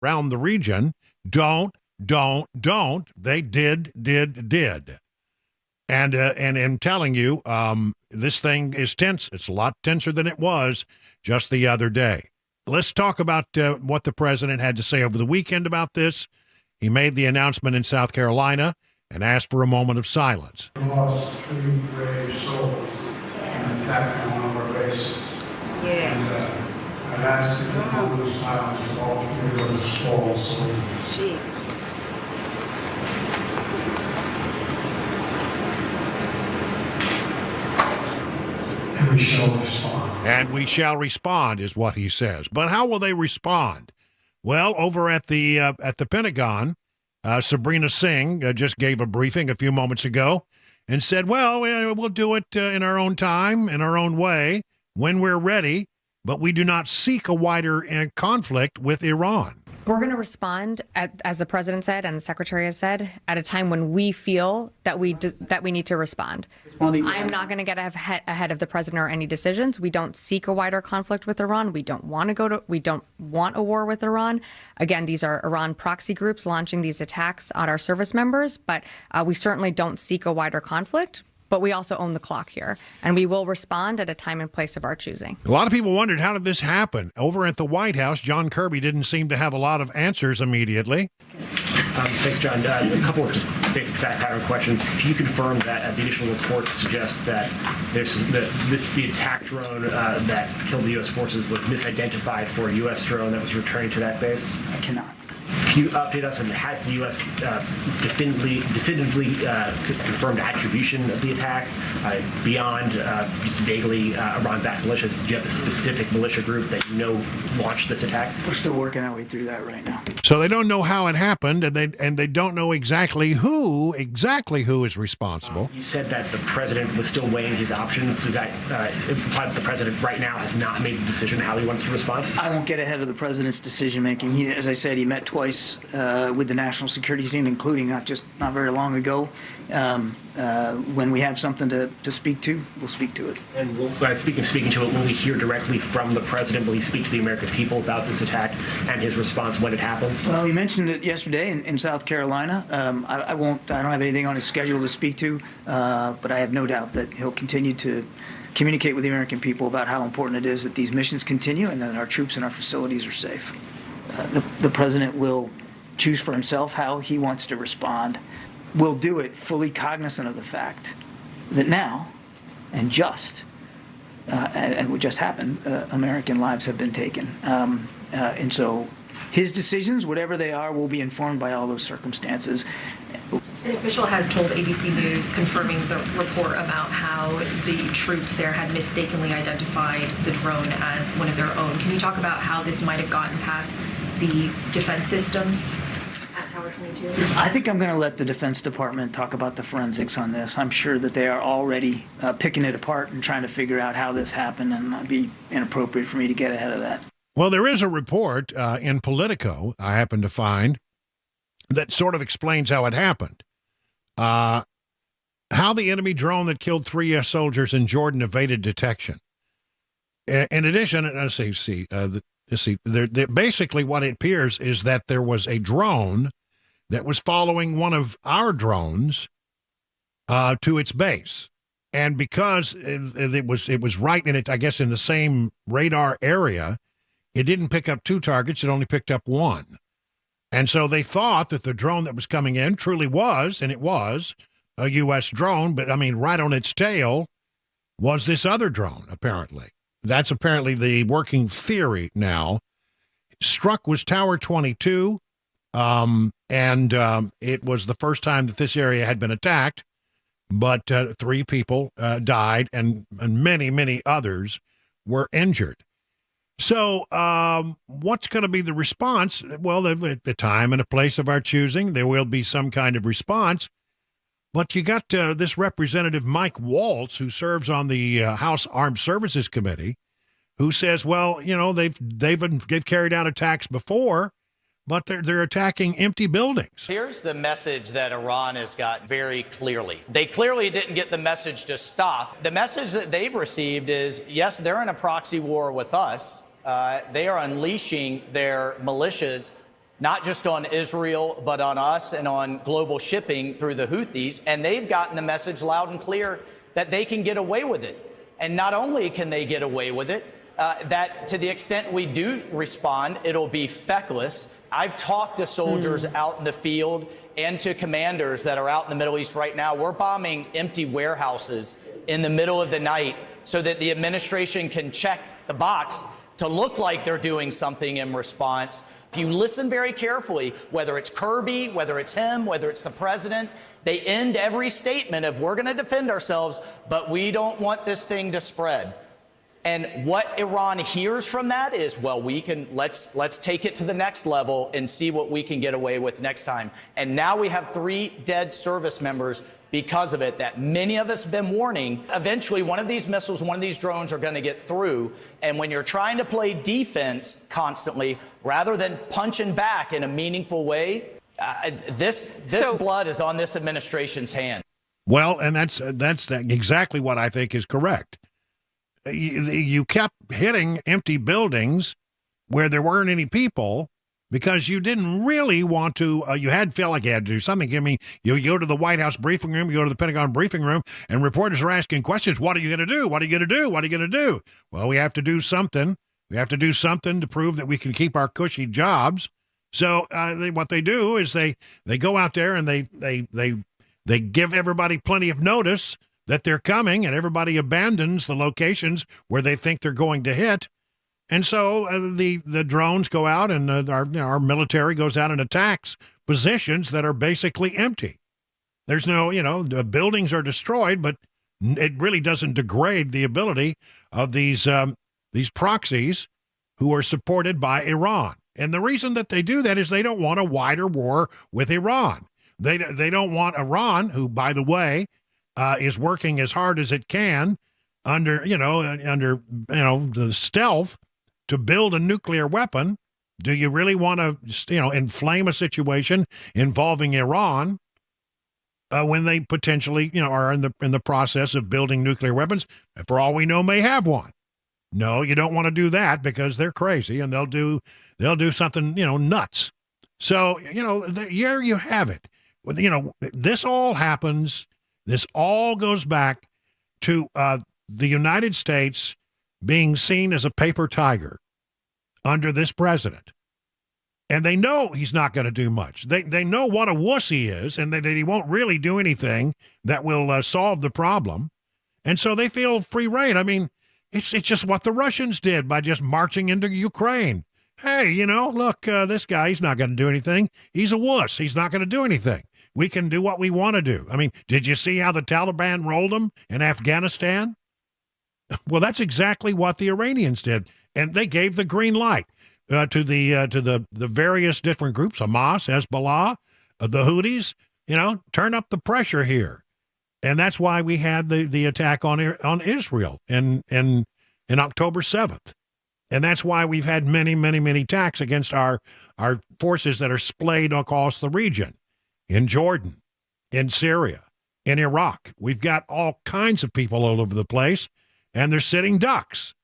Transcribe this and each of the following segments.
around the region, don't. They did. And I'm telling you, this thing is tense. It's a lot tenser than it was just the other day. Let's talk about what the president had to say over the weekend about this. He made the announcement in South Carolina and asked for a moment of silence. We lost 3 brave souls in an attack on one of our bases. Yes. And I've asked you for a moment of silence for all 3 of those fallen soldiers. Jesus. And we shall respond. And we shall respond is what he says. But how will they respond? Well, over at the Pentagon, Sabrina Singh just gave a briefing a few moments ago and said, well, we'll do it in our own time, in our own way, when we're ready, but we do not seek a wider conflict with Iran. We're going to respond, as the president said and the secretary has said, at a time when we feel that we need to respond. I am not going to get ahead of the president or any decisions. We don't seek a wider conflict with Iran. We don't want a war with Iran. Again, these are Iran proxy groups launching these attacks on our service members, but we certainly don't seek a wider conflict. But we also own the clock here, and we will respond at a time and place of our choosing. A lot of people wondered, how did this happen? Over at the White House, John Kirby didn't seem to have a lot of answers immediately. Thanks, John. A couple of just basic fact pattern questions. Can you confirm that the initial reports suggest that the attack drone that killed the U.S. forces was misidentified for a U.S. drone that was returning to that base? I cannot. Can you update us on has the U.S. definitively confirmed attribution of the attack beyond just vaguely Iran-backed militias? Do you have a specific militia group that you know launched this attack? We're still working our way through that right now. So they don't know how it happened, and they don't know exactly who is responsible. You said that the president was still weighing his options. Does that imply that the president right now has not made a decision how he wants to respond? I won't get ahead of the president's decision making. As I said, he met twice with the national security team, including not very long ago. When we have something to speak to, we'll speak to it. And speaking to it, will we hear directly from the president? Will he speak to the American people about this attack and his response when it happens? Well, he mentioned it yesterday in South Carolina. I don't have anything on his schedule to speak to, but I have no doubt that he'll continue to communicate with the American people about how important it is that these missions continue and that our troops and our facilities are safe. The president will choose for himself how he wants to respond. We'll do it fully cognizant of the fact that now, and what just happened, American lives have been taken. And so his decisions, whatever they are, will be informed by all those circumstances. An official has told ABC News, confirming the report about how the troops there had mistakenly identified the drone as one of their own. Can you talk about how this might have gotten past the defense systems at Tower 22? I think I'm going to let the Defense Department talk about the forensics on this. I'm sure that they are already picking it apart and trying to figure out how this happened, and it'd be inappropriate for me to get ahead of that. Well, there is a report in Politico I happened to find that sort of explains how it happened. How the enemy drone that killed 3 U.S. soldiers in Jordan evaded detection. In addition, basically what it appears is that there was a drone that was following one of our drones to its base. And because it was right in it, I guess, in the same radar area, it didn't pick up 2 targets, it only picked up 1. And so they thought that the drone that was coming in truly was, and it was, a U.S. drone, but, I mean, right on its tail was this other drone, apparently. That's apparently the working theory now. Struck was Tower 22, and it was the first time that this area had been attacked, but 3 people died, and many, many others were injured. So what's going to be the response? Well, at the time and a place of our choosing, there will be some kind of response. But you got this Representative Mike Waltz, who serves on the House Armed Services Committee, who says, well, you know, they've carried out attacks before, but they're attacking empty buildings. Here's the message that Iran has got very clearly. They clearly didn't get the message to stop. The message that they've received is, yes, they're in a proxy war with us. They are unleashing their militias not just on Israel, but on us and on global shipping through the Houthis. And they've gotten the message loud and clear that they can get away with it. And not only can they get away with it, that to the extent we do respond, it'll be feckless. I've talked to soldiers out in the field and to commanders that are out in the Middle East right now. We're bombing empty warehouses in the middle of the night so that the administration can check the box to look like they're doing something in response. If you listen very carefully, whether it's Kirby, whether it's him, whether it's the president, they end every statement of we're going to defend ourselves, but we don't want this thing to spread. And what Iran hears from that is, well, let's take it to the next level and see what we can get away with next time. And now we have 3 dead service members because of it that many of us have been warning. Eventually, one of these missiles, one of these drones are going to get through. And when you're trying to play defense constantly, rather than punching back in a meaningful way, this blood is on this administration's hand. Well, and that's exactly what I think is correct. You kept hitting empty buildings where there weren't any people because you didn't really want to. You felt like you had to do something. I mean, you go to the White House briefing room, you go to the Pentagon briefing room, and reporters are asking questions. What are you going to do? What are you going to do? What are you going to do? Well, we have to do something. We have to do something to prove that we can keep our cushy jobs. So what they do is they go out there and they give everybody plenty of notice that they're coming, and everybody abandons the locations where they think they're going to hit. And so the drones go out, and our military goes out and attacks positions that are basically empty. There's no, the buildings are destroyed, but it really doesn't degrade the ability of these proxies who are supported by Iran. And the reason that they do that is they don't want a wider war with Iran. They don't want Iran, who, by the way, is working as hard as it can under the stealth to build a nuclear weapon. Do you really want to, inflame a situation involving Iran when they potentially, are in the process of building nuclear weapons? For all we know, may have one. No, you don't want to do that because they're crazy and they'll do something, nuts. So, here you have it. This all happens. This all goes back to the United States being seen as a paper tiger under this president. And they know he's not going to do much. They know what a wuss he is and that he won't really do anything that will solve the problem. And so they feel free rein. I mean, it's just what the Russians did by just marching into Ukraine. Hey, look, this guy, he's not going to do anything. He's a wuss. He's not going to do anything. We can do what we want to do. I mean, did you see how the Taliban rolled them in Afghanistan? Well, that's exactly what the Iranians did. And they gave the green light to the various different groups, Hamas, Hezbollah, the Houthis, turn up the pressure here. And that's why we had the attack on Israel in October 7th. And that's why we've had many, many, many attacks against our forces that are splayed across the region. In Jordan, in Syria, in Iraq. We've got all kinds of people all over the place, and they're sitting ducks.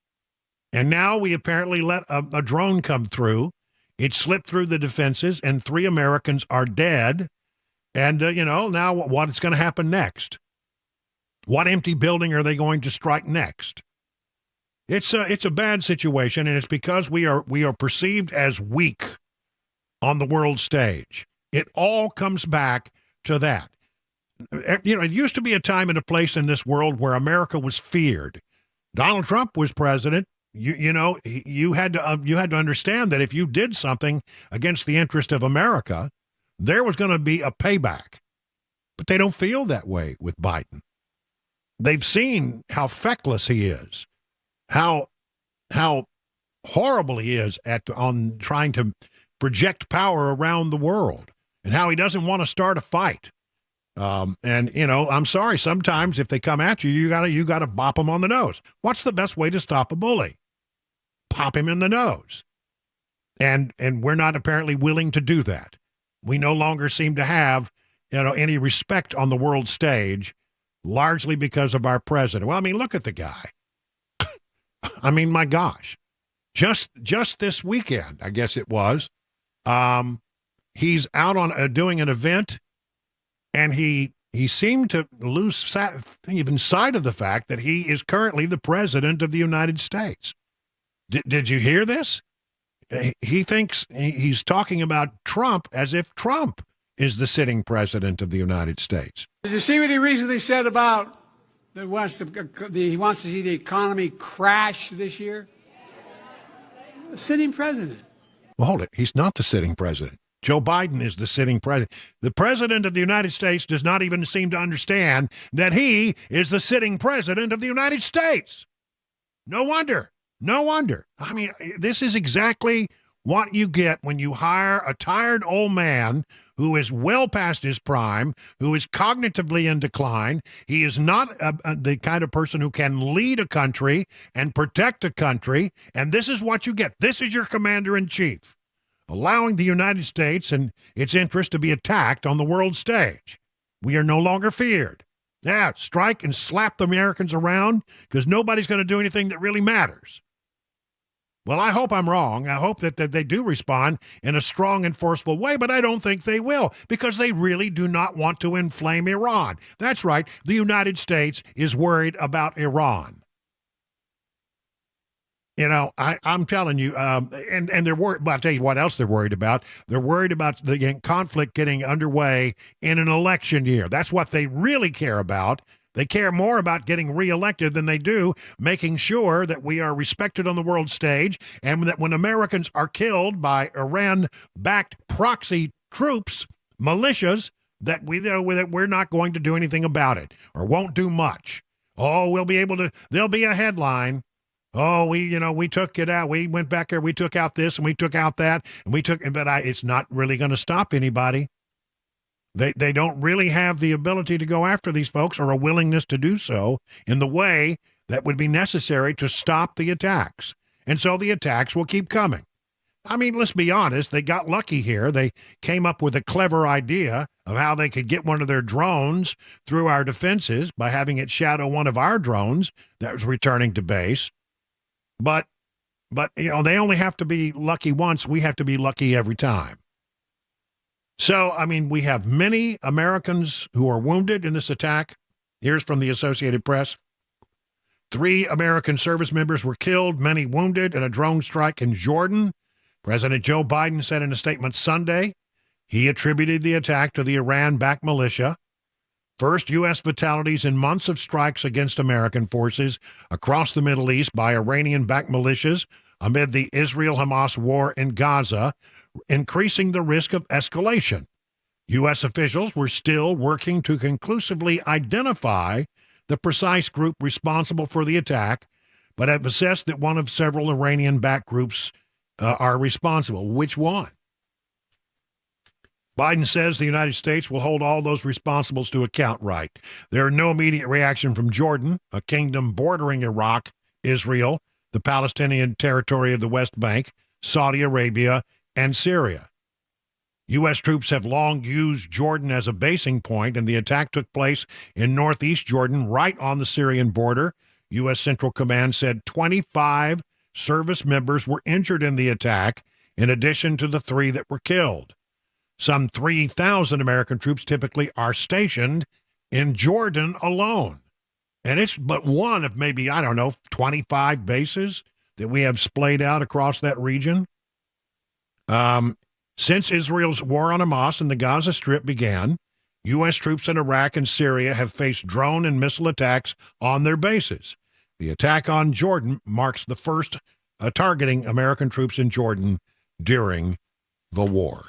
And now we apparently let a drone come through. It slipped through the defenses, and 3 Americans are dead. And, now what's going to happen next? What empty building are they going to strike next? It's a bad situation, and it's because we are perceived as weak on the world stage. It all comes back to that. It used to be a time and a place in this world where America was feared. Donald Trump was president. You had to understand that if you did something against the interest of America, there was going to be a payback. But they don't feel that way with Biden. They've seen how feckless he is, how horrible he is on trying to project power around the world. And how he doesn't want to start a fight. I'm sorry, sometimes if they come at you, you gotta bop them on the nose. What's the best way to stop a bully? Pop him in the nose. And we're not apparently willing to do that. We no longer seem to have, any respect on the world stage, largely because of our president. Well, I mean, look at the guy. I mean, my gosh. Just this weekend, I guess it was, he's out on doing an event, and he seemed to lose even sight of the fact that he is currently the president of the United States. Did you hear this? He thinks he's talking about Trump as if Trump is the sitting president of the United States. Did you see what he recently said about that he wants to see the economy crash this year? The sitting president. Well, hold it. He's not the sitting president. Joe Biden is the sitting president. The president of the United States does not even seem to understand that he is the sitting president of the United States. No wonder. No wonder. I mean, this is exactly what you get when you hire a tired old man who is well past his prime, who is cognitively in decline. He is not the kind of person who can lead a country and protect a country. And this is what you get. This is your commander-in-chief, allowing the United States and its interests to be attacked on the world stage. We are no longer feared. Yeah, strike and slap the Americans around because nobody's going to do anything that really matters. Well, I hope I'm wrong. I hope that they do respond in a strong and forceful way, but I don't think they will because they really do not want to inflame Iran. That's right. The United States is worried about Iran. You know, I'm telling you, and they're worried. But I'll tell you what else they're worried about. They're worried about the conflict getting underway in an election year. That's what they really care about. They care more about getting reelected than they do making sure that we are respected on the world stage and that when Americans are killed by Iran-backed proxy troops, militias, that we're not going to do anything about it or won't do much. Oh, there'll be a headline. Oh, we took it out. We went back there. We took out this and we took out that and it's not really going to stop anybody. They don't really have the ability to go after these folks or a willingness to do so in the way that would be necessary to stop the attacks. And so the attacks will keep coming. I mean, let's be honest. They got lucky here. They came up with a clever idea of how they could get one of their drones through our defenses by having it shadow one of our drones that was returning to base. But they only have to be lucky once. We have to be lucky every time. So, I mean, we have many Americans who are wounded in this attack. Here's from the Associated Press. 3 American service members were killed, many wounded in a drone strike in Jordan. President Joe Biden said in a statement Sunday he attributed the attack to the Iran-backed militia. First U.S. fatalities in months of strikes against American forces across the Middle East by Iranian-backed militias amid the Israel-Hamas war in Gaza, increasing the risk of escalation. U.S. officials were still working to conclusively identify the precise group responsible for the attack, but have assessed that one of several Iranian-backed groups are responsible. Which one? Biden says the United States will hold all those responsibles to account right. There are no immediate reaction from Jordan, a kingdom bordering Iraq, Israel, the Palestinian territory of the West Bank, Saudi Arabia, and Syria. U.S. troops have long used Jordan as a basing point, and the attack took place in northeast Jordan, right on the Syrian border. U.S. Central Command said 25 service members were injured in the attack, in addition to the 3 that were killed. Some 3,000 American troops typically are stationed in Jordan alone. And it's but one of maybe, 25 bases that we have splayed out across that region. Since Israel's war on Hamas and the Gaza Strip began, U.S. troops in Iraq and Syria have faced drone and missile attacks on their bases. The attack on Jordan marks the first targeting American troops in Jordan during the war.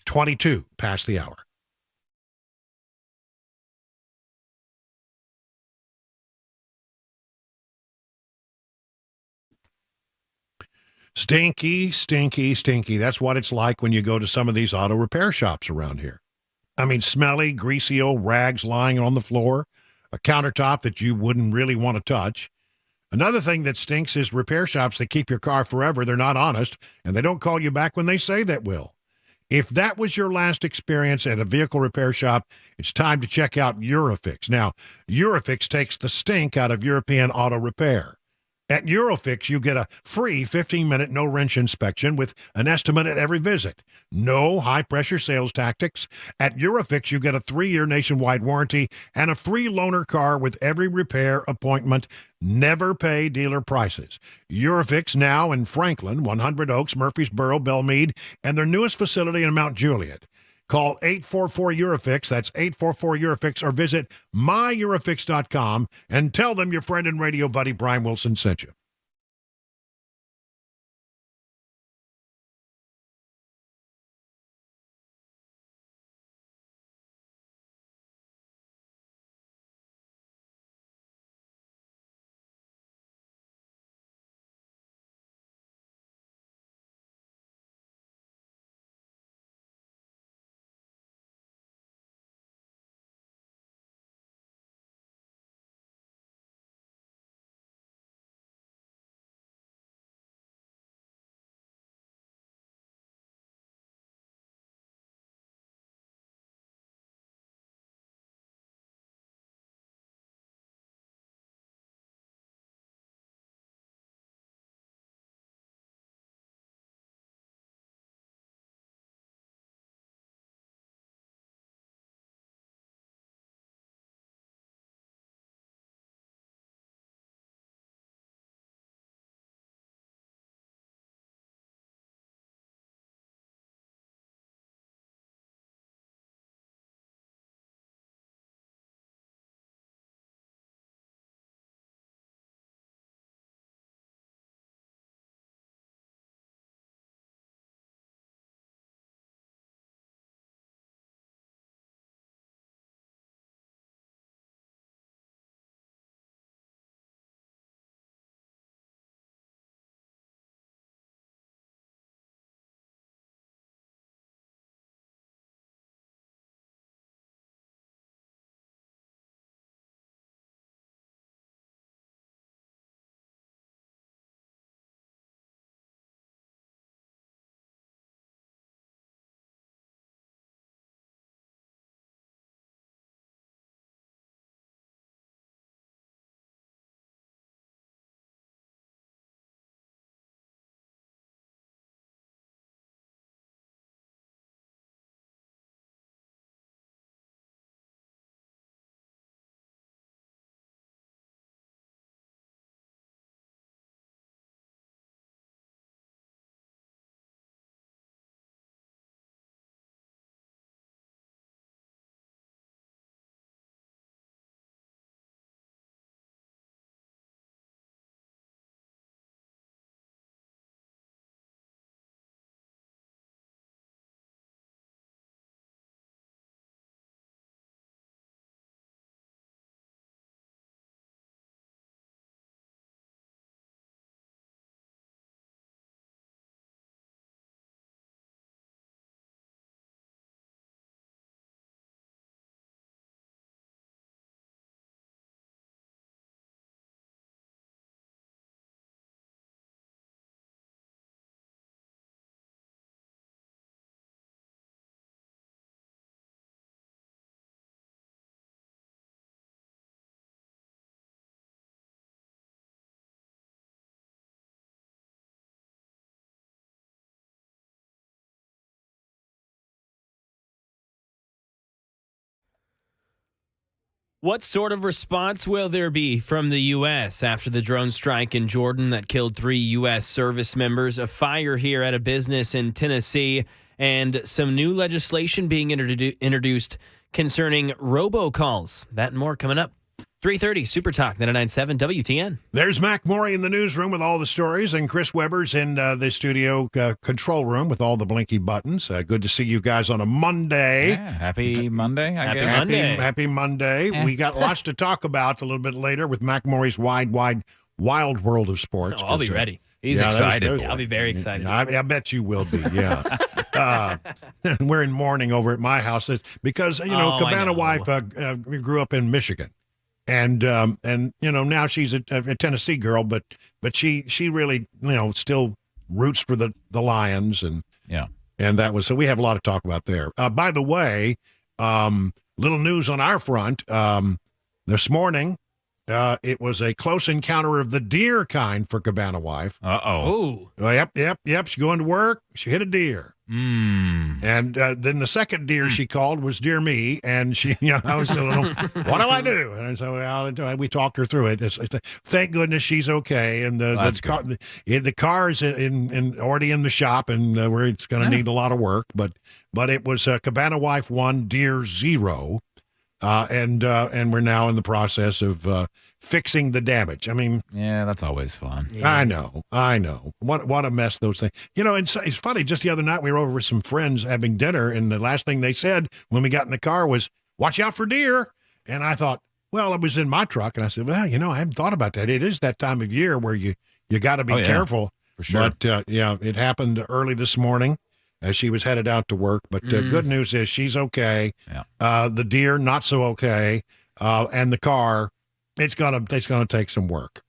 22 past the hour. Stinky, stinky, stinky. That's what it's like when you go to some of these auto repair shops around here. I mean, smelly, greasy old rags lying on the floor, a countertop that you wouldn't really want to touch. Another thing that stinks is repair shops that keep your car forever. They're not honest, and they don't call you back when they say that will. If that was your last experience at a vehicle repair shop, it's time to check out Eurofix. Now, Eurofix takes the stink out of European auto repair. At Eurofix, you get a free 15-minute no-wrench inspection with an estimate at every visit. No high-pressure sales tactics. At Eurofix, you get a 3-year nationwide warranty and a free loaner car with every repair appointment. Never pay dealer prices. Eurofix now in Franklin, 100 Oaks, Murfreesboro, Belmead, and their newest facility in Mount Juliet. Call 844-EUROFIX, that's 844-EUROFIX, or visit myEurofix.com and tell them your friend and radio buddy Brian Wilson sent you. What sort of response will there be from the U.S. after the drone strike in Jordan that killed 3 U.S. service members, a fire here at a business in Tennessee, and some new legislation being introduced concerning robocalls? That and more coming up. 3:30 Super Talk 99.7 WTN. There's Mac Morey in the newsroom with all the stories, and Chris Weber's in the studio control room with all the blinky buttons. Good to see you guys on a Monday. Yeah, happy Monday, I guess. Happy Monday. We got lots to talk about a little bit later with Mac Morey's wild world of sports. Oh, I'll be ready. He's excited. I'll be very excited. I bet you will be, yeah. We're in mourning over at my house because, Cabana wife grew up in Michigan. And now she's a Tennessee girl, but she really still roots for the Lions and that was so we have a lot to talk about there. By the way, little news on our front. This morning, It was a close encounter of the deer kind for Cabana wife. Oh. Yep. She's going to work. She hit a deer. Mm. And then the second deer she called was Dear Me, and she, I was a little, what do I do? And so we talked her through it. Thank goodness she's okay, and the car is already in the shop, and where it's going to need a lot of work. But it was Cabana Wife 1, Deer 0, and we're now in the process of fixing the damage. I mean, yeah, that's always fun. Yeah. I know. What a mess those things. It's funny. Just the other night, we were over with some friends having dinner, and the last thing they said when we got in the car was, "Watch out for deer." And I thought, well, it was in my truck, and I said, well, I hadn't thought about that. It is that time of year where you got to be careful. For sure. But it happened early this morning as she was headed out to work. But good news is she's okay. Yeah. The deer not so okay, and the car. It's gonna take some work.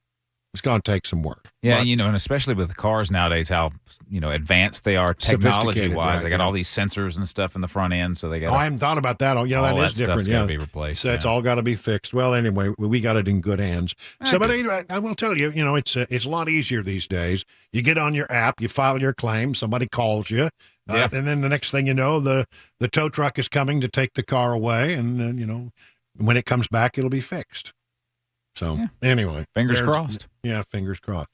It's gonna take some work. Yeah, and especially with the cars nowadays, how advanced they are technology-wise. Right, they got all these sensors and stuff in the front end, so they got. I haven't thought about that. All that is stuff's different. got to be replaced. So it's all got to be fixed. Well, anyway, we got it in good hands. But anyway, I will tell you, it's a lot easier these days. You get on your app, you file your claim, somebody calls you, and then the next thing you know, the tow truck is coming to take the car away, and when it comes back, it'll be fixed. So anyway, fingers crossed. Yeah, fingers crossed.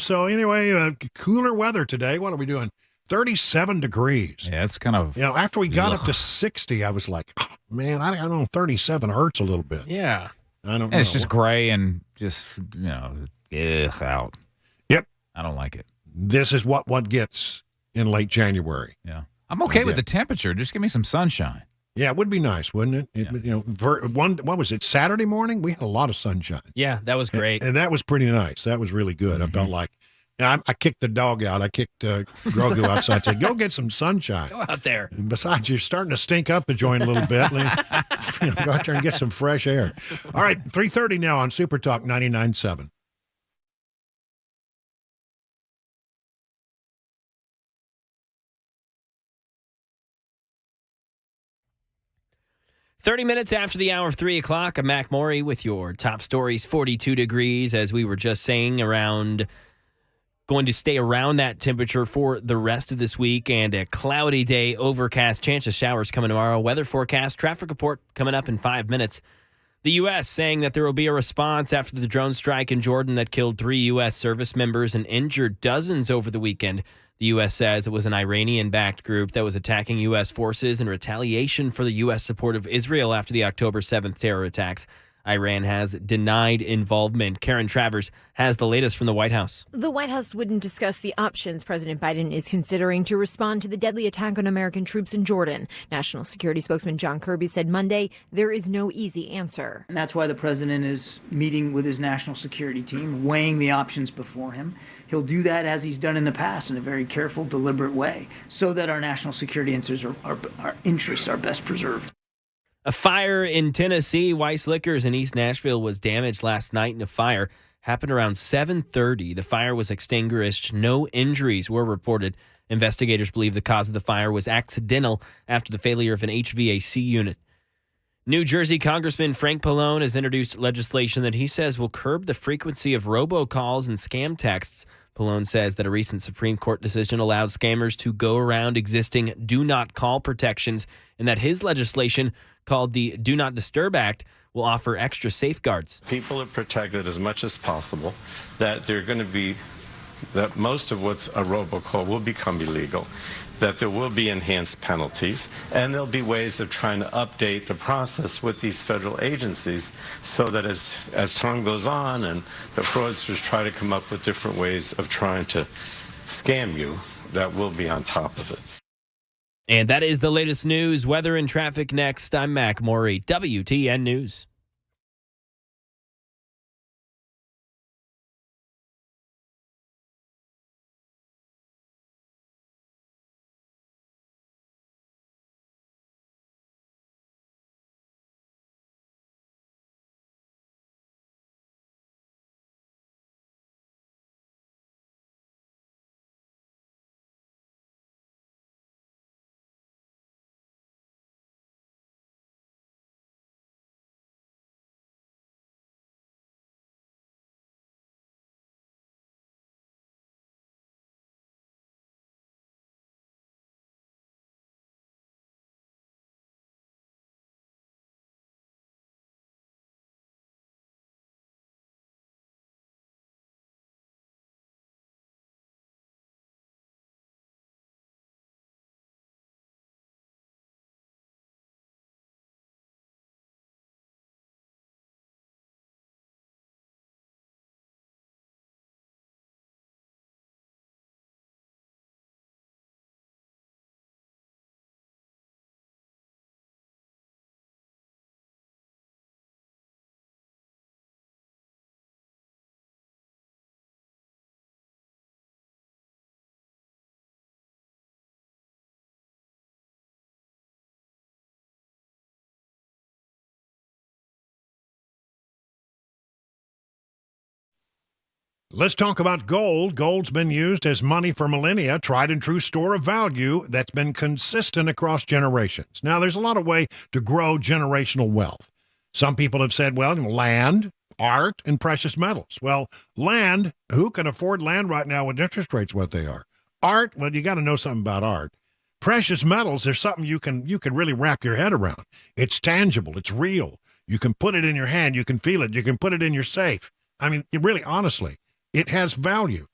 So anyway, cooler weather today. What are we doing? 37 degrees. Yeah, it's kind of. After we got up to 60, I was like, oh, man, I don't know, 37 hurts a little bit. Yeah. I don't know. It's just gray and just out. Yep. I don't like it. This is what one gets in late January. Yeah. I'm okay with the temperature. Just give me some sunshine. Yeah, it would be nice, wouldn't it? What was it, Saturday morning? We had a lot of sunshine. Yeah, that was great. And that was pretty nice. That was really good. I felt like I kicked the dog out. I kicked Grogu outside. I said, go get some sunshine. Go out there. And besides, you're starting to stink up the joint a little bit. Go out there and get some fresh air. All right, 3:30 now on Super Talk 99.7. 30 minutes after the hour of 3 o'clock, I'm Mac Maury with your top stories. 42 degrees, as we were just saying, going to stay around that temperature for the rest of this week, and a cloudy day, overcast, chance of showers coming tomorrow. Weather forecast, traffic report coming up in 5 minutes. The U.S. saying that there will be a response after the drone strike in Jordan that killed 3 U.S. service members and injured dozens over the weekend. The U.S. says it was an Iranian-backed group that was attacking U.S. forces in retaliation for the U.S. support of Israel after the October 7th terror attacks. Iran has denied involvement. Karen Travers has the latest from the White House. The White House wouldn't discuss the options President Biden is considering to respond to the deadly attack on American troops in Jordan. National Security spokesman John Kirby said Monday there is no easy answer. And that's why the president is meeting with his national security team, weighing the options before him. He'll do that as he's done in the past in a very careful, deliberate way so that our national security interests are best preserved. A fire in Tennessee. Weiss Liquors in East Nashville was damaged last night in a fire. Happened around 7:30. The fire was extinguished. No injuries were reported. Investigators believe the cause of the fire was accidental after the failure of an HVAC unit. New Jersey Congressman Frank Pallone has introduced legislation that he says will curb the frequency of robocalls and scam texts. Pallone says that a recent Supreme Court decision allowed scammers to go around existing do not call protections, and that his legislation, called the Do Not Disturb Act, will offer extra safeguards. People are protected as much as possible, that that most of what's a robocall will become illegal, that there will be enhanced penalties, and there'll be ways of trying to update the process with these federal agencies so that as time goes on and the fraudsters try to come up with different ways of trying to scam you, that we'll be on top of it. And that is the latest news. Weather and traffic next. I'm Mac Maury, WTN News. Let's talk about gold. Gold's been used as money for millennia, tried and true store of value that's been consistent across generations. Now, there's a lot of way to grow generational wealth. Some people have said, well, land, art, and precious metals. Well, land, who can afford land right now with interest rates what they are? Art, well, you got to know something about art. Precious metals, there's something you can really wrap your head around. It's tangible. It's real. You can put it in your hand. You can feel it. You can put it in your safe. I mean, really, honestly, it has value.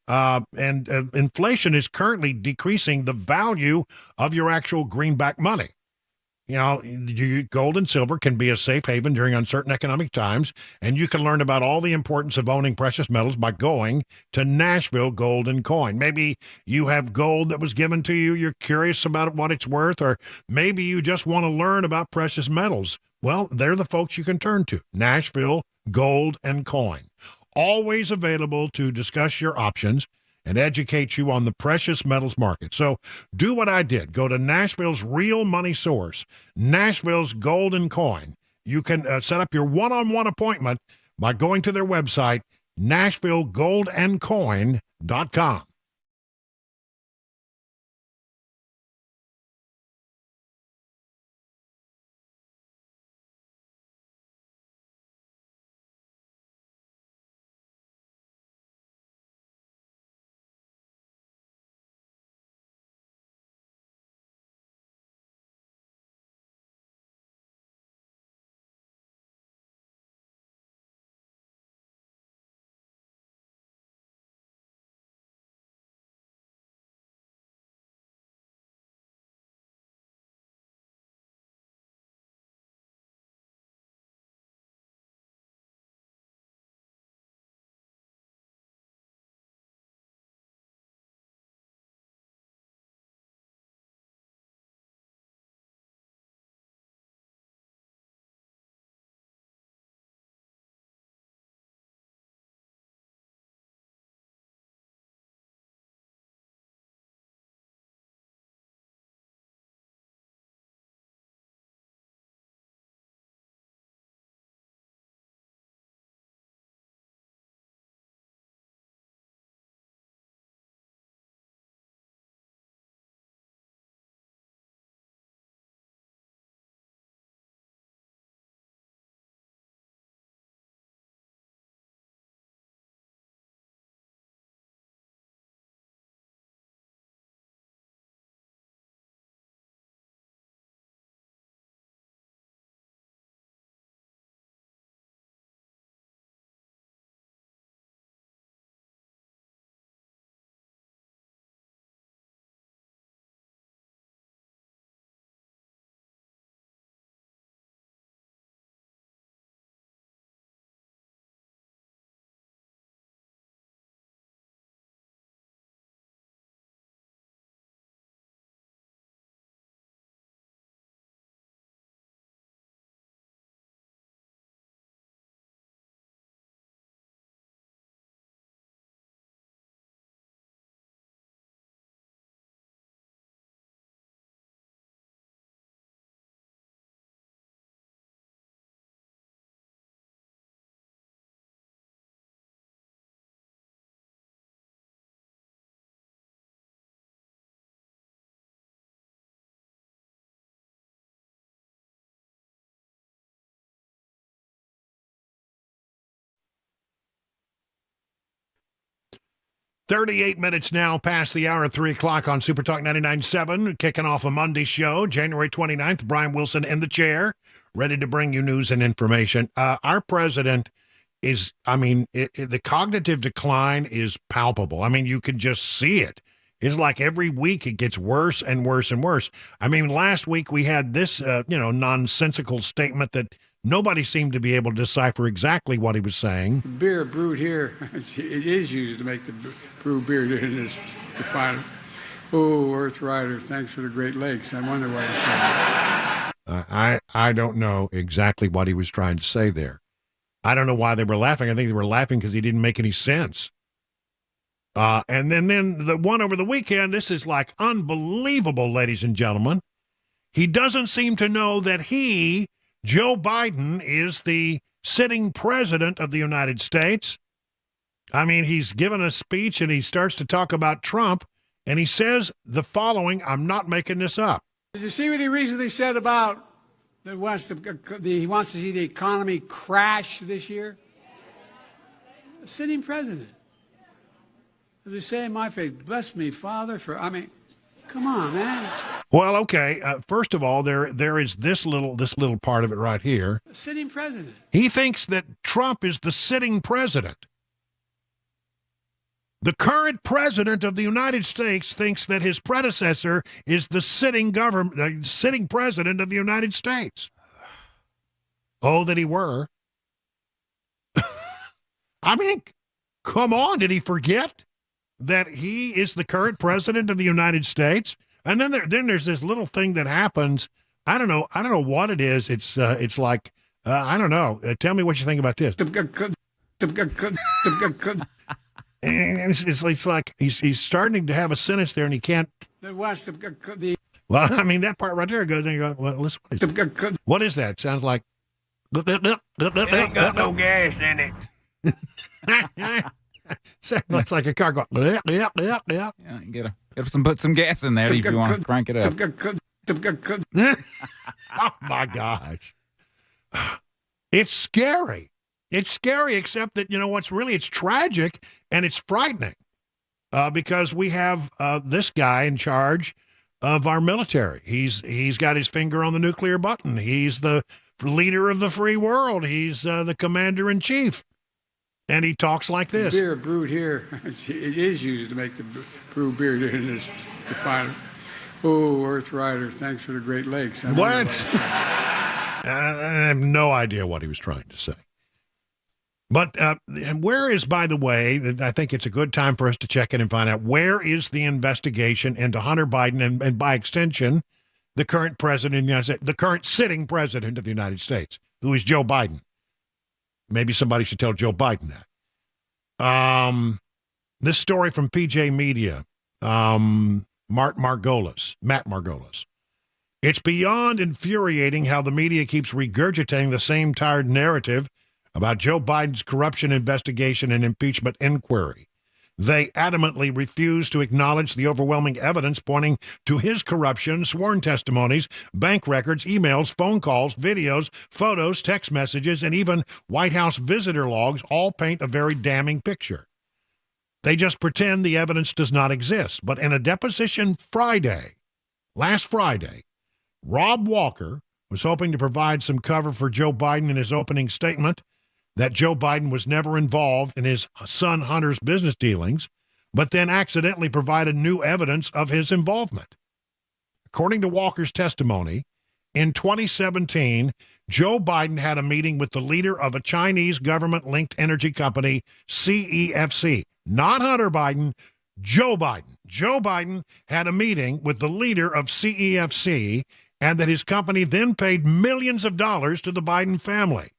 And inflation is currently decreasing the value of your actual greenback money. You know, gold and silver can be a safe haven during uncertain economic times, and you can learn about all the importance of owning precious metals by going to Nashville Gold and Coin. Maybe you have gold that was given to you, you're curious about what it's worth, or maybe you just want to learn about precious metals. Well, they're the folks you can turn to, Nashville Gold and Coin. Always available to discuss your options and educate you on the precious metals market. So do what I did. Go to Nashville's real money source, Nashville's Gold and Coin. You can set up your one-on-one appointment by going to their website, NashvilleGoldandCoin.com. "38 minutes now past the hour of 3 o'clock on Super Talk 99.7, kicking off a Monday show, January 29th. Brian Wilson in the chair, ready to bring you news and information. Our president is, the cognitive decline is palpable. I mean, you can just see it. It's like every week it gets worse and worse and worse. I mean, last week we had this, nonsensical statement that nobody seemed to be able to decipher exactly what he was saying. Beer brewed here, it is used to make the brew beer in this refinery. Oh, Earth Rider, thanks for the Great Lakes. I wonder why he's trying. I don't know exactly what he was trying to say there. I don't know why they were laughing. I think they were laughing because he didn't make any sense. And then the one over the weekend, this is like unbelievable, ladies and gentlemen. He doesn't seem to know that Joe Biden, is the sitting president of the United States. I mean, he's given a speech and he starts to talk about Trump, and he says the following. I'm not making this up. Did you see what he recently said about that he wants to see the economy crash this year? A sitting president. As they say in my faith, bless me, Father, come on, man. Well, okay. First of all, there is this little part of it right here. A sitting president. He thinks that Trump is the sitting president. The current president of the United States thinks that his predecessor is the sitting president of the United States. Oh, that he were. I mean, come on, did he forget that he is the current president of the United States? And then there's this little thing that happens. I don't know what it is. It's like I don't know. Tell me what you think about this. And it's like he's starting to have a sentence there, and he can't. Well, I mean, that part right there goes, and you go, well, listen, what is that? Sounds like. It ain't got no gas in it. Sounds like a car going. Yeah, put some gas in there if you want to crank it up. Oh my gosh, it's scary. It's scary, except that, it's tragic and it's frightening because we have this guy in charge of our military. He's got his finger on the nuclear button. He's the leader of the free world. He's the commander-in-chief. And he talks like this. Beer brewed here, it is used to make the brew beer in this refiner. Oh, Earth Rider, thanks for the Great Lakes. What? I have no idea what he was trying to say. But where is, by the way, I think it's a good time for us to check in and find out, where is the investigation into Hunter Biden and by extension, the current president of the United States, the current sitting president of the United States, who is Joe Biden? Maybe somebody should tell Joe Biden that. This story from PJ Media, Matt Margolis. It's beyond infuriating how the media keeps regurgitating the same tired narrative about Joe Biden's corruption investigation and impeachment inquiry. They adamantly refuse to acknowledge the overwhelming evidence pointing to his corruption, sworn testimonies, bank records, emails, phone calls, videos, photos, text messages, and even White House visitor logs all paint a very damning picture. They just pretend the evidence does not exist. But in a deposition last Friday, Rob Walker was hoping to provide some cover for Joe Biden in his opening statement that Joe Biden was never involved in his son Hunter's business dealings, but then accidentally provided new evidence of his involvement. According to Walker's testimony, in 2017, Joe Biden had a meeting with the leader of a Chinese government-linked energy company, CEFC. Not Hunter Biden, Joe Biden. Joe Biden had a meeting with the leader of CEFC, and that his company then paid millions of dollars to the Biden family.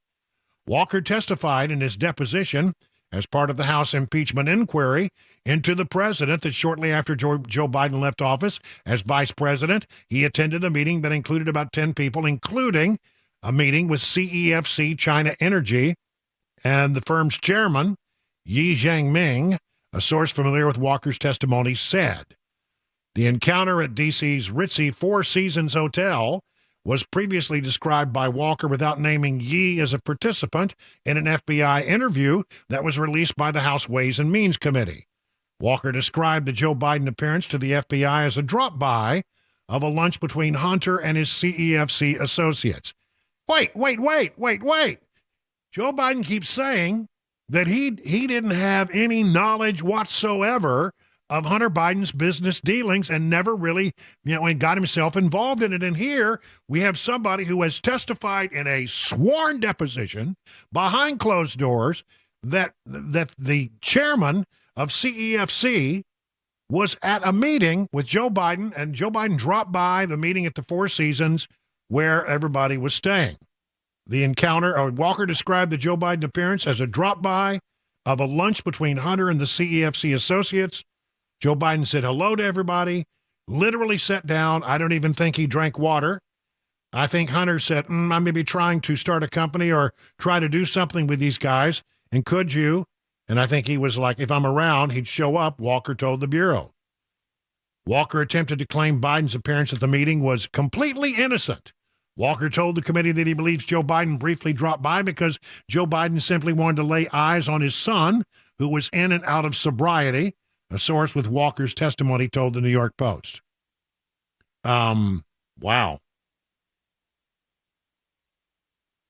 Walker testified in his deposition as part of the House impeachment inquiry into the president that shortly after Joe Biden left office as vice president, he attended a meeting that included about 10 people, including a meeting with CEFC China Energy and the firm's chairman, Yi Jianming. A source familiar with Walker's testimony said the encounter at D.C.'s ritzy Four Seasons Hotel was previously described by Walker without naming Yi as a participant in an FBI interview that was released by the House Ways and Means Committee. Walker described the Joe Biden appearance to the FBI as a drop-by of a lunch between Hunter and his CEFC associates. Wait. Joe Biden keeps saying that he didn't have any knowledge whatsoever of Hunter Biden's business dealings and never really, and got himself involved in it. And here we have somebody who has testified in a sworn deposition behind closed doors that the chairman of CEFC was at a meeting with Joe Biden, and Joe Biden dropped by the meeting at the Four Seasons where everybody was staying. The encounter, Walker described the Joe Biden appearance as a drop-by of a lunch between Hunter and the CEFC associates. Joe Biden said hello to everybody, literally sat down. I don't even think he drank water. I think Hunter said, I may be trying to start a company or try to do something with these guys, and could you? And I think he was like, if I'm around, he'd show up, Walker told the Bureau. Walker attempted to claim Biden's appearance at the meeting was completely innocent. Walker told the committee that he believes Joe Biden briefly dropped by because Joe Biden simply wanted to lay eyes on his son, who was in and out of sobriety, a source with Walker's testimony told the New York Post. Wow.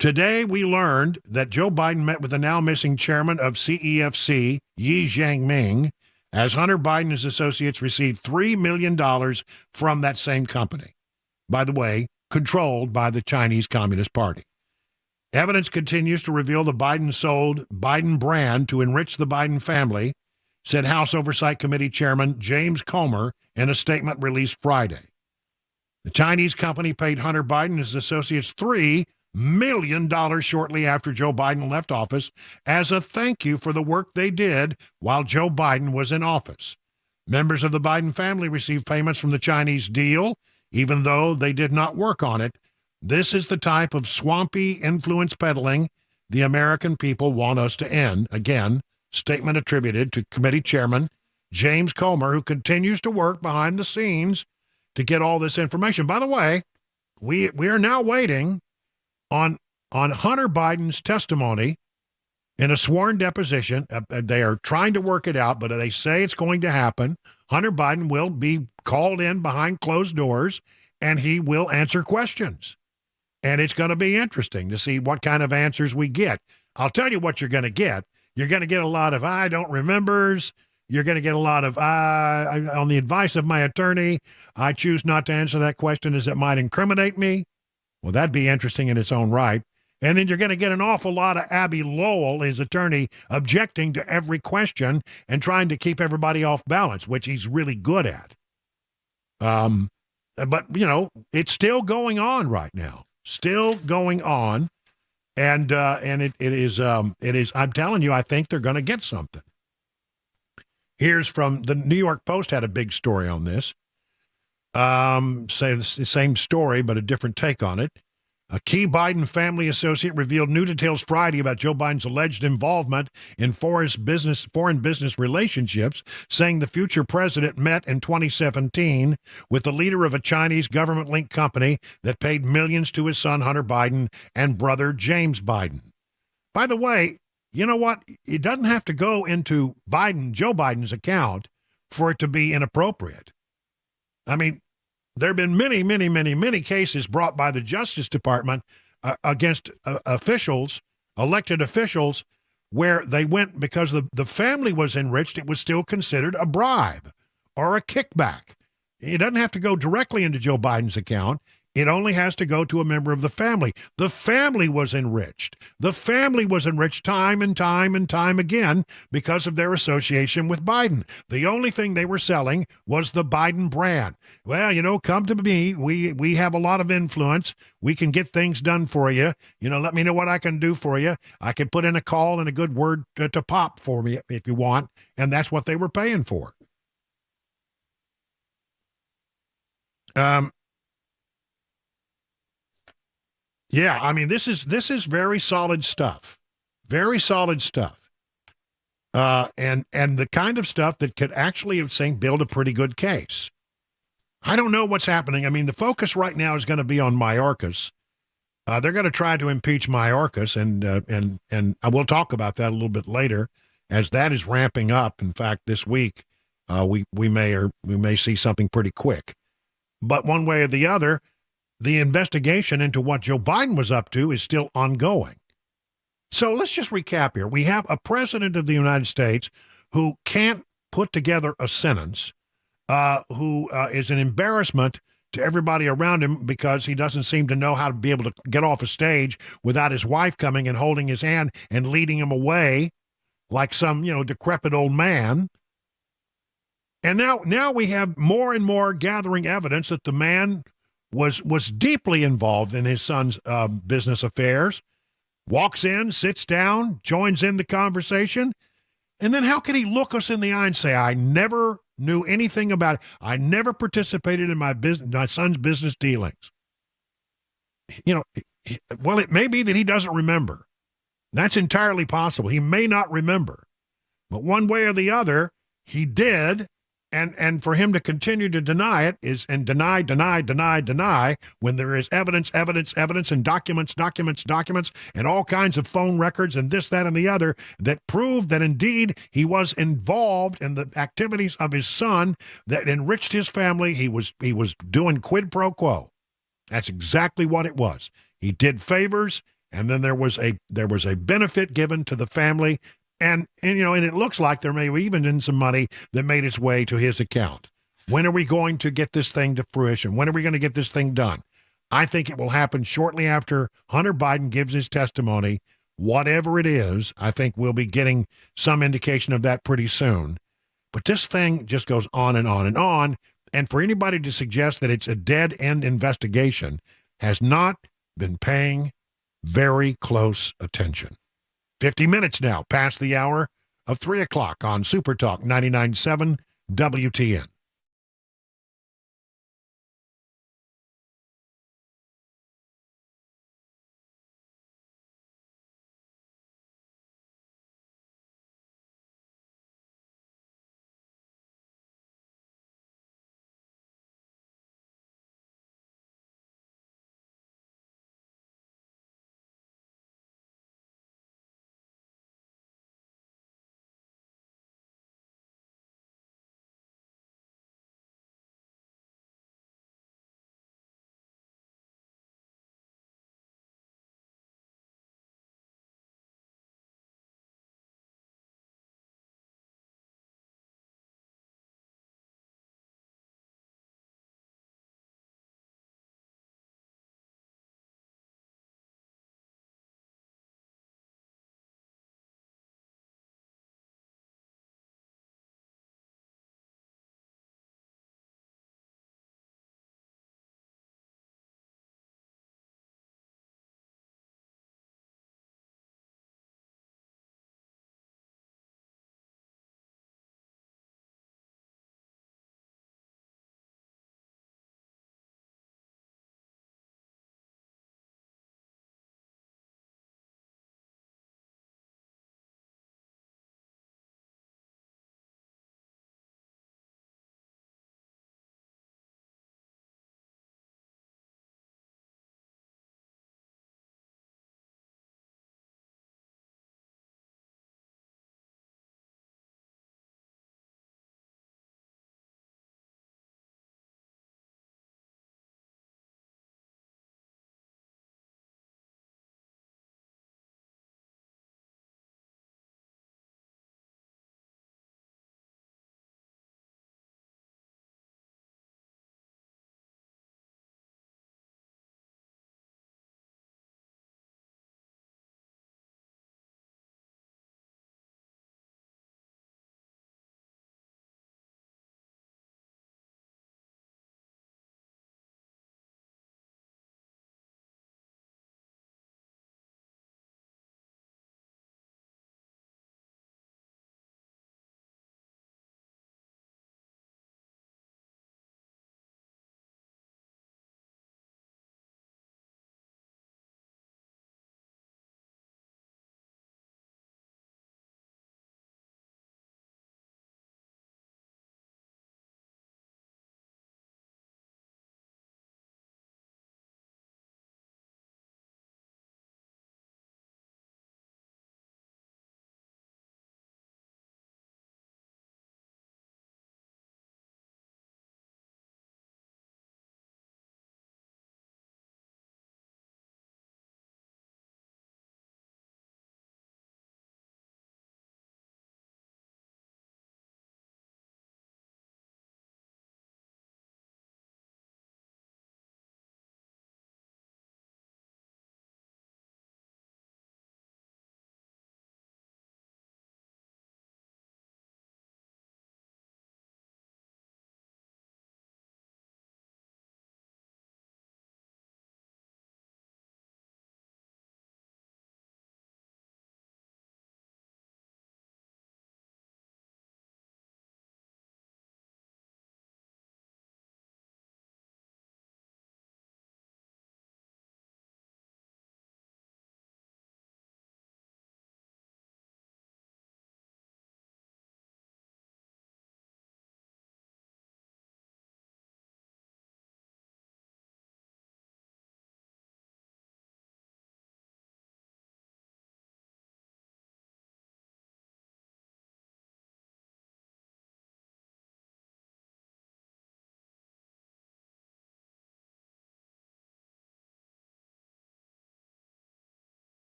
Today, we learned that Joe Biden met with the now missing chairman of CEFC, Yi Jianming, as Hunter Biden's associates received $3 million from that same company. By the way, controlled by the Chinese Communist Party. Evidence continues to reveal the Biden sold Biden brand to enrich the Biden family, said House Oversight Committee Chairman James Comer in a statement released Friday. The Chinese company paid Hunter Biden and his associates $3 million shortly after Joe Biden left office as a thank you for the work they did while Joe Biden was in office. Members of the Biden family received payments from the Chinese deal, even though they did not work on it. This is the type of swampy influence peddling the American people want us to end. Again, statement attributed to committee chairman James Comer, who continues to work behind the scenes to get all this information. By the way, we are now waiting on Hunter Biden's testimony in a sworn deposition. They are trying to work it out, but they say it's going to happen. Hunter Biden will be called in behind closed doors, and he will answer questions. And it's going to be interesting to see what kind of answers we get. I'll tell you what you're going to get. You're going to get a lot of I don't remembers. You're going to get a lot of on the advice of my attorney, I choose not to answer that question as it might incriminate me. Well, that'd be interesting in its own right. And then you're going to get an awful lot of Abby Lowell, his attorney, objecting to every question and trying to keep everybody off balance, which he's really good at. But, you know, it's still going on right now. Still going on. And it is, I'm telling you, I think they're going to get something. Here's from the New York Post had a big story on this. Say the same story, but a different take on it. A key Biden family associate revealed new details Friday about Joe Biden's alleged involvement in foreign business relationships, saying the future president met in 2017 with the leader of a Chinese government-linked company that paid millions to his son Hunter Biden and brother James Biden. By the way, you know what? It doesn't have to go into Joe Biden's account for it to be inappropriate. I mean, there have been many cases brought by the Justice Department against officials, elected officials, where they went because the family was enriched. It was still considered a bribe or a kickback. It doesn't have to go directly into Joe Biden's account. It only has to go to a member of the family. The family was enriched. The family was enriched time and time and time again because of their association with Biden. The only thing they were selling was the Biden brand. Well, you know, come to me. We have a lot of influence. We can get things done for you. You know, let me know what I can do for you. I can put in a call and a good word to pop for me if you want. And that's what they were paying for. Yeah, I mean, this is very solid stuff. Very solid stuff. And the kind of stuff that could actually, I'm saying, build a pretty good case. I don't know what's happening. I mean, the focus right now is going to be on Mayorkas. They're going to try to impeach Mayorkas, and I will talk about that a little bit later, as that is ramping up. In fact, this week we may see something pretty quick. But one way or the other, the investigation into what Joe Biden was up to is still ongoing. So let's just recap here. We have a president of the United States who can't put together a sentence, who is an embarrassment to everybody around him because he doesn't seem to know how to be able to get off a stage without his wife coming and holding his hand and leading him away like some, decrepit old man. And now we have more and more gathering evidence that the man was deeply involved in his son's business affairs, walks in, sits down, joins in the conversation, and then how can he look us in the eye and say, I never knew anything about it. I never participated in my son's business dealings. Well, it may be that he doesn't remember. That's entirely possible. He may not remember. But one way or the other, he did. And for him to continue to deny it is, and deny, when there is evidence, and documents, and all kinds of phone records and this, that, and the other that prove that indeed he was involved in the activities of his son that enriched his family. He was doing quid pro quo. That's exactly what it was. He did favors, and then there was a benefit given to the family. And it looks like there may have even been some money that made its way to his account. When are we going to get this thing to fruition? When are we going to get this thing done? I think it will happen shortly after Hunter Biden gives his testimony. Whatever it is, I think we'll be getting some indication of that pretty soon. But this thing just goes on and on and on. And for anybody to suggest that it's a dead-end investigation has not been paying very close attention. 50 minutes now past the hour of 3 o'clock on Super Talk 99.7 WTN.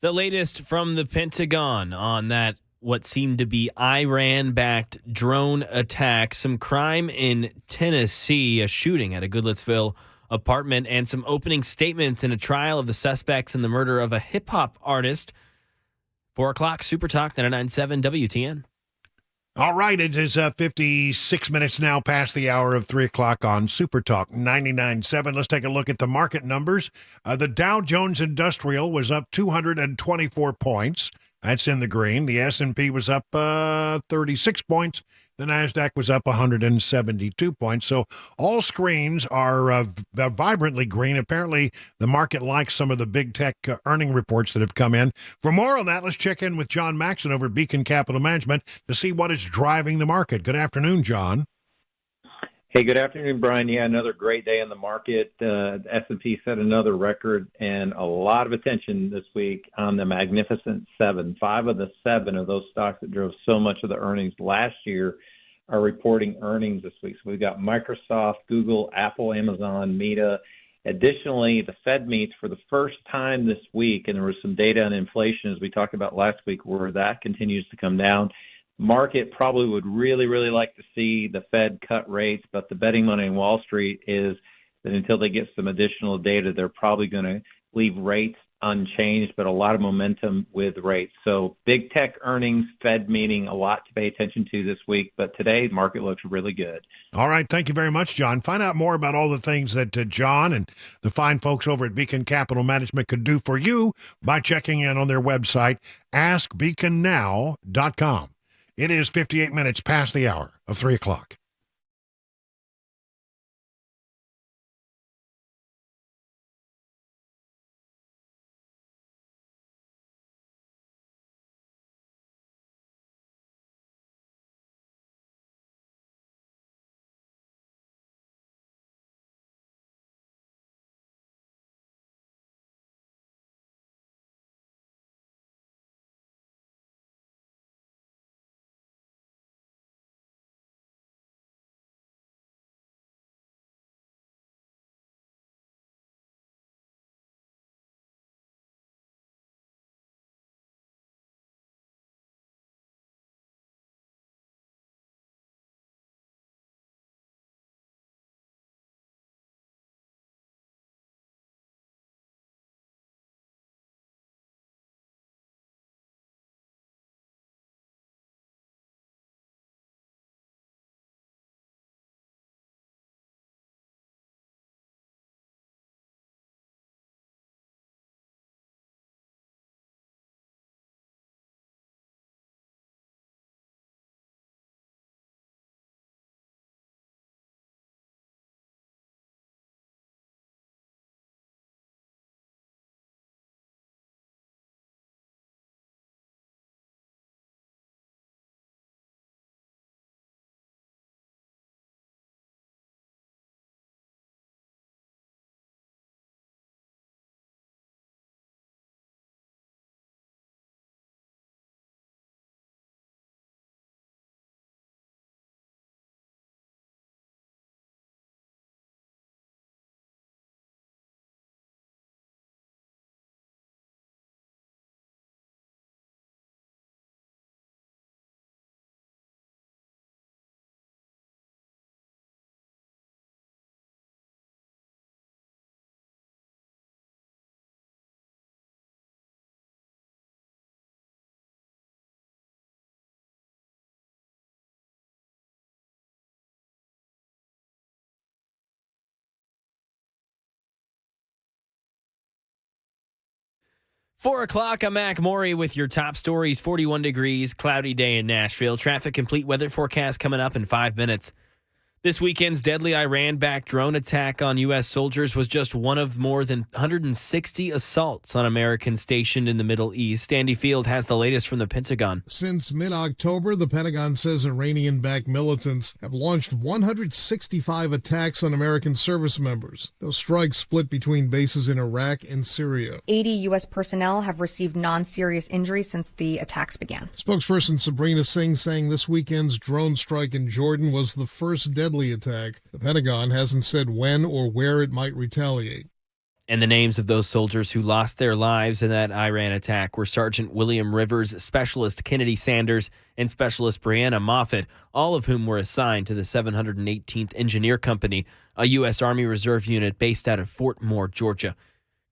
The latest from the Pentagon on that what seemed to be Iran-backed drone attack, some crime in Tennessee, a shooting at a Goodlettsville apartment, and some opening statements in a trial of the suspects in the murder of a hip-hop artist. 4 o'clock, Super Talk 99.7 WTN. All right, it is 56 minutes now past the hour of 3 o'clock on Super Talk 99.7. Let's take a look at the market numbers. The Dow Jones Industrial was up 224 points. That's in the green. The S&P was up 36 points. The NASDAQ was up 172 points. So all screens are vibrantly green. Apparently, the market likes some of the big tech earning reports that have come in. For more on that, let's check in with John Maxon over at Beacon Capital Management to see what is driving the market. Good afternoon, John. Hey, good afternoon, Brian. Yeah, another great day in the market. S&P set another record, and a lot of attention this week on the Magnificent Seven. 5 of the 7 of those stocks that drove so much of the earnings last year are reporting earnings this week. So we've got Microsoft, Google, Apple, Amazon, Meta. Additionally, the Fed meets for the first time this week, and there was some data on inflation, as we talked about last week, where that continues to come down. Market probably would really, really like to see the Fed cut rates, but the betting money in Wall Street is that until they get some additional data, they're probably going to leave rates unchanged, but a lot of momentum with rates. So big tech earnings, Fed meeting, a lot to pay attention to this week, but today market looks really good. All right. Thank you very much, John. Find out more about all the things that John and the fine folks over at Beacon Capital Management could do for you by checking in on their website, askbeaconnow.com. It is 58 minutes past the hour of 3 o'clock. Four o'clock, I'm Mac Maury with your top stories. 41 degrees, cloudy day in Nashville. Traffic complete weather forecast coming up in 5 minutes. This weekend's deadly Iran-backed drone attack on U.S. soldiers was just one of more than 160 assaults on Americans stationed in the Middle East. Andy Field has the latest from the Pentagon. Since mid-October, the Pentagon says Iranian-backed militants have launched 165 attacks on American service members. Those strikes split between bases in Iraq and Syria. 80 U.S. personnel have received non-serious injuries since the attacks began. Spokesperson Sabrina Singh saying this weekend's drone strike in Jordan was the first deadly attack. The Pentagon hasn't said when or where it might retaliate. And the names of those soldiers who lost their lives in that Iran attack were Sergeant William Rivers, Specialist Kennedy Sanders, and Specialist Brianna Moffett, all of whom were assigned to the 718th Engineer Company, a U.S. Army Reserve unit based out of Fort Moore, Georgia.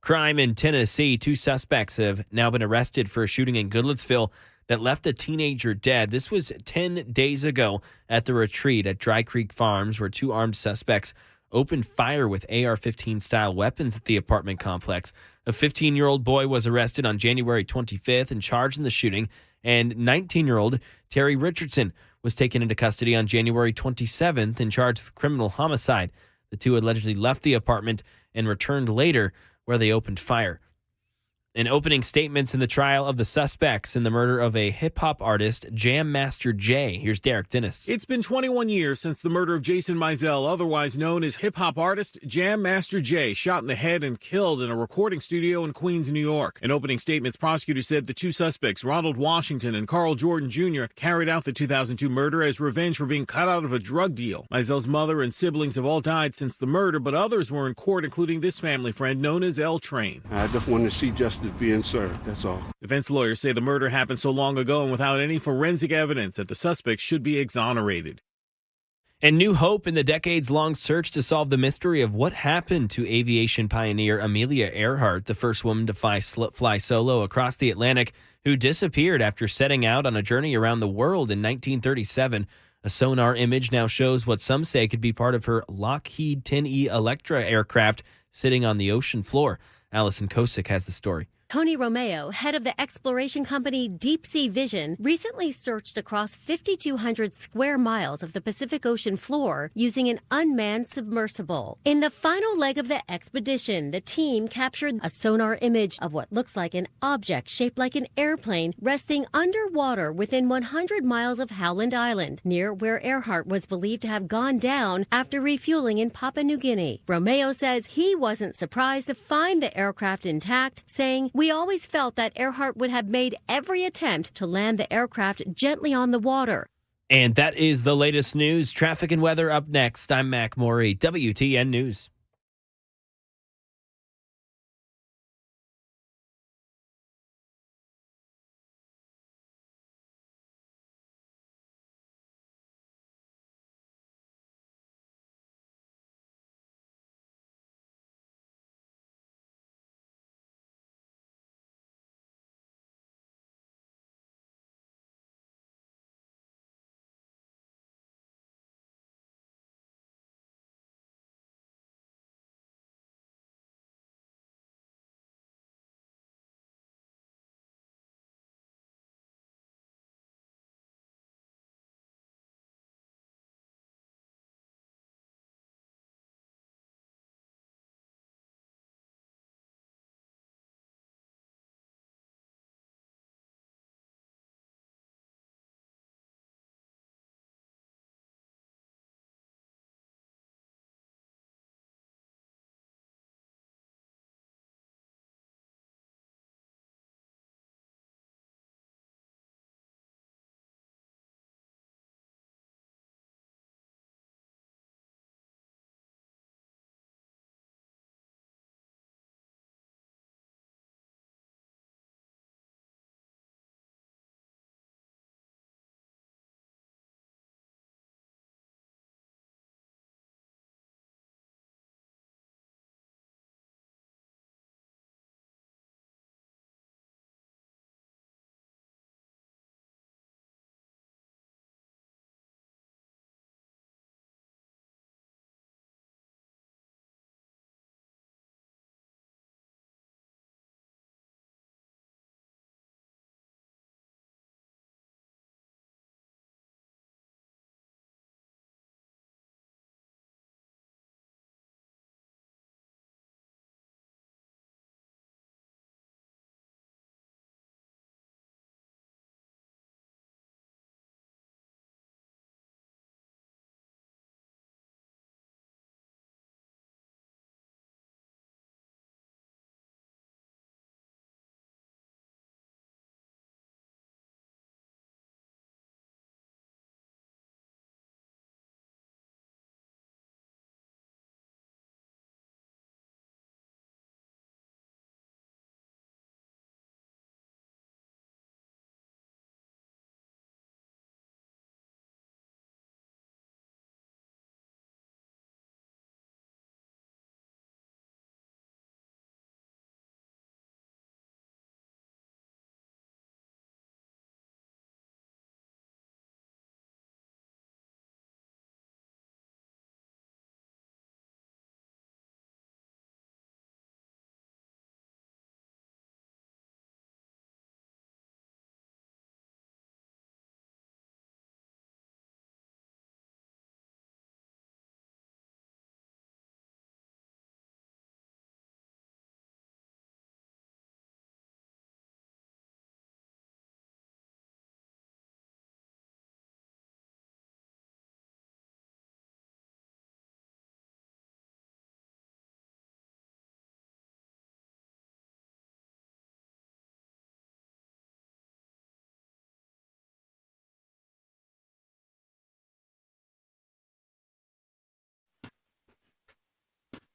Crime in Tennessee. 2 suspects have now been arrested for a shooting in Goodlettsville that left a teenager dead. This was 10 days ago at the retreat at Dry Creek Farms, where 2 armed suspects opened fire with AR-15 style weapons at the apartment complex. A 15-year-old boy was arrested on January 25th and charged in the shooting, and 19-year-old Terry Richardson was taken into custody on January 27th and charged with criminal homicide. The 2 allegedly left the apartment and returned later, where they opened fire. In opening statements in the trial of the suspects in the murder of a hip-hop artist, Jam Master Jay. Here's Derek Dennis. It's been 21 years since the murder of Jason Mizell, otherwise known as hip-hop artist Jam Master Jay, shot in the head and killed in a recording studio in Queens, New York. In opening statements, prosecutors said the 2 suspects, Ronald Washington and Carl Jordan Jr., carried out the 2002 murder as revenge for being cut out of a drug deal. Mizell's mother and siblings have all died since the murder, but others were in court, including this family friend known as L Train. I just want to see justice being served, that's all. Defense lawyers say the murder happened so long ago and without any forensic evidence that the suspects should be exonerated. And new hope in the decades-long search to solve the mystery of what happened to aviation pioneer Amelia Earhart, the first woman to fly solo across the Atlantic, who disappeared after setting out on a journey around the world in 1937. A sonar image now shows what some say could be part of her Lockheed 10E Electra aircraft sitting on the ocean floor. Allison Kosick has the story. Tony Romeo, head of the exploration company Deep Sea Vision, recently searched across 5,200 square miles of the Pacific Ocean floor using an unmanned submersible. In the final leg of the expedition, the team captured a sonar image of what looks like an object shaped like an airplane resting underwater within 100 miles of Howland Island, near where Earhart was believed to have gone down after refueling in Papua New Guinea. Romeo says he wasn't surprised to find the aircraft intact, saying, "We always felt that Earhart would have made every attempt to land the aircraft gently on the water." And that is the latest news. Traffic and weather up next. I'm Mac Morey, WTN News.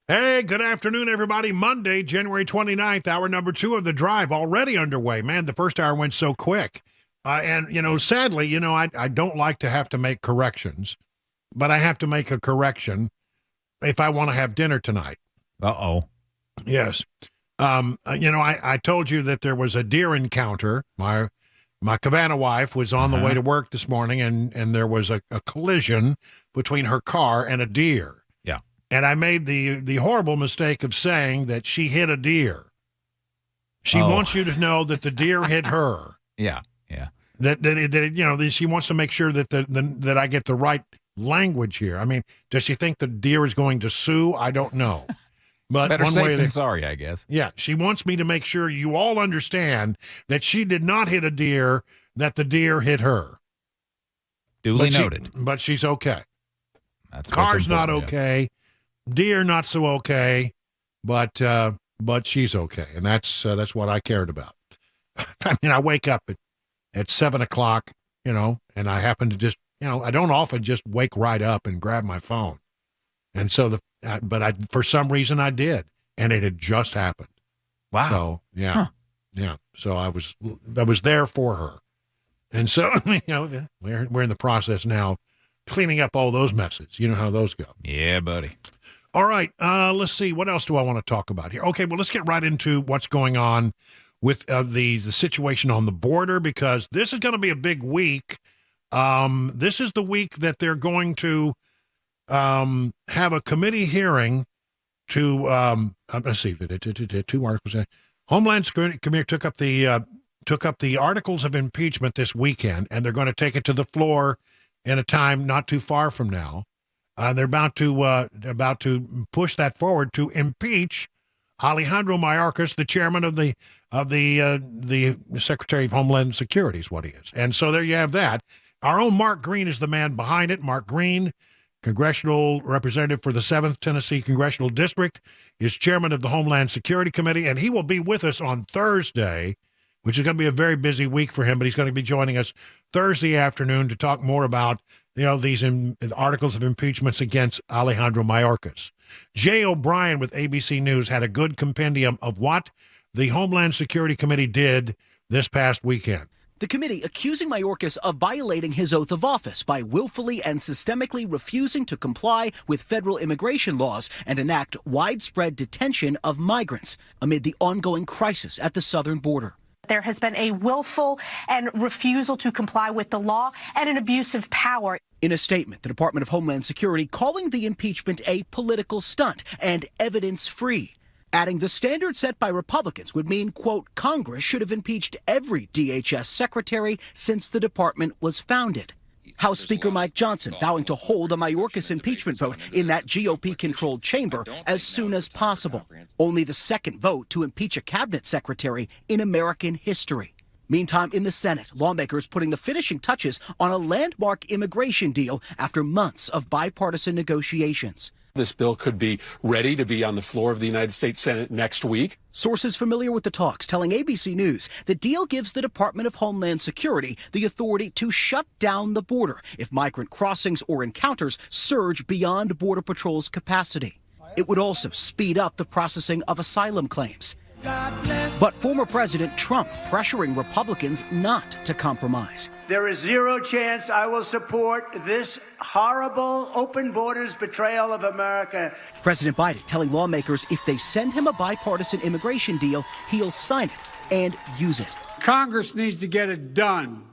Hey, good afternoon, everybody. Monday, January 29th, hour number 2 of The Drive, already underway. Man, the first hour went so quick. And, sadly, I don't like to have to make corrections, but I have to make a correction if I want to have dinner tonight. Uh-oh. Yes. I told you that there was a deer encounter. My Cabana wife was on the way to work this morning, and there was a collision between her car and a deer. Yeah. And I made the horrible mistake of saying that she hit a deer. She wants you to know that the deer hit her. Yeah. That she wants to make sure that that I get the right language here. I mean, does she think the deer is going to sue? I don't know. But better one safe way than sorry, I guess. Yeah, she wants me to make sure you all understand that she did not hit a deer, that the deer hit her. Duly noted. But she's okay. That's Car's not okay. Deer not so okay. But she's okay, and that's what I cared about. I mean, I wake up at 7 o'clock, and I happen to just, I don't often just wake right up and grab my phone, and so for some reason I did, and it had just happened. Wow. So yeah. So I was there for her, and so we're in the process now, cleaning up all those messes. You know how those go. Yeah, buddy. All right. Let's see. What else do I want to talk about here? Okay. Well, let's get right into what's going on with the situation on the border, because this is going to be a big week. This is the week that they're going to have a committee hearing to let's see, 2 articles. Homeland Security Committee took up the articles of impeachment this weekend, and they're going to take it to the floor in a time not too far from now. They're about to push that forward to impeach Alejandro Mayorkas, the chairman of the Secretary of Homeland Security, is what he is. And so there you have that. Our own Mark Green is the man behind it. Mark Green, congressional representative for the 7th Tennessee Congressional District, is chairman of the Homeland Security Committee, and he will be with us on Thursday, which is going to be a very busy week for him, but he's going to be joining us Thursday afternoon to talk more about these articles of impeachments against Alejandro Mayorkas. Jay O'Brien with ABC News had a good compendium of what the Homeland Security Committee did this past weekend. The committee accusing Mayorkas of violating his oath of office by willfully and systemically refusing to comply with federal immigration laws and enact widespread detention of migrants amid the ongoing crisis at the southern border. There has been a willful and refusal to comply with the law and an abuse of power. In a statement, the Department of Homeland Security calling the impeachment a political stunt and evidence-free, adding the standard set by Republicans would mean, quote, Congress should have impeached every DHS secretary since the department was founded. House Speaker Mike Johnson vowing to hold a Mayorkas impeachment vote in that GOP-controlled chamber as soon as possible. Only the second vote to impeach a cabinet secretary in American history. Meantime, in the Senate, lawmakers putting the finishing touches on a landmark immigration deal after months of bipartisan negotiations. This bill could be ready to be on the floor of the United States Senate next week. Sources familiar with the talks telling ABC News the deal gives the Department of Homeland Security the authority to shut down the border if migrant crossings or encounters surge beyond Border Patrol's capacity. It would also speed up the processing of asylum claims. But former President Trump pressuring Republicans not to compromise. There is zero chance I will support this horrible open borders betrayal of America. President Biden telling lawmakers if they send him a bipartisan immigration deal, he'll sign it and use it. Congress needs to get it done.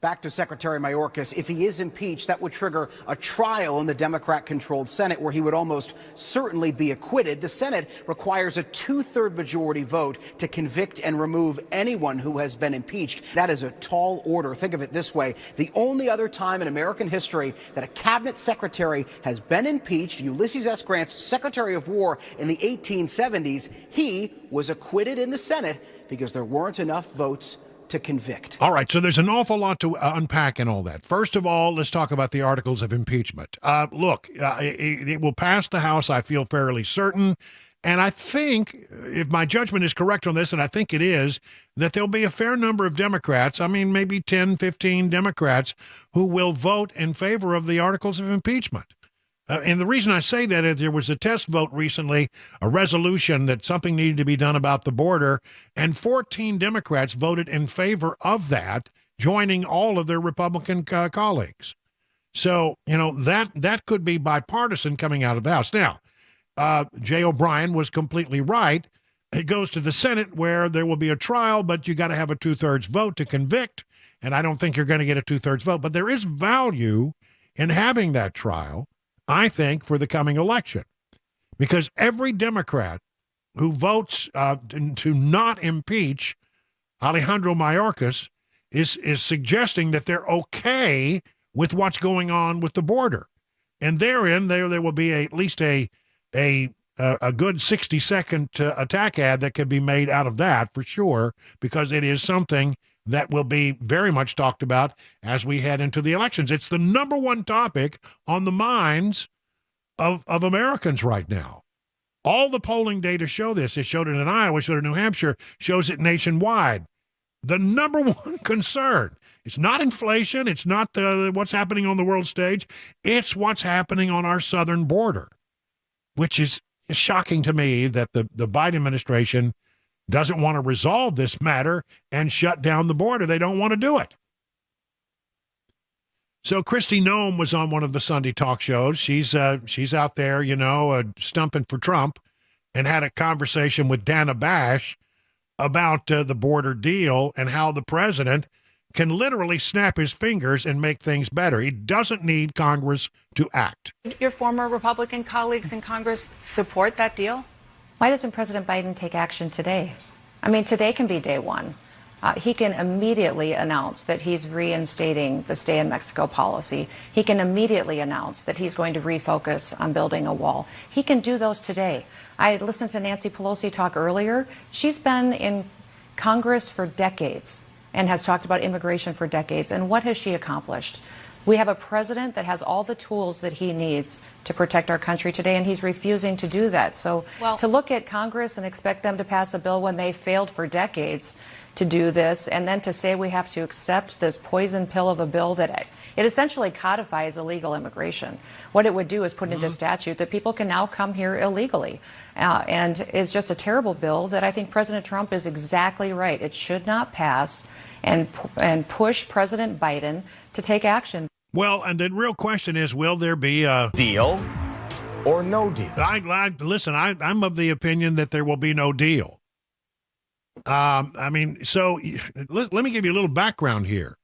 Back to Secretary Mayorkas. If he is impeached, that would trigger a trial in the Democrat-controlled Senate where he would almost certainly be acquitted. The Senate requires a 2/3 majority vote to convict and remove anyone who has been impeached. That is a tall order. Think of it this way. The only other time in American history that a cabinet secretary has been impeached, Ulysses S. Grant's Secretary of War in the 1870s, he was acquitted in the Senate because there weren't enough votes to convict. All right, so there's an awful lot to unpack in all that. First of all, let's talk about the articles of impeachment. Look, it will pass the House, I feel fairly certain. And I think, if my judgment is correct on this, and I think it is, that there'll be a fair number of Democrats, I mean, maybe 10, 15 Democrats, who will vote in favor of the articles of impeachment. And the reason I say that is there was a test vote recently, a resolution that something needed to be done about the border, and 14 Democrats voted in favor of that, joining all of their Republican colleagues. So, that could be bipartisan coming out of the House. Now, Jay O'Brien was completely right. It goes to the Senate where there will be a trial, but you got to have a 2/3 vote to convict, and I don't think you're going to get a 2/3 vote. But there is value in having that trial, I think, for the coming election, because every Democrat who votes to not impeach Alejandro Mayorkas is suggesting that they're okay with what's going on with the border, and therein there will be at least a good 60-second attack ad that could be made out of that for sure, because it is something that will be very much talked about as we head into the elections. It's the number one topic on the minds of Americans right now. All the polling data show this. It showed it in Iowa, showed it in New Hampshire, shows it nationwide. The number one concern. It's not inflation. It's not what's happening on the world stage. It's what's happening on our southern border, which is shocking to me that the Biden administration doesn't want to resolve this matter and shut down the border. They don't want to do it. So Kristi Noem was on one of the Sunday talk shows. She's out there, stumping for Trump, and had a conversation with Dana Bash about the border deal and how the president can literally snap his fingers and make things better. He doesn't need Congress to act. Your former Republican colleagues in Congress support that deal? Why doesn't President Biden take action today? I mean, today can be day one. He can immediately announce that he's reinstating the stay in Mexico policy. He can immediately announce that he's going to refocus on building a wall. He can do those today. I listened to Nancy Pelosi talk earlier. She's been in Congress for decades and has talked about immigration for decades. And what has she accomplished? We have a president that has all the tools that he needs to protect our country today, and he's refusing to do that. So to look at Congress and expect them to pass a bill when they failed for decades to do this, and then to say we have to accept this poison pill of a bill that it essentially codifies illegal immigration. What it would do is put into statute that people can now come here illegally, and is just a terrible bill that I think President Trump is exactly right. It should not pass, and push President Biden to take action. Well, and the real question is, will there be a deal or no deal? Listen, I'm of the opinion that there will be no deal. Let me give you a little background here.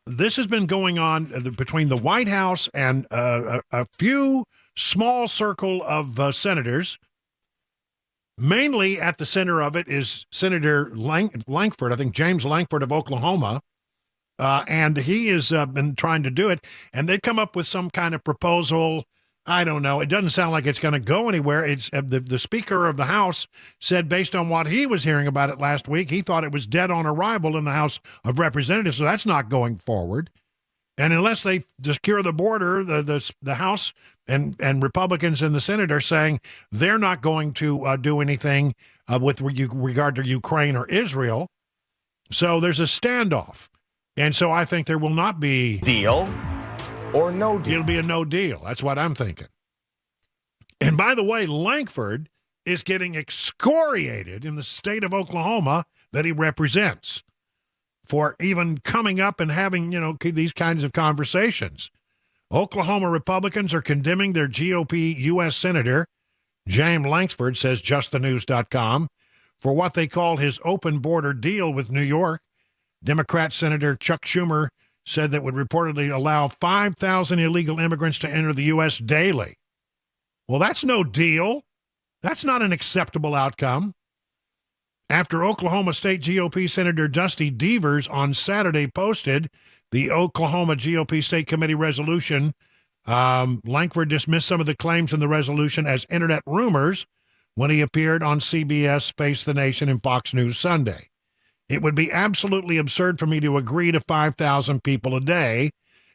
This has been going on between the White House and a few small circle of senators. Mainly at the center of it is Senator Lankford, I think James Lankford of Oklahoma, and he has been trying to do it, and they've come up with some kind of proposal. I don't know. It doesn't sound like it's going to go anywhere. It's the Speaker of the House said, based on what he was hearing about it last week, he thought it was dead on arrival in the House of Representatives, so that's not going forward. And unless they secure the border, the House and Republicans in the Senate are saying they're not going to do anything with regard to Ukraine or Israel. So there's a standoff. And so I think there will not be deal or no deal. It'll be a no deal. That's what I'm thinking. And by the way, Lankford is getting excoriated in the state of Oklahoma that he represents for even coming up and having, these kinds of conversations. Oklahoma Republicans are condemning their GOP U.S. Senator, James Lankford, says justthenews.com, for what they call his open border deal with New York. Democrat Senator Chuck Schumer said that would reportedly allow 5,000 illegal immigrants to enter the U.S. daily. Well, that's no deal. That's not an acceptable outcome. After Oklahoma State GOP Senator Dusty Devers on Saturday posted the Oklahoma GOP State Committee resolution, Lankford dismissed some of the claims in the resolution as internet rumors when he appeared on CBS, Face the Nation, and Fox News Sunday. It would be absolutely absurd for me to agree to 5,000 people a day.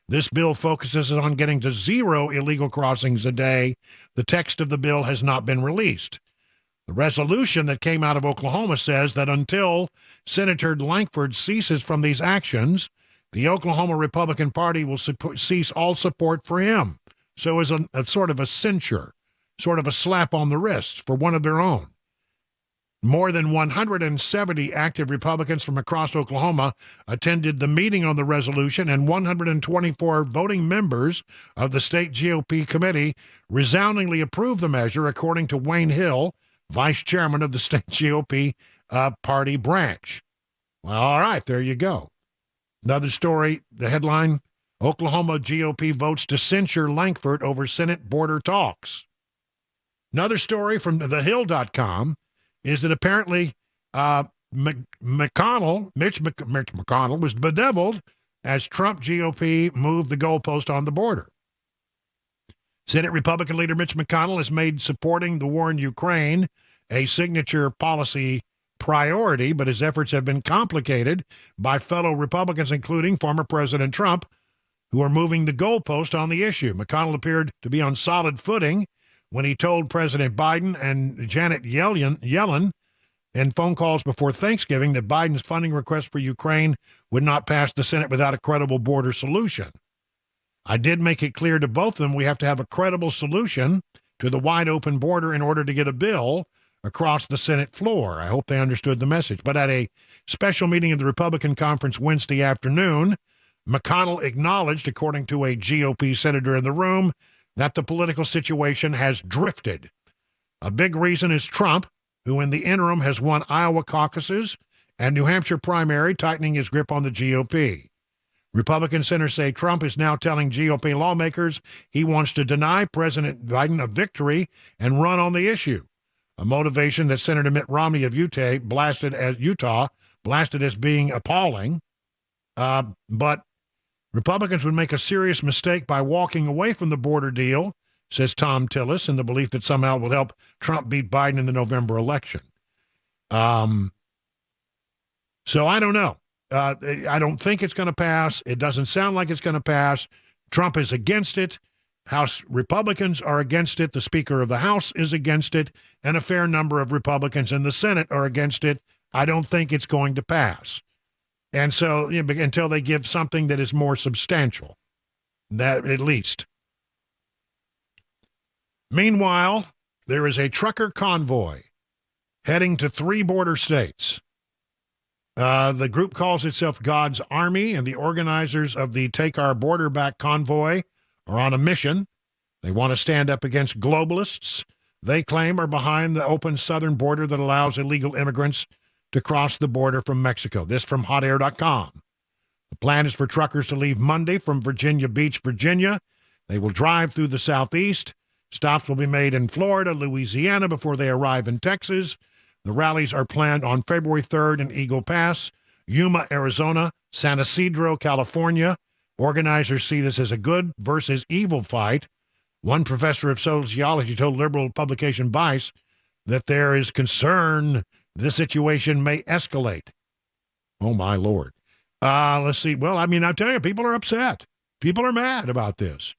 This bill focuses on getting to 0 illegal crossings a day. The text of the bill has not been released. The resolution that came out of Oklahoma says that until Senator Lankford ceases from these actions, the Oklahoma Republican Party will cease all support for him. So as a sort of a censure, sort of a slap on the wrist for one of their own. More than 170 active Republicans from across Oklahoma attended the meeting on the resolution, and 124 voting members of the state GOP committee resoundingly approved the measure, according to Wayne Hill, vice chairman of the state GOP party branch. Well, all right, there you go. Another story, the headline, Oklahoma GOP votes to censure Lankford over Senate border talks. Another story from thehill.com is that apparently Mitch McConnell was bedeviled as Trump GOP moved the goalpost on the border. Senate Republican leader Mitch McConnell has made supporting the war in Ukraine a signature policy priority, but his efforts have been complicated by fellow Republicans, including former President Trump, who are moving the goalpost on the issue. McConnell appeared to be on solid footing when he told President Biden and Janet Yellen in phone calls before Thanksgiving that Biden's funding request for Ukraine would not pass the Senate without a credible border solution. I did make it clear to both of them we have to have a credible solution to the wide open border in order to get a bill across the Senate floor. I hope they understood the message. But at a special meeting of the Republican conference Wednesday afternoon, McConnell acknowledged, according to a GOP senator in the room, that the political situation has drifted. A big reason is Trump, who in the interim has won Iowa caucuses and New Hampshire primary, tightening his grip on the GOP. Republican senators say Trump is now telling GOP lawmakers he wants to deny President Biden a victory and run on the issue, a motivation that Senator Mitt Romney of Utah blasted as being appalling. But Republicans would make a serious mistake by walking away from the border deal, says Tom Tillis, in the belief that somehow it will help Trump beat Biden in the November election. So I don't know. I don't think it's going to pass. It doesn't sound like it's going to pass. Trump is against it. House Republicans are against it. The Speaker of the House is against it. And a fair number of Republicans in the Senate are against it. I don't think it's going to pass. And so until they give something that is more substantial, that at least. Meanwhile, there is a trucker convoy heading to 3 border states. The group calls itself God's Army, and the organizers of the Take Our Border Back convoy are on a mission. They want to stand up against globalists they claim are behind the open southern border that allows illegal immigrants to cross the border from Mexico. This from hotair.com. The plan is for truckers to leave Monday from Virginia Beach, Virginia. They will drive through the southeast. Stops will be made in Florida, Louisiana before they arrive in Texas. The rallies are planned on February 3rd in Eagle Pass, Yuma, Arizona, San Ysidro, California. Organizers see this as a good versus evil fight. One professor of sociology told liberal publication Vice that there is concern this situation may escalate. Oh, my Lord. Let's see. Well, I mean, I'll tell you, people are upset. People are mad about this.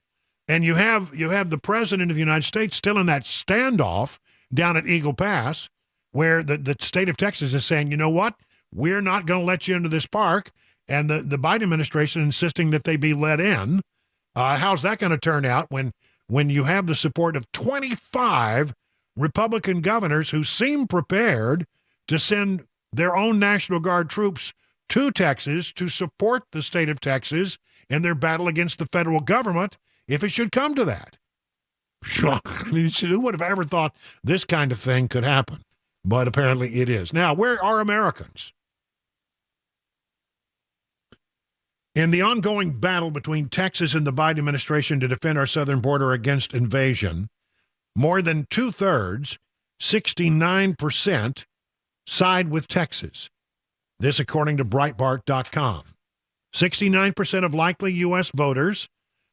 And you have the president of the United States still in that standoff down at Eagle Pass, where the state of Texas is saying, you know what, we're not going to let you into this park, and the Biden administration insisting that they be let in. How's that going to turn out when you have the support of 25 Republican governors who seem prepared to send their own National Guard troops to Texas to support the state of Texas in their battle against the federal government if it should come to that? Who would have ever thought this kind of thing could happen? But apparently it is. Now, where are Americans? In the ongoing battle between Texas and the Biden administration to defend our southern border against invasion, more than 2/3, 69%, side with Texas. This according to Breitbart.com. 69% of likely U.S. voters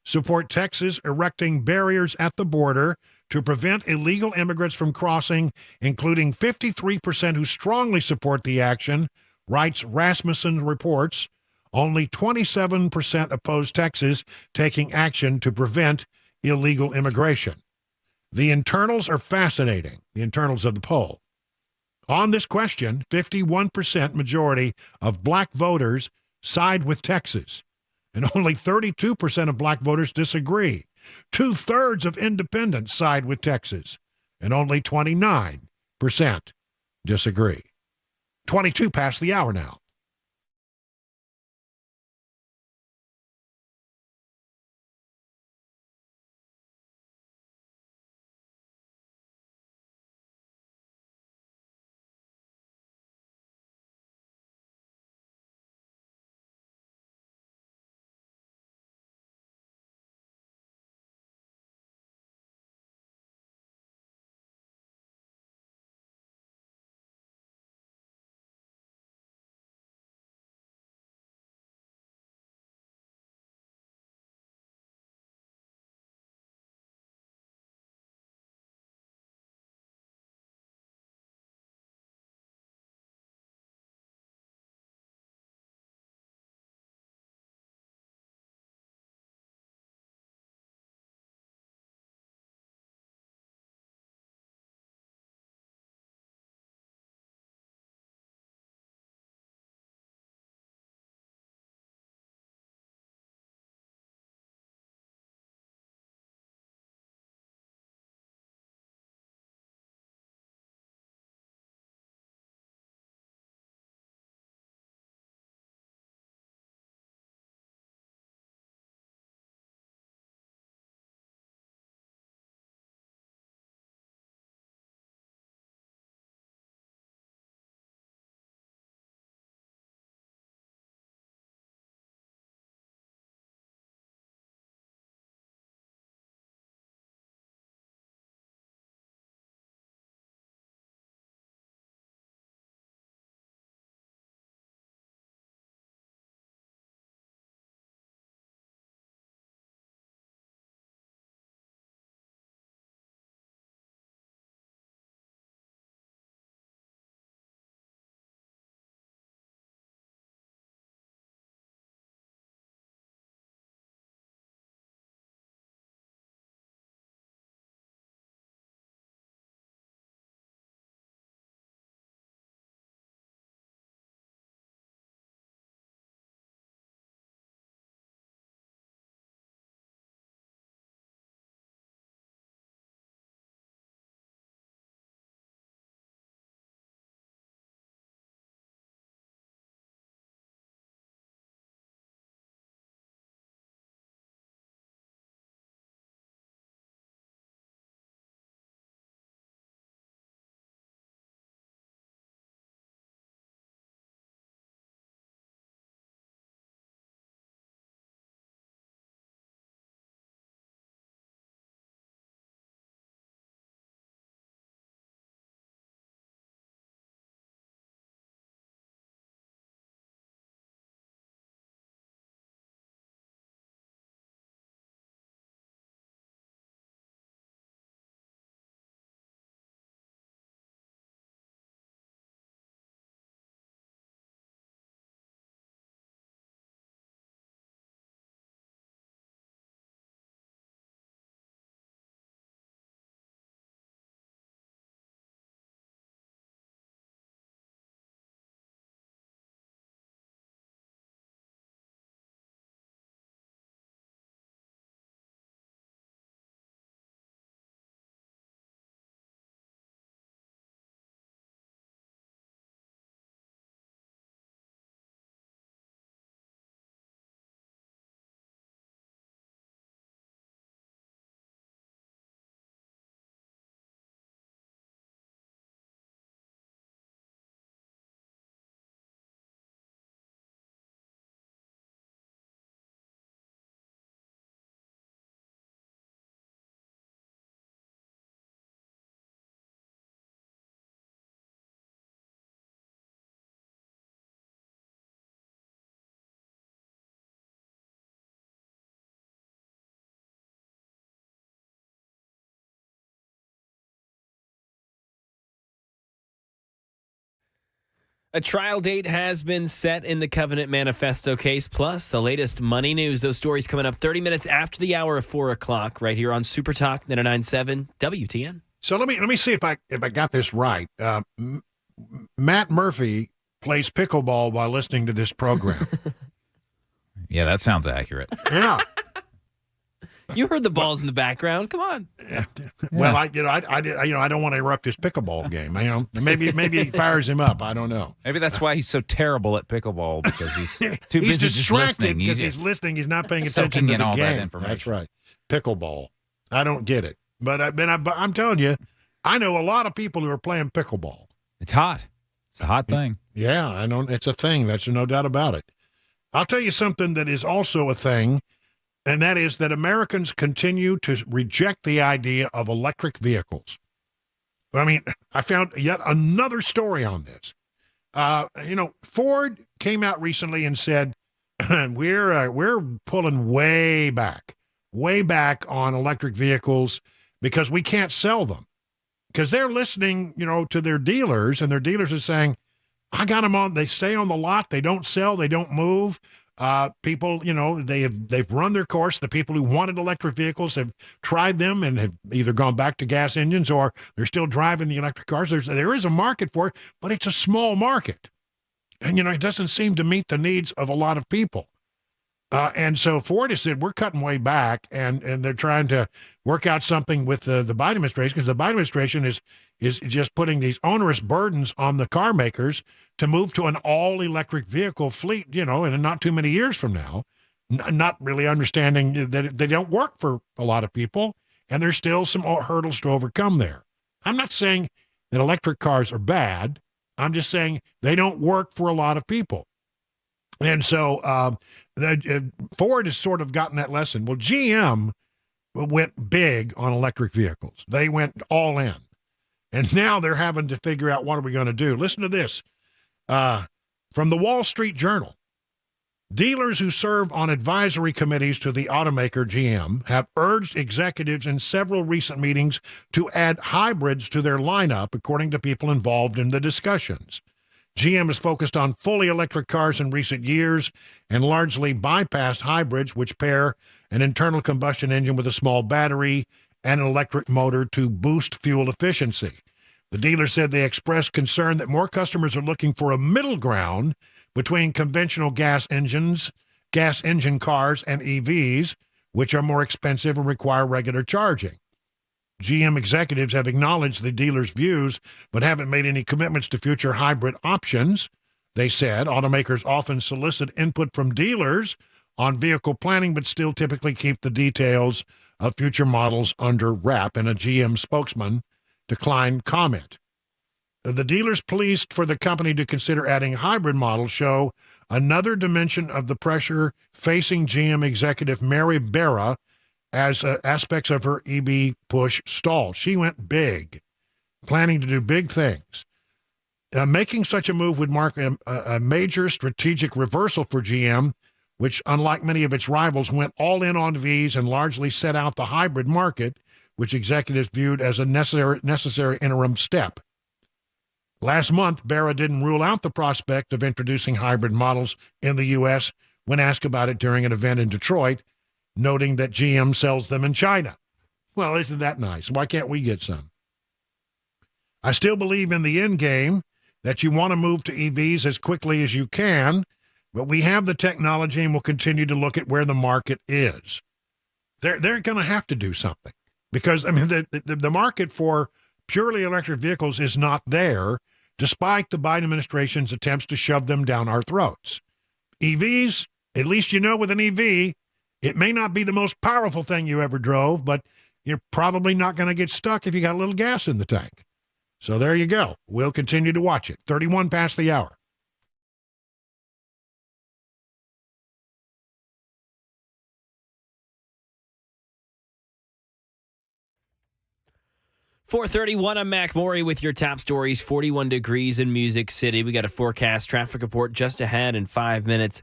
support Texas erecting barriers at the border to prevent illegal immigrants from crossing, including 53% who strongly support the action, writes Rasmussen reports. Only 27% oppose Texas taking action to prevent illegal immigration. The internals are fascinating, the internals of the poll. On this question, 51% majority of black voters side with Texas, and only 32% of black voters disagree. 2/3 of independents side with Texas, and only 29% disagree. 22 past the hour now. A trial date has been set in the Covenant Manifesto case, plus the latest money news. Those stories coming up 30 minutes after the hour of 4 o'clock right here on Super Talk 99.7 WTN. So let me see if I got this right. Matt Murphy plays pickleball while listening to this program. Yeah, that sounds accurate. Yeah. You heard the balls in the background. Come on. Well, I don't want to interrupt his pickleball game. Maybe he fires him up. I don't know. Maybe that's why he's so terrible at pickleball, because he's too He's busy just distracted listening. because he's listening. He's not paying attention soaking to in the all that game. information. That's right. Pickleball. I don't get it, but I'm telling you, I know a lot of people who are playing pickleball. It's hot. It's a hot thing. Yeah, I know it's a thing. That's no doubt about it. I'll tell you something that is also a thing, and that is that Americans continue to reject the idea of electric vehicles. I mean, I found yet another story on this. Ford came out recently and said, we're pulling way back on electric vehicles because we can't sell them. Because they're listening, to their dealers, and their dealers are saying, I got them on. They stay on the lot. They don't sell. They don't move. People, they've run their course. The people who wanted electric vehicles have tried them and have either gone back to gas engines or they're still driving the electric cars. There is a market for it, but it's a small market. And, it doesn't seem to meet the needs of a lot of people. And so Ford has said, we're cutting way back, and they're trying to work out something with the Biden administration, because the Biden administration is just putting these onerous burdens on the car makers to move to an all-electric vehicle fleet, in not too many years from now, not really understanding that they don't work for a lot of people, and there's still some hurdles to overcome there. I'm not saying that electric cars are bad. I'm just saying they don't work for a lot of people. And so Ford has sort of gotten that lesson. Well, GM went big on electric vehicles. They went all in. And now they're having to figure out, what are we going to do? Listen to this. From the Wall Street Journal. Dealers who serve on advisory committees to the automaker GM have urged executives in several recent meetings to add hybrids to their lineup, according to people involved in the discussions. GM has focused on fully electric cars in recent years and largely bypassed hybrids, which pair an internal combustion engine with a small battery and an electric motor to boost fuel efficiency. The dealer said they expressed concern that more customers are looking for a middle ground between conventional gas engine cars and EVs, which are more expensive and require regular charging. GM executives have acknowledged the dealer's views, but haven't made any commitments to future hybrid options. They said automakers often solicit input from dealers on vehicle planning, but still typically keep the details of future models under wrap, and a GM spokesman declined comment. The dealers pleased for the company to consider adding hybrid models show another dimension of the pressure facing GM executive Mary Barra as aspects of her EV push stalled. She went big, planning to do big things. Making such a move would mark a major strategic reversal for GM, which, unlike many of its rivals, went all in on Vs and largely set out the hybrid market, which executives viewed as a necessary interim step. Last month, Barra didn't rule out the prospect of introducing hybrid models in the U.S. when asked about it during an event in Detroit, noting that GM sells them in China. Well, isn't that nice? Why can't we get some? I still believe in the end game that you want to move to EVs as quickly as you can, but we have the technology and we'll continue to look at where the market is. They're going to have to do something because, the market for purely electric vehicles is not there, despite the Biden administration's attempts to shove them down our throats. EVs, at least with an EV, it may not be the most powerful thing you ever drove, but you're probably not going to get stuck if you got a little gas in the tank. So there you go. We'll continue to watch it. 31 past the hour. .431, I'm Mac Maury with your top stories. 41 degrees in Music City. We got a forecast traffic report just ahead in 5 minutes.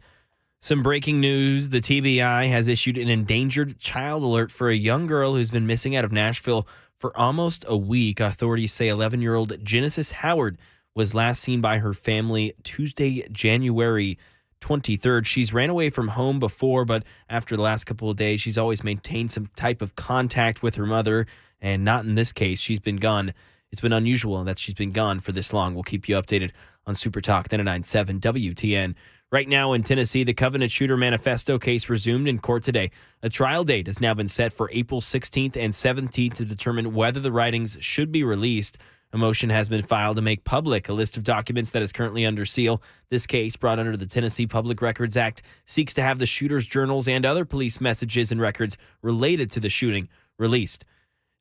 Some breaking news. The TBI has issued an endangered child alert for a young girl who's been missing out of Nashville for almost a week. Authorities say 11-year-old Genesis Howard was last seen by her family Tuesday, January 23rd. She's ran away from home before, but after the last couple of days, she's always maintained some type of contact with her mother, and not in this case. She's been gone. It's been unusual that she's been gone for this long. We'll keep you updated on Super Talk 99.7 WTN. Right now in Tennessee, the Covenant Shooter Manifesto case resumed in court today. A trial date has now been set for April 16th and 17th to determine whether the writings should be released. A motion has been filed to make public a list of documents that is currently under seal. This case, brought under the Tennessee Public Records Act, seeks to have the shooter's journals and other police messages and records related to the shooting released.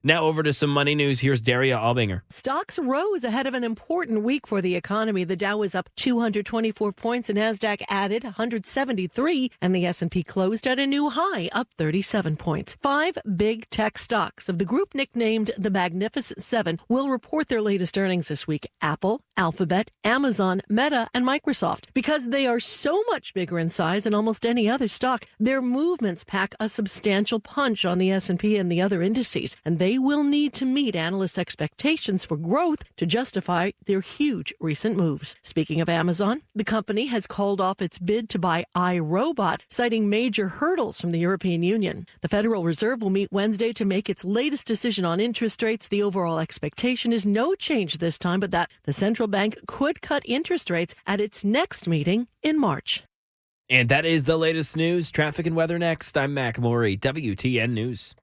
Now over to some money news. Here's Daria Albinger. Stocks rose ahead of an important week for the economy. The Dow was up 224 points, and Nasdaq added 173, and the S&P closed at a new high, up 37 points. 5 big tech stocks of the group nicknamed the Magnificent Seven will report their latest earnings this week. Apple, Alphabet, Amazon, Meta, and Microsoft. Because they are so much bigger in size than almost any other stock, their movements pack a substantial punch on the S&P and the other indices, and they will need to meet analysts' expectations for growth to justify their huge recent moves. Speaking of Amazon, the company has called off its bid to buy iRobot, citing major hurdles from the European Union. The Federal Reserve will meet Wednesday to make its latest decision on interest rates. The overall expectation is no change this time, but that the central bank could cut interest rates at its next meeting in March. And that is the latest news. Traffic and weather next. I'm Mac Morey, WTN News.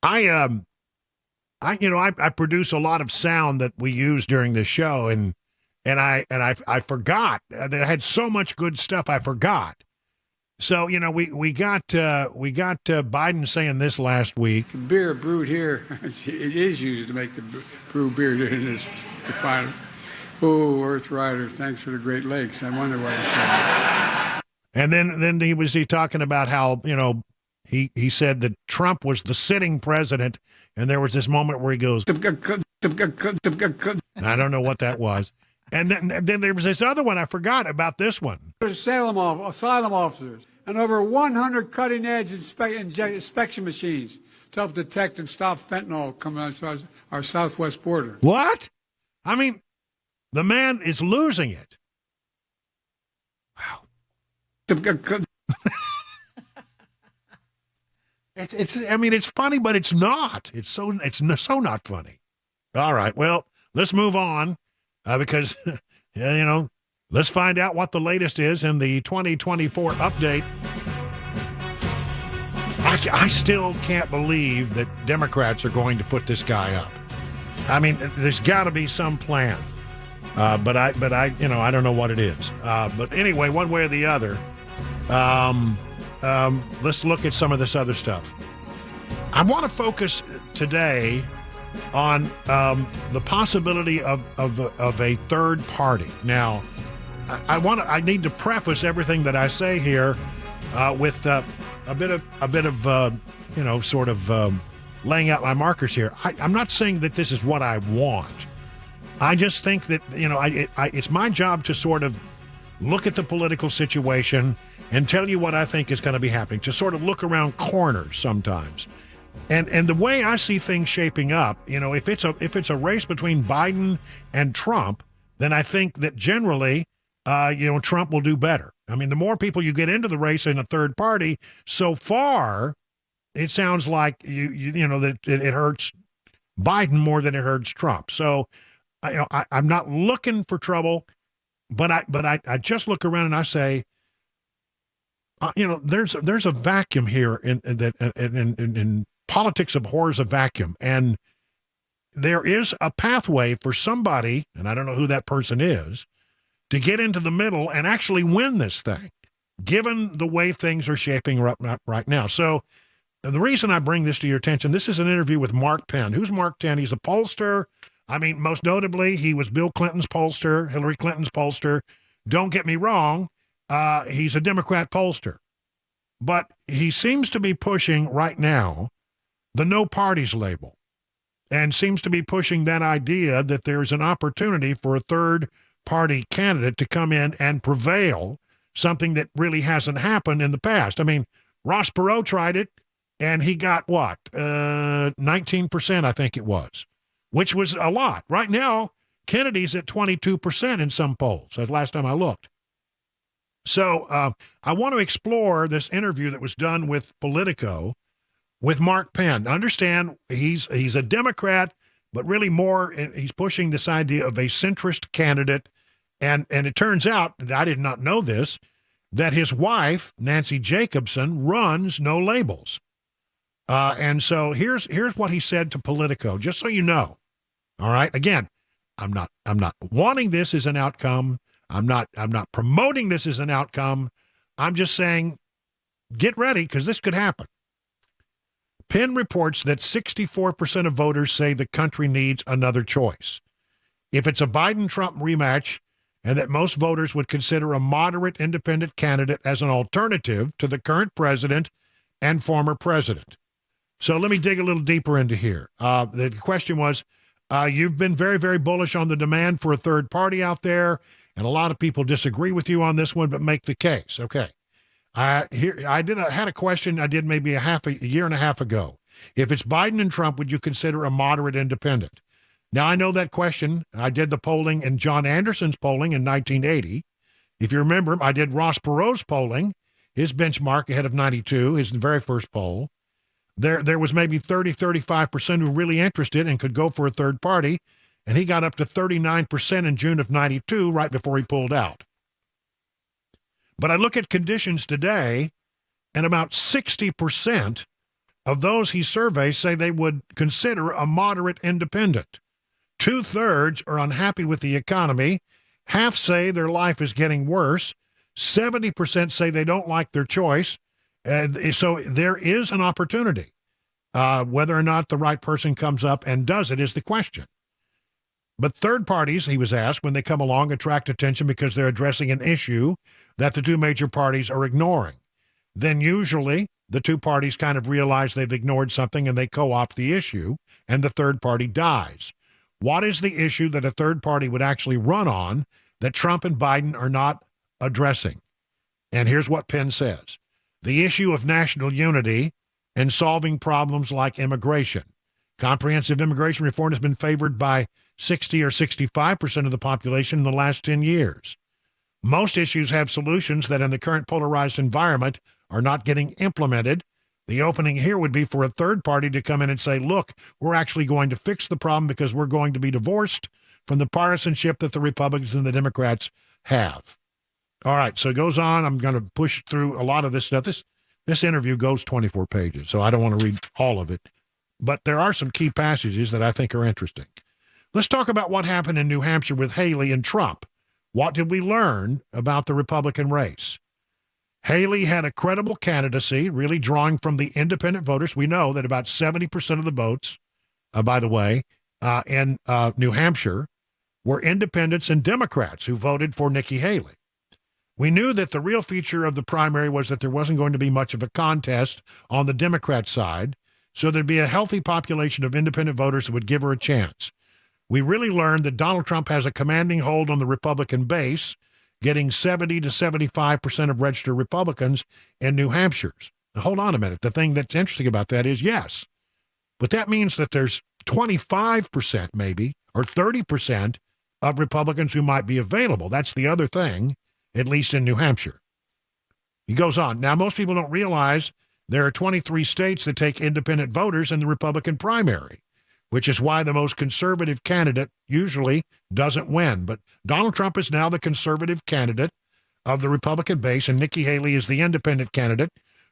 I produce a lot of sound that we use during this show, and I forgot. I had so much good stuff I forgot. So we got Biden saying this last week. The beer brewed here, it is used to make the brew beer in this refinery. Oh, Earth Rider, thanks for the Great Lakes. I wonder why it's called. And then he was talking about how he said that Trump was the sitting president, and there was this moment where he goes, I don't know what that was. And then there was this other one. I forgot about this one. Asylum officers and over 100 cutting-edge inspection machines to help detect and stop fentanyl coming out our southwest border. What? I mean, the man is losing it. Wow. It's funny, but it's not. It's so not funny. All right. Well, let's move on because, let's find out what the latest is in the 2024 update. I still can't believe that Democrats are going to put this guy up. I mean, there's got to be some plan. But I don't know what it is. But anyway, one way or the other, let's look at some of this other stuff. I want to focus today on the possibility of a third party. Now, I need to preface everything that I say here with a bit of laying out my markers here. I'm not saying that this is what I want. I just think that, it's my job to sort of look at the political situation and tell you what I think is going to be happening, to sort of look around corners sometimes. And the way I see things shaping up, if it's a race between Biden and Trump, then I think that generally, Trump will do better. I mean, the more people you get into the race in a third party, so far, it sounds like that it hurts Biden more than it hurts Trump. So, I'm not looking for trouble, but I just look around and I say, there's a vacuum here in politics abhors a vacuum, and there is a pathway for somebody, and I don't know who that person is, to get into the middle and actually win this thing, given the way things are shaping up right now. So the reason I bring this to your attention, this is an interview with Mark Penn. Who's Mark Penn? He's a pollster. I mean, most notably, he was Bill Clinton's pollster, Hillary Clinton's pollster. Don't get me wrong, he's a Democrat pollster. But he seems to be pushing right now the no parties label, and seems to be pushing that idea that there's an opportunity for a third party candidate to come in and prevail, something that really hasn't happened in the past. I mean, Ross Perot tried it, and he got what? 19%, I think it was, which was a lot. Right now, Kennedy's at 22% in some polls. That's the last time I looked. So I want to explore this interview that was done with Politico with Mark Penn. Understand, he's a Democrat, but really more, he's pushing this idea of a centrist candidate. And it turns out, and I did not know this, that his wife, Nancy Jacobson, runs No Labels. And so here's what he said to Politico, just so you know. All right. Again, I'm not wanting this as an outcome. I'm not promoting this as an outcome. I'm just saying, get ready, because this could happen. Penn reports that 64% of voters say the country needs another choice. If it's a Biden-Trump rematch, and that most voters would consider a moderate independent candidate as an alternative to the current president and former president. So let me dig a little deeper into here. The question was, you've been very, very bullish on the demand for a third party out there, and a lot of people disagree with you on this one, but make the case. Okay. I had a question I did maybe a year and a half ago. If it's Biden and Trump, would you consider a moderate independent? Now, I know that question. I did the polling in John Anderson's polling in 1980. If you remember, I did Ross Perot's polling, his benchmark ahead of 92, his very first poll. There was maybe 35% who were really interested and could go for a third party, and he got up to 39% in June of 92, right before he pulled out. But I look at conditions today, and about 60% of those he surveys say they would consider a moderate independent. 2/3 are unhappy with the economy. Half say their life is getting worse. 70% say they don't like their choice. So there is an opportunity. Whether or not the right person comes up and does it is the question. But third parties, he was asked, when they come along, attract attention because they're addressing an issue that the two major parties are ignoring. Then usually the two parties kind of realize they've ignored something and they co-opt the issue, and the third party dies. What is the issue that a third party would actually run on that Trump and Biden are not addressing? And here's what Penn says. The issue of national unity and solving problems like immigration. Comprehensive immigration reform has been favored by 60 or 65% of the population in the last 10 years. Most issues have solutions that in the current polarized environment are not getting implemented. The opening here would be for a third party to come in and say, look, we're actually going to fix the problem because we're going to be divorced from the partisanship that the Republicans and the Democrats have. All right, so it goes on. I'm going to push through a lot of this stuff. This interview goes 24 pages, so I don't want to read all of it. But there are some key passages that I think are interesting. Let's talk about what happened in New Hampshire with Haley and Trump. What did we learn about the Republican race? Haley had a credible candidacy, really drawing from the independent voters. We know that about 70% of the votes, by the way, in New Hampshire were independents and Democrats who voted for Nikki Haley. We knew that the real feature of the primary was that there wasn't going to be much of a contest on the Democrat side, so there'd be a healthy population of independent voters that would give her a chance. We really learned that Donald Trump has a commanding hold on the Republican base, getting 70 to 75% of registered Republicans in New Hampshire. Now, hold on a minute. The thing that's interesting about that is, yes, but that means that there's 25% maybe, or 30% of Republicans who might be available. That's the other thing, at least in New Hampshire. He goes on. Now, most people don't realize there are 23 states that take independent voters in the Republican primary, which is why the most conservative candidate usually doesn't win. But Donald Trump is now the conservative candidate of the Republican base, and Nikki Haley is the independent candidate,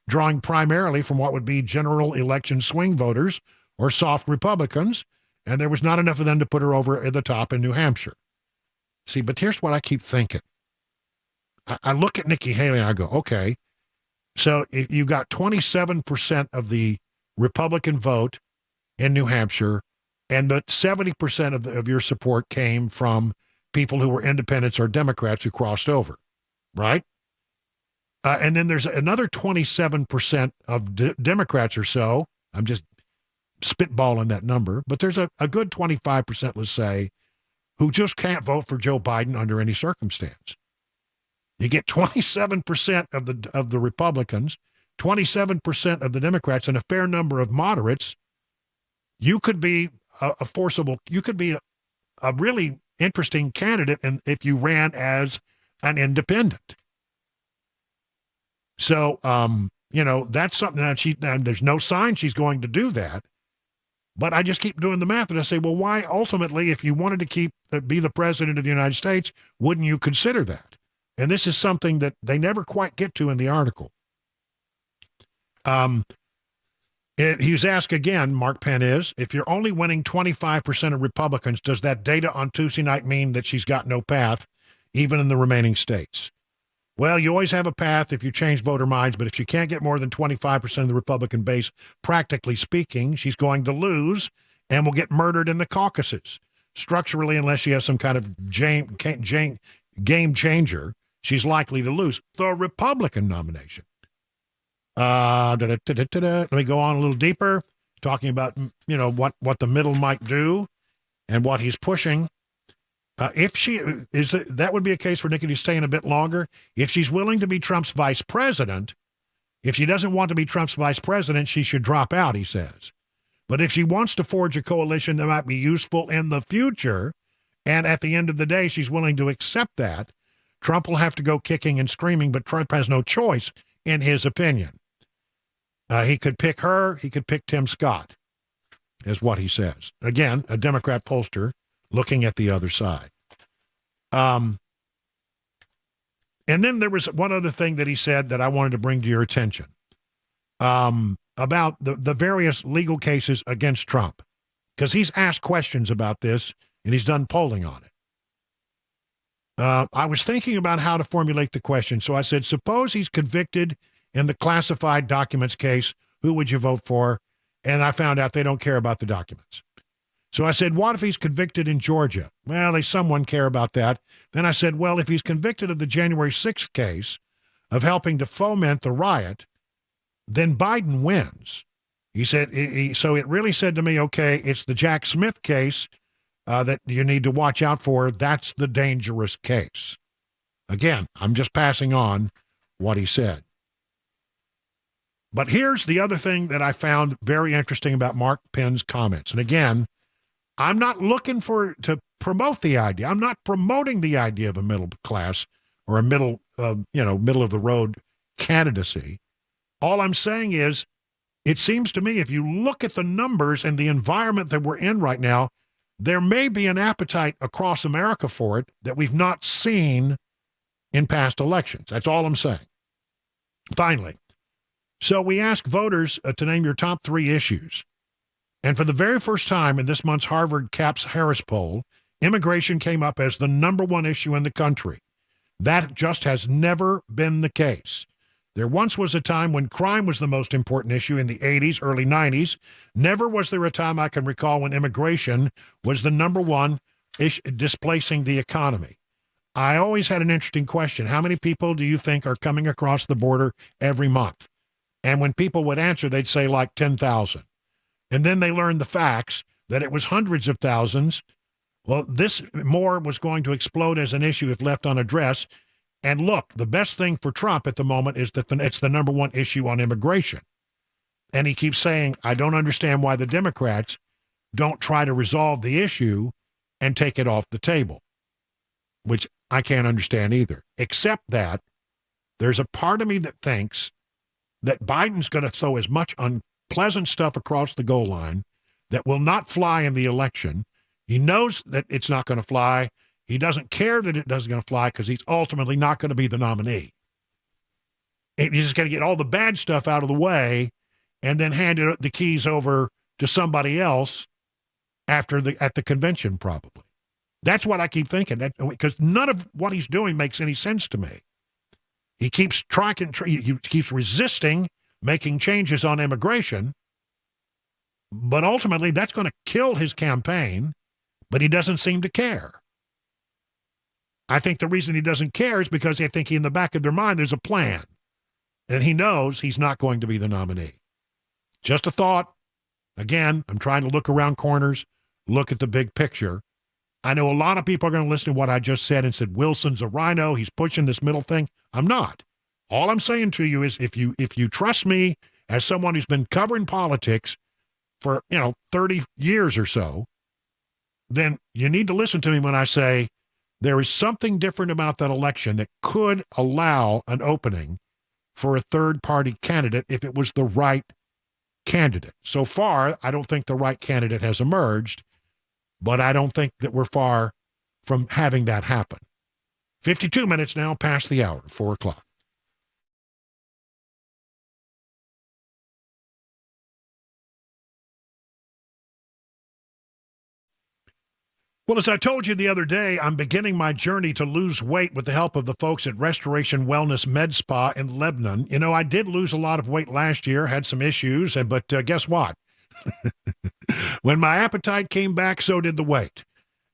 drawing primarily from what would be general election swing voters or soft Republicans, and there was not enough of them to put her over at the top in New Hampshire. See, but here's what I keep thinking. I look at Nikki Haley and I go, okay, so if you got 27% of the Republican vote in New Hampshire, and but 70% of your support came from people who were independents or Democrats who crossed over, right? And then there's another 27% of Democrats or so. I'm just spitballing that number, but there's a good 25%, let's say, who just can't vote for Joe Biden under any circumstance. You get 27% of the Republicans, 27% of the Democrats, and a fair number of moderates. You could be you could be a really interesting candidate if you ran as an independent. So, that's something that there's no sign she's going to do that. But I just keep doing the math and I say, well, why ultimately, if you wanted to be the president of the United States, wouldn't you consider that? And this is something that they never quite get to in the article. He was asked again, Mark Penn is, if you're only winning 25% of Republicans, does that data on Tuesday night mean that she's got no path, even in the remaining states? Well, you always have a path if you change voter minds, but if you can't get more than 25% of the Republican base, practically speaking, she's going to lose and will get murdered in the caucuses. Structurally, unless she has some kind of game changer, she's likely to lose the Republican nomination. Let me go on a little deeper, talking about, what the middle might do and what he's pushing. If she is, that would be a case for Nikki to stay in a bit longer. If she's willing to be Trump's vice president, if she doesn't want to be Trump's vice president, she should drop out, he says. But if she wants to forge a coalition that might be useful in the future, and at the end of the day, she's willing to accept that, Trump will have to go kicking and screaming, but Trump has no choice, in his opinion. He could pick her, he could pick Tim Scott, is what he says. Again, a Democrat pollster looking at the other side. And then there was one other thing that he said that I wanted to bring to your attention. about the various legal cases against Trump, because he's asked questions about this and he's done polling on it. I was thinking about how to formulate the question. So I said, suppose he's convicted in the classified documents case, who would you vote for? And I found out they don't care about the documents. So I said, what if he's convicted in Georgia? Well, they someone care about that. Then I said, well, if he's convicted of the January 6th case of helping to foment the riot, then Biden wins. He said, so it really said to me, okay, it's the Jack Smith case that you need to watch out for. That's the dangerous case. Again, I'm just passing on what he said. But here's the other thing that I found very interesting about Mark Penn's comments. And again, I'm not looking to promote the idea. I'm not promoting the idea of a middle class or a middle of the road candidacy. All I'm saying is, it seems to me if you look at the numbers and the environment that we're in right now, there may be an appetite across America for it that we've not seen in past elections. That's all I'm saying. Finally, so we asked voters to name your top 3 issues. And for the very first time in this month's Harvard Capps Harris poll, immigration came up as the number 1 issue in the country. That just has never been the case. There once was a time when crime was the most important issue in the 80s, early 90s. Never was there a time I can recall when immigration was the number 1 issue displacing the economy. I always had an interesting question. How many people do you think are coming across the border every month? And when people would answer, they'd say like 10,000. And then they learned the facts that it was hundreds of thousands. Well, this more was going to explode as an issue if left unaddressed. And look, the best thing for Trump at the moment is that it's the number 1 issue on immigration. And he keeps saying, I don't understand why the Democrats don't try to resolve the issue and take it off the table, which I can't understand either, except that there's a part of me that thinks that Biden's going to throw as much unpleasant stuff across the goal line that will not fly in the election. He knows that it's not going to fly. He doesn't care that it doesn't going to fly because he's ultimately not going to be the nominee. He's just going to get all the bad stuff out of the way and then hand the keys over to somebody else at the convention probably. That's what I keep thinking, because none of what he's doing makes any sense to me. He keeps he keeps resisting making changes on immigration, but ultimately that's going to kill his campaign, but he doesn't seem to care. I think the reason he doesn't care is because they think in the back of their mind there's a plan, and he knows he's not going to be the nominee. Just a thought. Again, I'm trying to look around corners, look at the big picture. I know a lot of people are going to listen to what I just said and said, Wilson's a rhino, he's pushing this middle thing. I'm not. All I'm saying to you is if you trust me as someone who's been covering politics for, 30 years or so, then you need to listen to me when I say there is something different about that election that could allow an opening for a third-party candidate if it was the right candidate. So far, I don't think the right candidate has emerged, but I don't think that we're far from having that happen. 52 minutes now past the hour, 4 o'clock. Well, as I told you the other day, I'm beginning my journey to lose weight with the help of the folks at Restoration Wellness Med Spa in Lebanon. I did lose a lot of weight last year, had some issues, but guess what? When my appetite came back, so did the weight.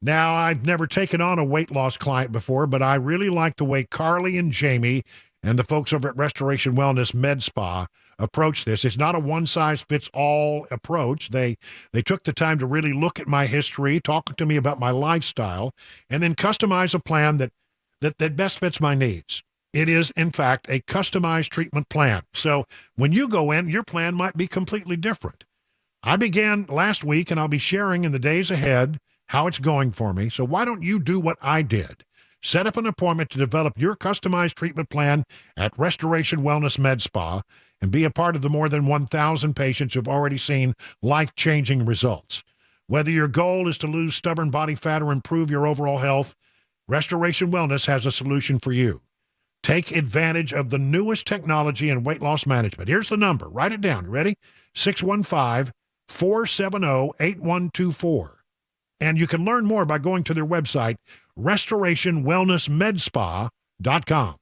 Now, I've never taken on a weight loss client before, but I really like the way Carly and Jamie and the folks over at Restoration Wellness Med Spa approach this. It's not a one-size-fits-all approach. They took the time to really look at my history, talk to me about my lifestyle, and then customize a plan that best fits my needs. It is, in fact, a customized treatment plan. So when you go in, your plan might be completely different. I began last week, and I'll be sharing in the days ahead how it's going for me. So why don't you do what I did? Set up an appointment to develop your customized treatment plan at Restoration Wellness Med Spa and be a part of the more than 1,000 patients who've already seen life-changing results. Whether your goal is to lose stubborn body fat or improve your overall health, Restoration Wellness has a solution for you. Take advantage of the newest technology in weight loss management. Here's the number. Write it down. You ready? 615-470-8124. And you can learn more by going to their website, restorationwellnessmedspa.com.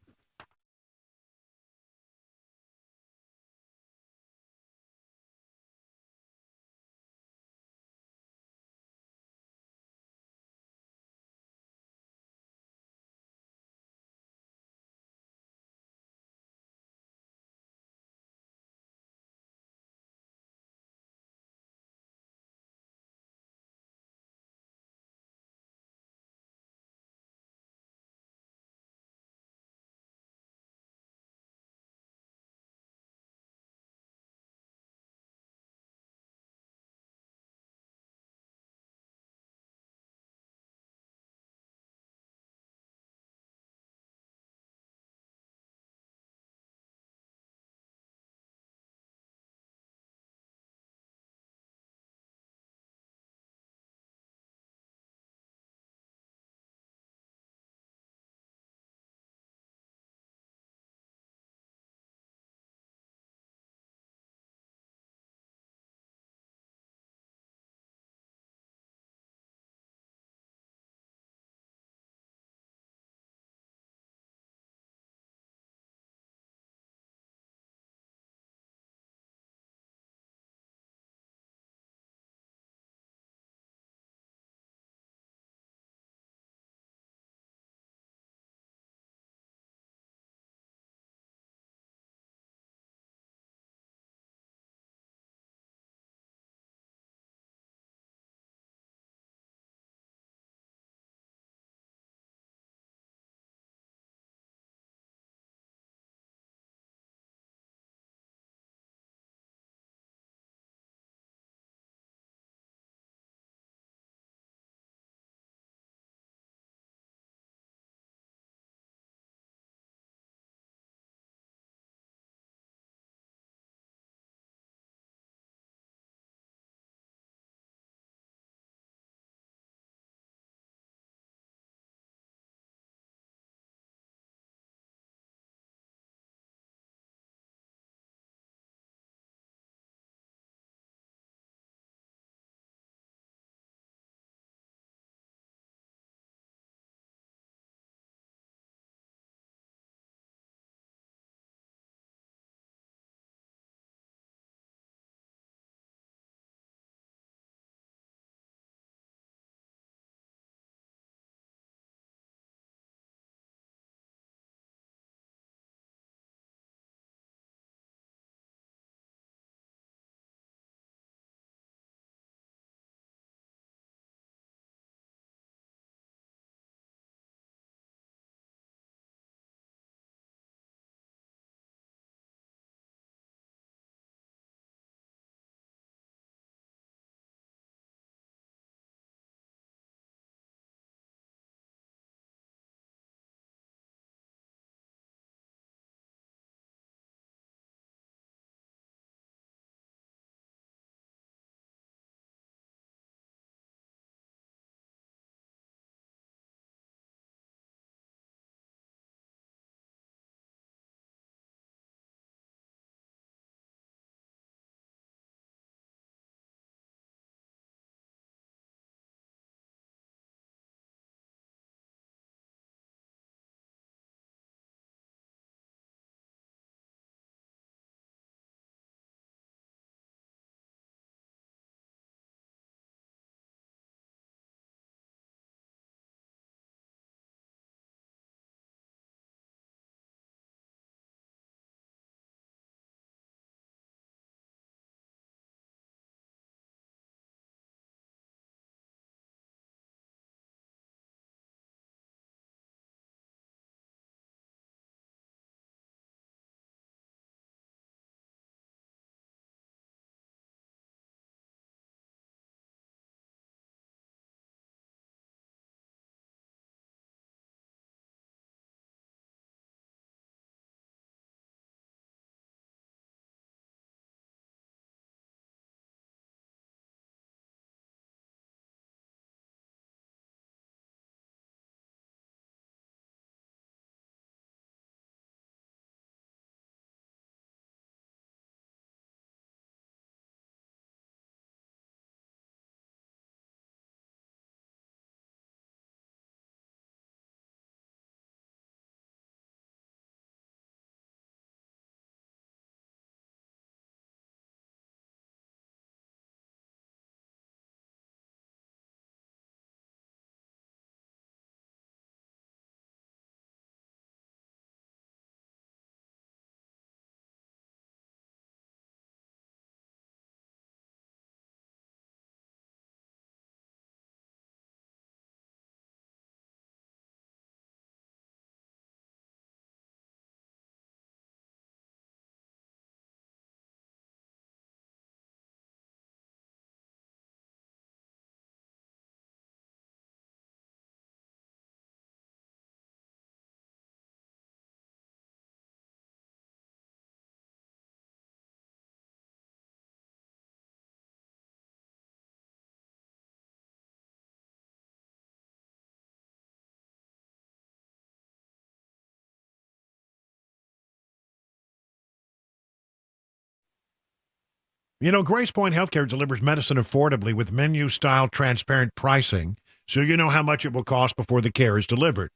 You know, Grace Point Healthcare delivers medicine affordably with menu-style transparent pricing, so you know how much it will cost before the care is delivered.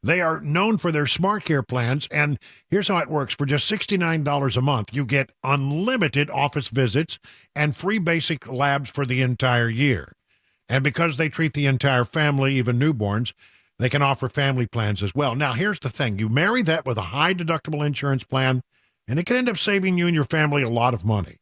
They are known for their smart care plans, and here's how it works. For just $69 a month, you get unlimited office visits and free basic labs for the entire year. And because they treat the entire family, even newborns, they can offer family plans as well. Now, here's the thing. You marry that with a high-deductible insurance plan, and it can end up saving you and your family a lot of money.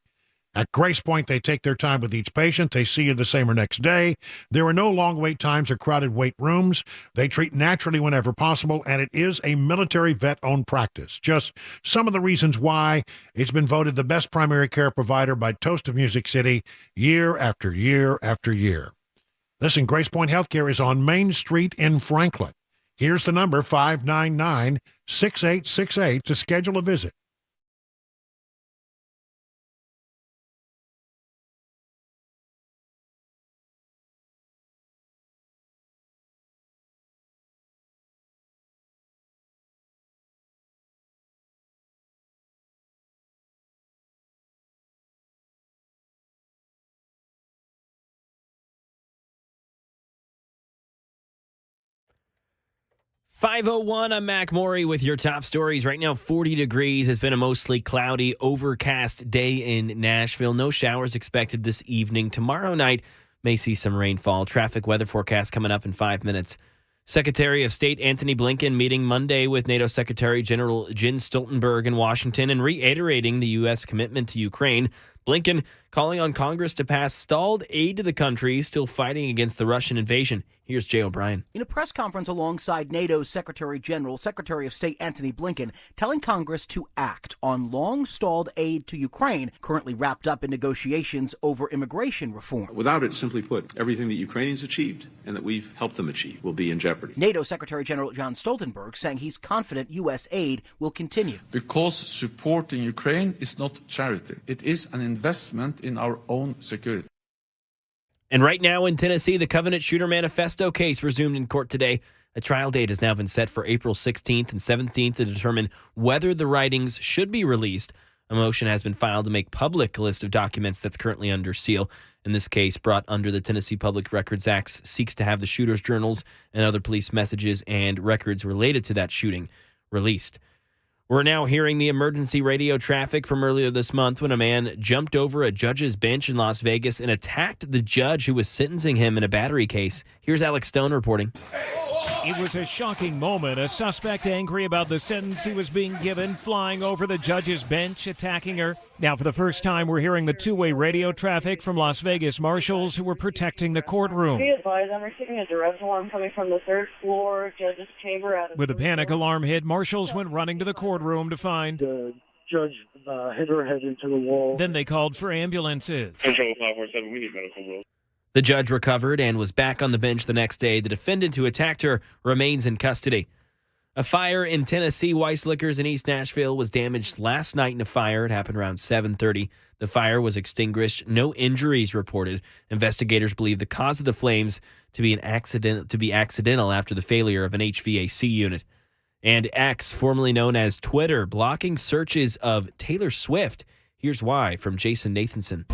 At Grace Point, they take their time with each patient. They see you the same or next day. There are no long wait times or crowded wait rooms. They treat naturally whenever possible, and it is a military vet-owned practice. Just some of the reasons why it's been voted the best primary care provider by Toast of Music City year after year after year. Listen, Grace Point Healthcare is on Main Street in Franklin. Here's the number, 599-6868, to schedule a visit. .501, I'm Mac Maury with your top stories. Right now, 40 degrees. It's been a mostly cloudy, overcast day in Nashville. No showers expected this evening. Tomorrow night, may see some rainfall. Traffic weather forecast coming up in 5 minutes. Secretary of State Antony Blinken meeting Monday with NATO Secretary General Jens Stoltenberg in Washington and reiterating the U.S. commitment to Ukraine. Blinken calling on Congress to pass stalled aid to the country still fighting against the Russian invasion. Here's Jay O'Brien. In a press conference alongside NATO's Secretary General, Secretary of State Antony Blinken telling Congress to act on long-stalled aid to Ukraine, currently wrapped up in negotiations over immigration reform. Without it, simply put, everything that Ukrainians achieved and that we've helped them achieve will be in jeopardy. NATO Secretary General Jens Stoltenberg saying he's confident U.S. aid will continue. Because supporting Ukraine is not charity. It is an investment in our own security. And right now in Tennessee, the Covenant Shooter Manifesto case resumed in court today. A trial date has now been set for April 16th and 17th to determine whether the writings should be released. A motion has been filed to make public a list of documents that's currently under seal. In this case, brought under the Tennessee Public Records Act, seeks to have the shooter's journals and other police messages and records related to that shooting released. We're now hearing the emergency radio traffic from earlier this month when a man jumped over a judge's bench in Las Vegas and attacked the judge who was sentencing him in a battery case. Here's Alex Stone reporting. It was a shocking moment. A suspect angry about the sentence he was being given, flying over the judge's bench, attacking her. Now, for the first time, we're hearing the two-way radio traffic from Las Vegas marshals who were protecting the courtroom. Be advised, I'm receiving a direct alarm coming from the third floor judge's chamber. With a panic alarm hit, marshals went running to the courtroom to find the judge hit her head into the wall. Then they called for ambulances. Control 547, we need medical bill. The judge recovered and was back on the bench the next day. The defendant who attacked her remains in custody. A fire in Tennessee Weiss Liquors in East Nashville was damaged last night in a fire. It happened around 7:30. The fire was extinguished. No injuries reported. Investigators believe the cause of the flames to be accidental after the failure of an HVAC unit. And X, formerly known as Twitter, blocking searches of Taylor Swift. Here's why from Jason Nathanson.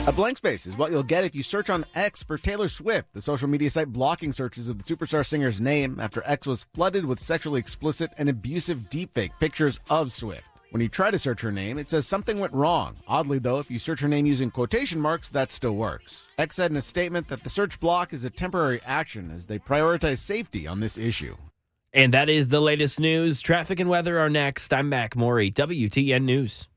A blank space is what you'll get if you search on X for Taylor Swift, the social media site blocking searches of the superstar singer's name after X was flooded with sexually explicit and abusive deepfake pictures of Swift. When you try to search her name, it says something went wrong. Oddly, though, if you search her name using quotation marks, that still works. X said in a statement that the search block is a temporary action as they prioritize safety on this issue. And that is the latest news. Traffic and weather are next. I'm Mac Maury, WTN News.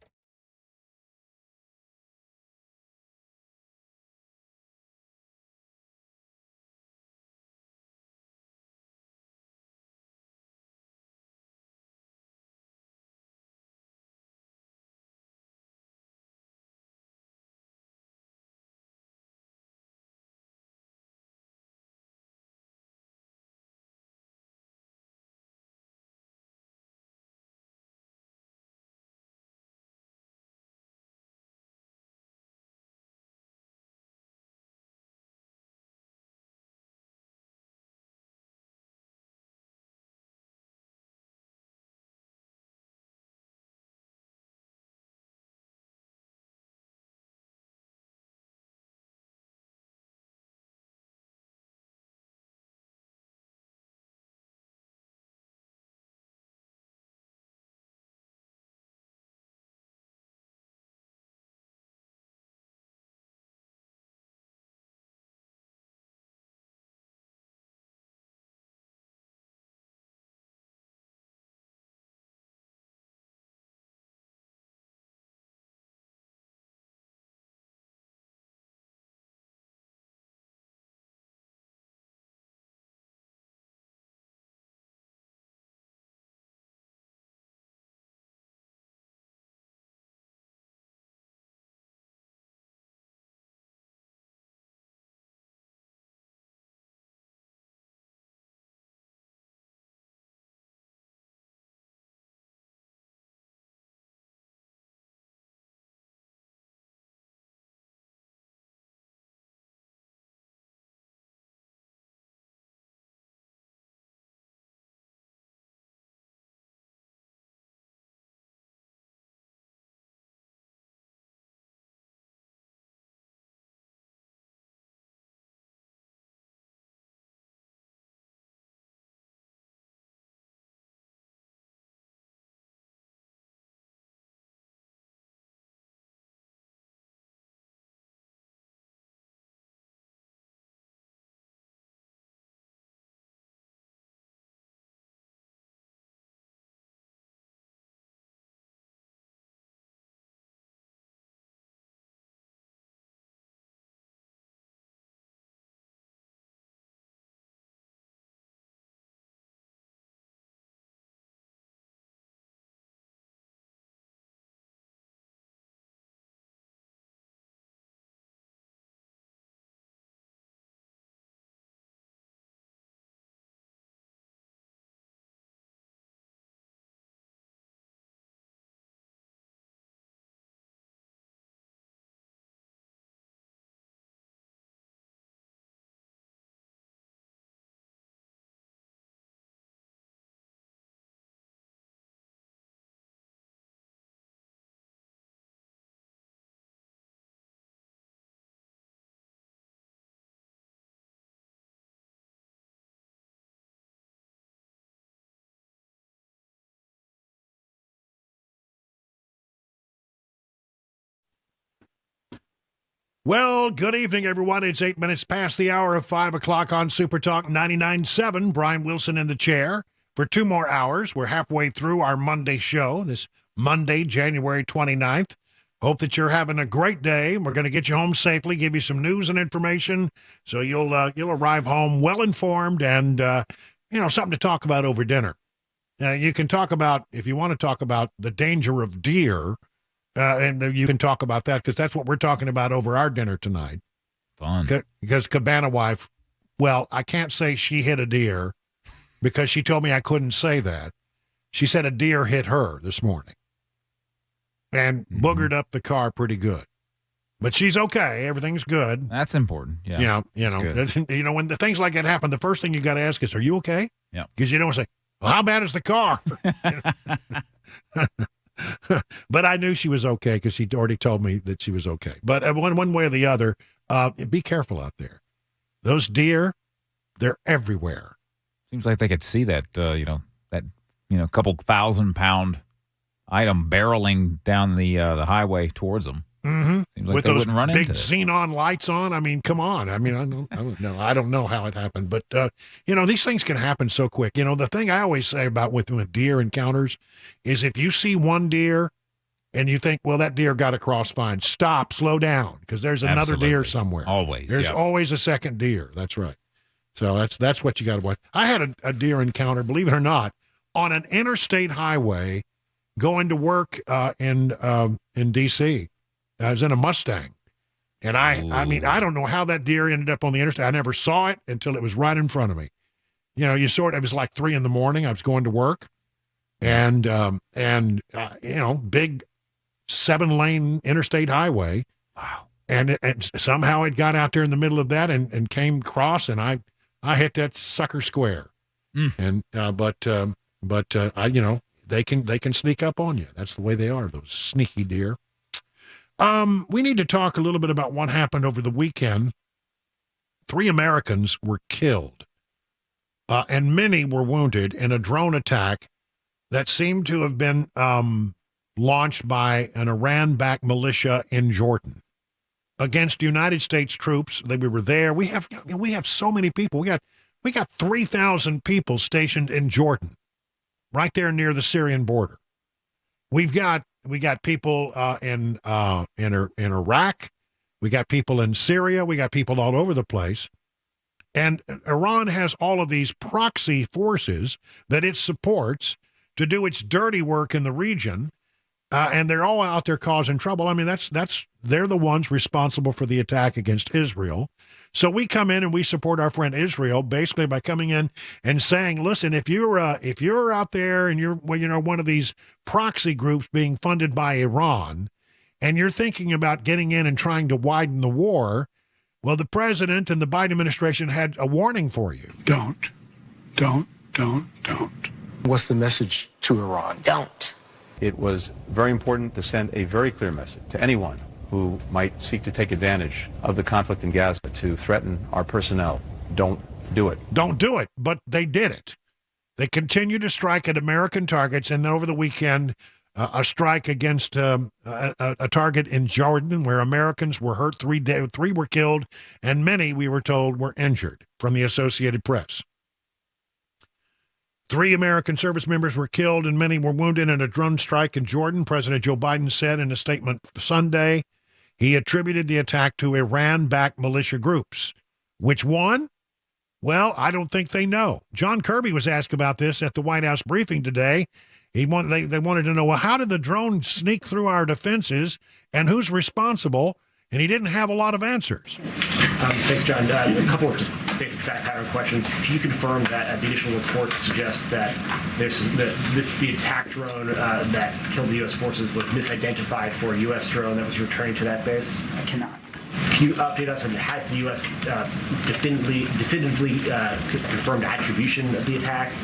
Well, good evening, everyone. It's 8 minutes past the hour of 5 o'clock on Super Talk 99.7. Brian Wilson in the chair for 2 more hours. We're halfway through our Monday show, this Monday, January 29th. Hope that you're having a great day. We're going to get you home safely, give you some news and information, so you'll arrive home well-informed and, something to talk about over dinner. You can talk about, if you want to talk about the danger of deer, and you can talk about that because that's what we're talking about over our dinner tonight. Fun. Because Cabana Wife, well, I can't say she hit a deer because she told me I couldn't say that. She said a deer hit her this morning and boogered up the car pretty good. But she's okay. Everything's good. That's important. Yeah. When the things like that happen, the first thing you got to ask is, are you okay? Yeah. Because you don't say, well, how bad is the car? But I knew she was okay because she'd already told me that she was okay. But one way or the other, be careful out there. Those deer, they're everywhere. Seems like they could see that, couple 1,000-pound item barreling down the highway towards them. Mm-hmm. Seems like with they those wouldn't run big into it. xenon lights on. I mean, come on. I mean, I don't know how it happened, but these things can happen so quick. The thing I always say about with deer encounters is if you see one deer and you think, well, that deer got across fine, stop, slow down, because there's another Absolutely. deer somewhere. Always. There's always a second deer. That's right. So that's what you got to watch. I had a deer encounter, believe it or not, on an interstate highway going to work in D.C. I was in a Mustang, and I don't know how that deer ended up on the interstate. I never saw it until it was right in front of me. It was like 3 a.m. I was going to work, and big 7-lane interstate highway. Wow. And somehow it got out there in the middle of that and came across, and I hit that sucker square. And they can sneak up on you. That's the way they are, those sneaky deer. We need to talk a little bit about what happened over the weekend. 3 Americans were killed, and many were wounded in a drone attack that seemed to have been launched by an Iran-backed militia in Jordan against United States troops. We were there. We have so many people. We got 3,000 people stationed in Jordan, right there near the Syrian border. We got people in Iraq. We got people in Syria. We got people all over the place. And Iran has all of these proxy forces that it supports to do its dirty work in the region. And they're all out there causing trouble. I mean, they're the ones responsible for the attack against Israel. So we come in and we support our friend Israel basically by coming in and saying, listen, if you're out there and you're one of these proxy groups being funded by Iran, and you're thinking about getting in and trying to widen the war, well, the president and the Biden administration had a warning for you. Don't. What's the message to Iran? Don't. It was very important to send a very clear message to anyone who might seek to take advantage of the conflict in Gaza to threaten our personnel. Don't do it. Don't do it. But they did it. They continue to strike at American targets, and then over the weekend, a strike against a target in Jordan where Americans were hurt. 3 were killed, and many, we were told, were injured from the Associated Press. 3 American service members were killed and many were wounded in a drone strike in Jordan. President Joe Biden said in a statement Sunday he attributed the attack to Iran-backed militia groups. Which one? Well, I don't think they know. John Kirby was asked about this at the White House briefing today. They wanted to know, well, how did the drone sneak through our defenses and who's responsible? And he didn't have a lot of answers. Thanks, John. A couple of just basic fact pattern questions. Can you confirm that the initial reports suggest that the attack drone that killed the U.S. forces was misidentified for a U.S. drone that was returning to that base? I cannot. Can you update us on has the U.S. definitively confirmed attribution of the attack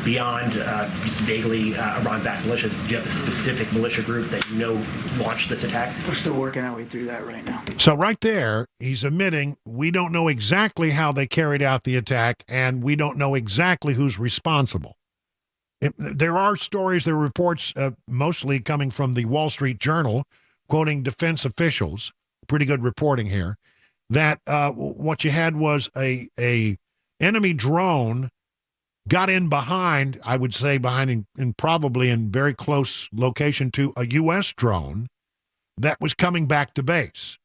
beyond just vaguely Iran-backed militias? Do you have a specific militia group that launched this attack? We're still working our way through that right now. So right there, he's admitting we don't know exactly how they carried out the attack, and we don't know exactly who's responsible. There are reports mostly coming from the Wall Street Journal, quoting defense officials, pretty good reporting here, that what you had was a enemy drone got in behind, I would say behind in probably in very close location to a U.S. drone that was coming back to base.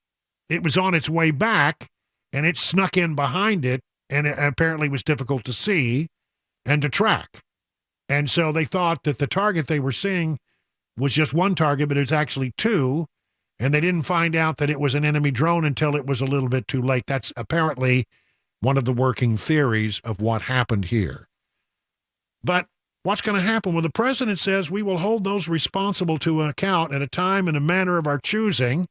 It was on its way back, and it snuck in behind it, and it apparently was difficult to see and to track. And so they thought that the target they were seeing was just one target, but it's actually two, and they didn't find out that it was an enemy drone until it was a little bit too late. That's apparently one of the working theories of what happened here. But what's going to happen? Well, the president says we will hold those responsible to account at a time and a manner of our choosing.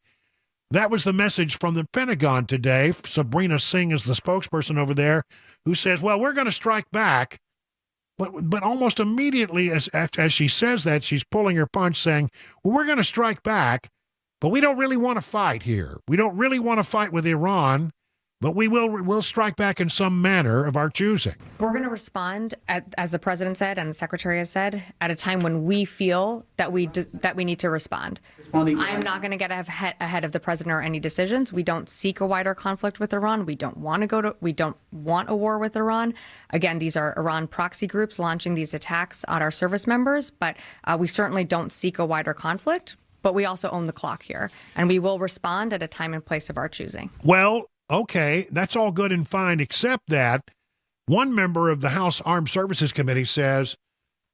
That was the message from the Pentagon today. Sabrina Singh is the spokesperson over there, who says, well, we're going to strike back. But almost immediately as she says that, she's pulling her punch saying, well, we're going to strike back, but we don't really want to fight here. We don't really want to fight with Iran, but we'll strike back in some manner of our choosing. We're going to respond, as the president said and the secretary has said, at a time when we feel that we need to respond. I'm not going to get ahead of the president or any decisions. We don't seek a wider conflict with Iran. We don't want a war with Iran. Again, these are Iran proxy groups launching these attacks on our service members, but we certainly don't seek a wider conflict. But we also own the clock here, and we will respond at a time and place of our choosing. Well, okay, that's all good and fine, except that one member of the House Armed Services Committee says,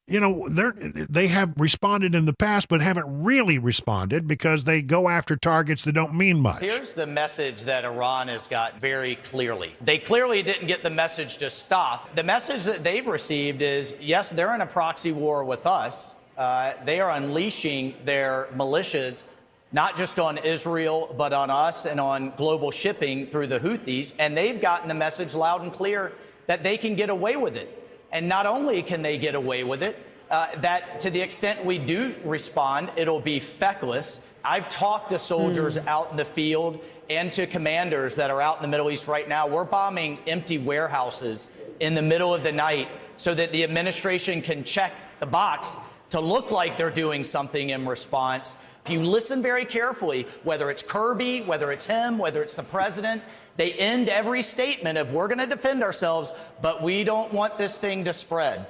you know, they have responded in the past, but haven't really responded because they go after targets that don't mean much. Here's the message that Iran has got very clearly. They clearly didn't get the message to stop. The message that they've received is, yes, they're in a proxy war with us. They are unleashing their militias not just on Israel, but on us and on global shipping through the Houthis. And they've gotten the message loud and clear that they can get away with it. And not only can they get away with it, that to the extent we do respond, it'll be feckless. I've talked to soldiers out in the field and to commanders that are out in the Middle East right now. We're bombing empty warehouses in the middle of the night so that the administration can check the box to look like they're doing something in response. If you listen very carefully, whether it's Kirby, whether it's him, whether it's the president, they end every statement of we're going to defend ourselves, but we don't want this thing to spread.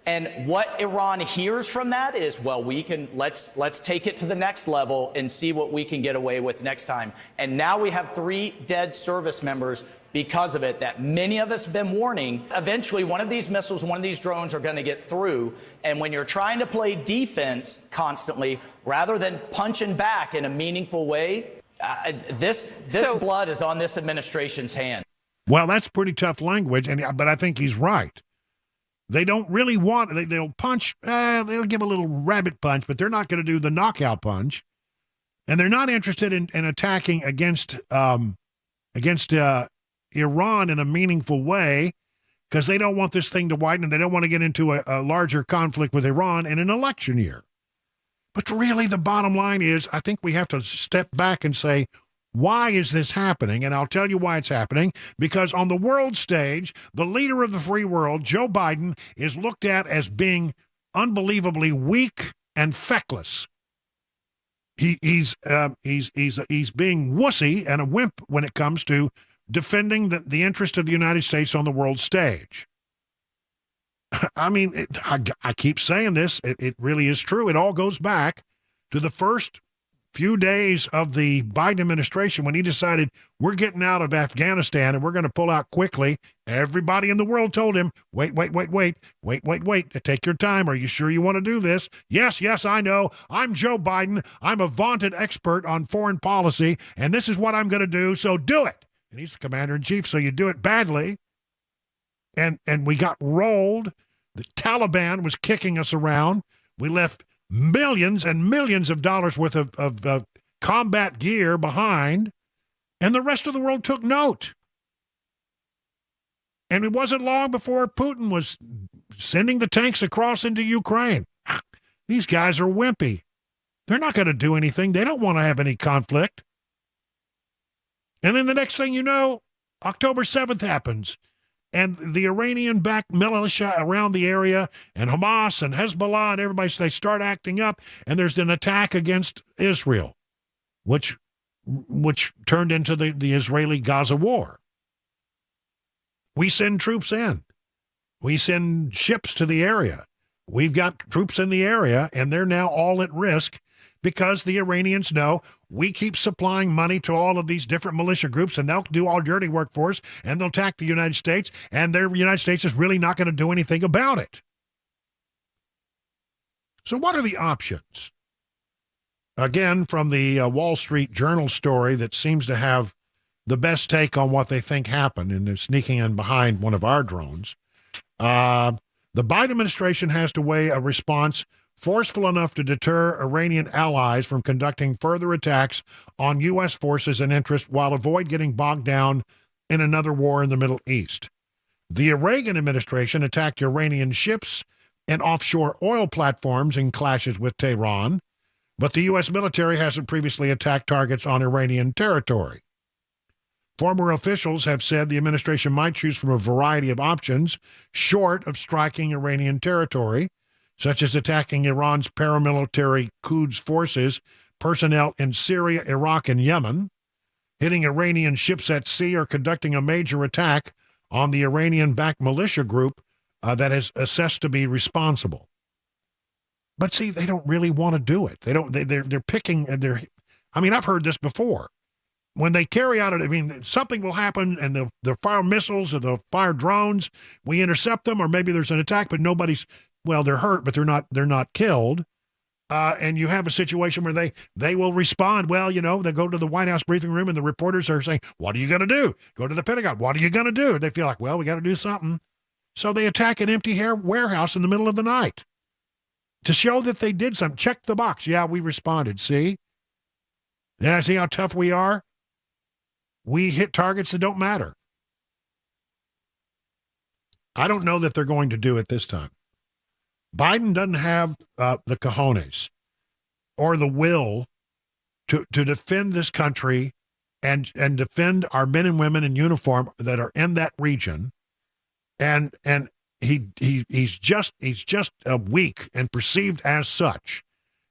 And what Iran hears from that is, well, let's take it to the next level and see what we can get away with next time. And now we have 3 dead service members because of it that many of us have been warning. Eventually, one of these missiles, one of these drones are going to get through. And when you're trying to play defense constantly, rather than punching back in a meaningful way, this blood is on this administration's hand. Well, that's pretty tough language, but I think he's right. They don't really want, they'll punch, they'll give a little rabbit punch, but they're not going to do the knockout punch. And they're not interested in attacking against Iran in a meaningful way because they don't want this thing to widen and they don't want to get into a larger conflict with Iran in an election year. But really, the bottom line is, I think we have to step back and say, why is this happening? And I'll tell you why it's happening. Because on the world stage, the leader of the free world, Joe Biden, is looked at as being unbelievably weak and feckless. He's being wussy and a wimp when it comes to defending the interest of the United States on the world stage. I mean, I keep saying this. It really is true. It all goes back to the first few days of the Biden administration when he decided we're getting out of Afghanistan and we're going to pull out quickly. Everybody in the world told him, wait, take your time. Are you sure you want to do this? Yes, I know. I'm Joe Biden. I'm a vaunted expert on foreign policy, and this is what I'm going to do, so do it. And he's the commander-in-chief, so you do it badly. And we got rolled. The Taliban was kicking us around. We left millions and millions of dollars worth of combat gear behind, and the rest of the world took note. And it wasn't long before Putin was sending the tanks across into Ukraine. These guys are wimpy. They're not going to do anything. They don't want to have any conflict. And then the next thing you know, October 7th happens. And the Iranian-backed militia around the area and Hamas and Hezbollah and everybody, they start acting up. And there's an attack against Israel, which which turned into the Israeli-Gaza war. We send troops in. We send ships to the area. We've got troops in the area, and they're now all at risk because the Iranians know we keep supplying money to all of these different militia groups, and they'll do all dirty work for us, and they'll attack the United States, and the United States is really not going to do anything about it. So what are the options? Again, from the Wall Street Journal story that seems to have the best take on what they think happened, and they're sneaking in behind one of our drones. The Biden administration has to weigh a response forceful enough to deter Iranian allies from conducting further attacks on U.S. forces and interests while avoid getting bogged down in another war in the Middle East. The Reagan administration attacked Iranian ships and offshore oil platforms in clashes with Tehran, but the U.S. military hasn't previously attacked targets on Iranian territory. Former officials have said the administration might choose from a variety of options short of striking Iranian territory, such as attacking Iran's paramilitary Quds forces, personnel in Syria, Iraq, and Yemen, hitting Iranian ships at sea, or conducting a major attack on the Iranian-backed militia group that is assessed to be responsible. But see, they don't really want to do it. They're picking. I've heard this before. When they carry out something will happen, and they'll fire missiles or they'll fire drones. We intercept them, or maybe there's an attack, but they're hurt, but they're not killed. And you have a situation where they will respond. Well, they go to the White House briefing room, and the reporters are saying, "What are you going to do?" Go to the Pentagon. What are you going to do? They feel like, well, we got to do something. So they attack an empty warehouse in the middle of the night to show that they did something. Check the box. Yeah, we responded. See? Yeah, see how tough we are? We hit targets that don't matter. I don't know that they're going to do it this time. Biden doesn't have the cojones or the will to defend this country and defend our men and women in uniform that are in that region. And he's just weak and perceived as such.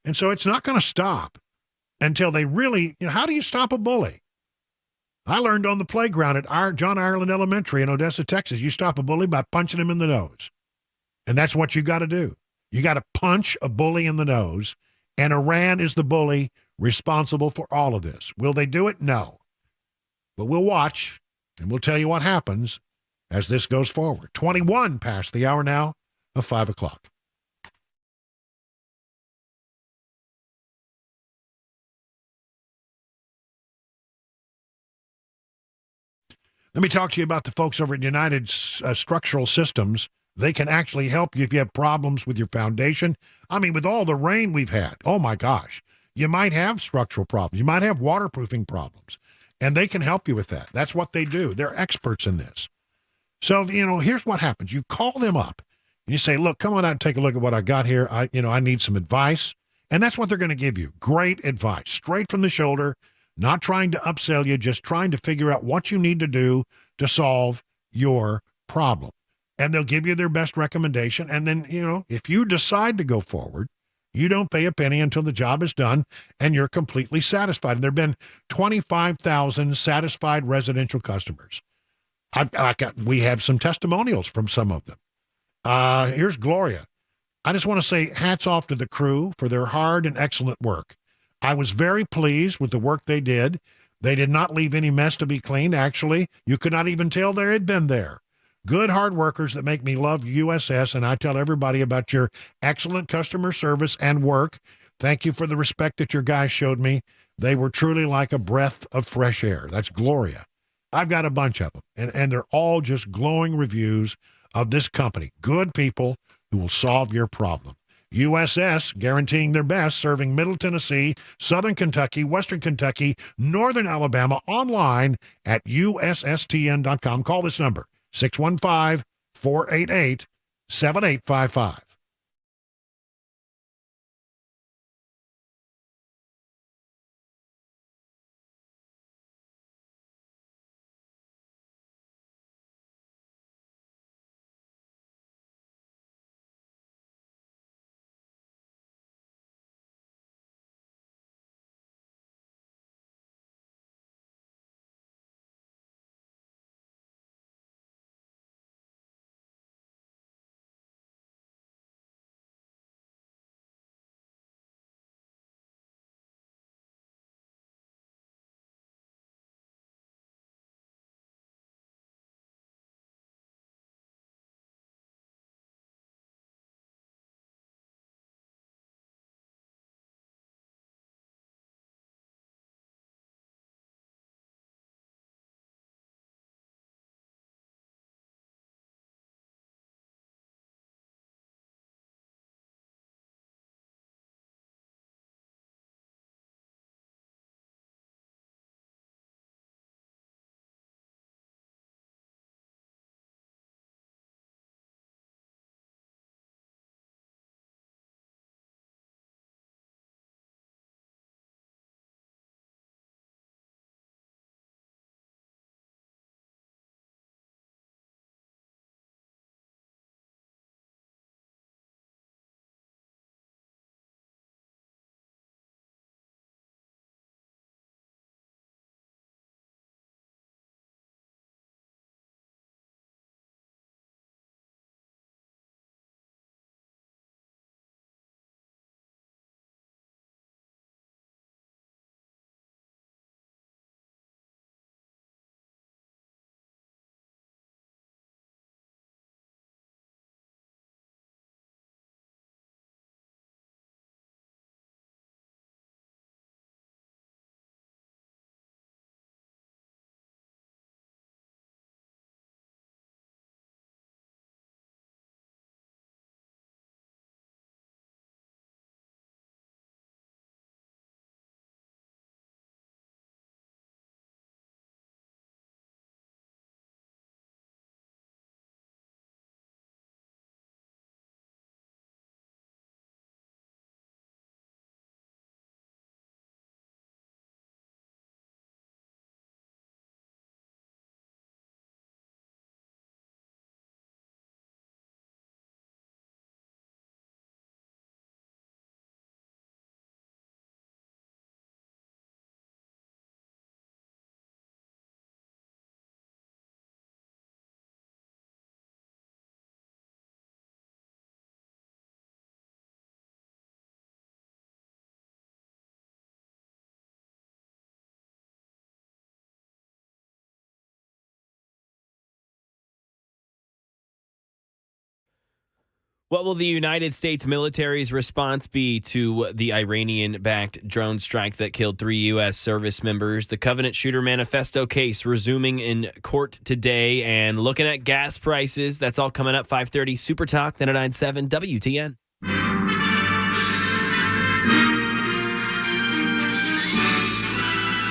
And so it's not going to stop until they really, how do you stop a bully? I learned on the playground at John Ireland Elementary in Odessa, Texas, you stop a bully by punching him in the nose. And that's what you got to do. You got to punch a bully in the nose, and Iran is the bully responsible for all of this. Will they do it? No. But we'll watch, and we'll tell you what happens as this goes forward. 21 past the hour now of 5 o'clock. Let me talk to you about the folks over at United Structural Systems. They can actually help you if you have problems with your foundation. With all the rain we've had, oh my gosh, you might have structural problems. You might have waterproofing problems, and they can help you with that. That's what they do. They're experts in this. So, here's what happens. You call them up, and you say, look, come on out and take a look at what I got here. I need some advice. And that's what they're going to give you. Great advice, straight from the shoulder. Not trying to upsell you, just trying to figure out what you need to do to solve your problem. And they'll give you their best recommendation. And then, if you decide to go forward, you don't pay a penny until the job is done and you're completely satisfied. And there have been 25,000 satisfied residential customers. We have some testimonials from some of them. Here's Gloria. I just want to say hats off to the crew for their hard and excellent work. I was very pleased with the work they did. They did not leave any mess to be cleaned. Actually, you could not even tell there had been there. Good hard workers that make me love USS, and I tell everybody about your excellent customer service and work. Thank you for the respect that your guys showed me. They were truly like a breath of fresh air. That's Gloria. I've got a bunch of them, and they're all just glowing reviews of this company. Good people who will solve your problem. USS, guaranteeing their best, serving Middle Tennessee, Southern Kentucky, Western Kentucky, Northern Alabama, online at USSTN.com. Call this number, 615-488-7855. What will the United States military's response be to the Iranian-backed drone strike that killed 3 U.S. service members? The Covenant Shooter Manifesto case resuming in court today, and looking at gas prices. That's all coming up 5:30. Super Talk, then at 9:07 WTN.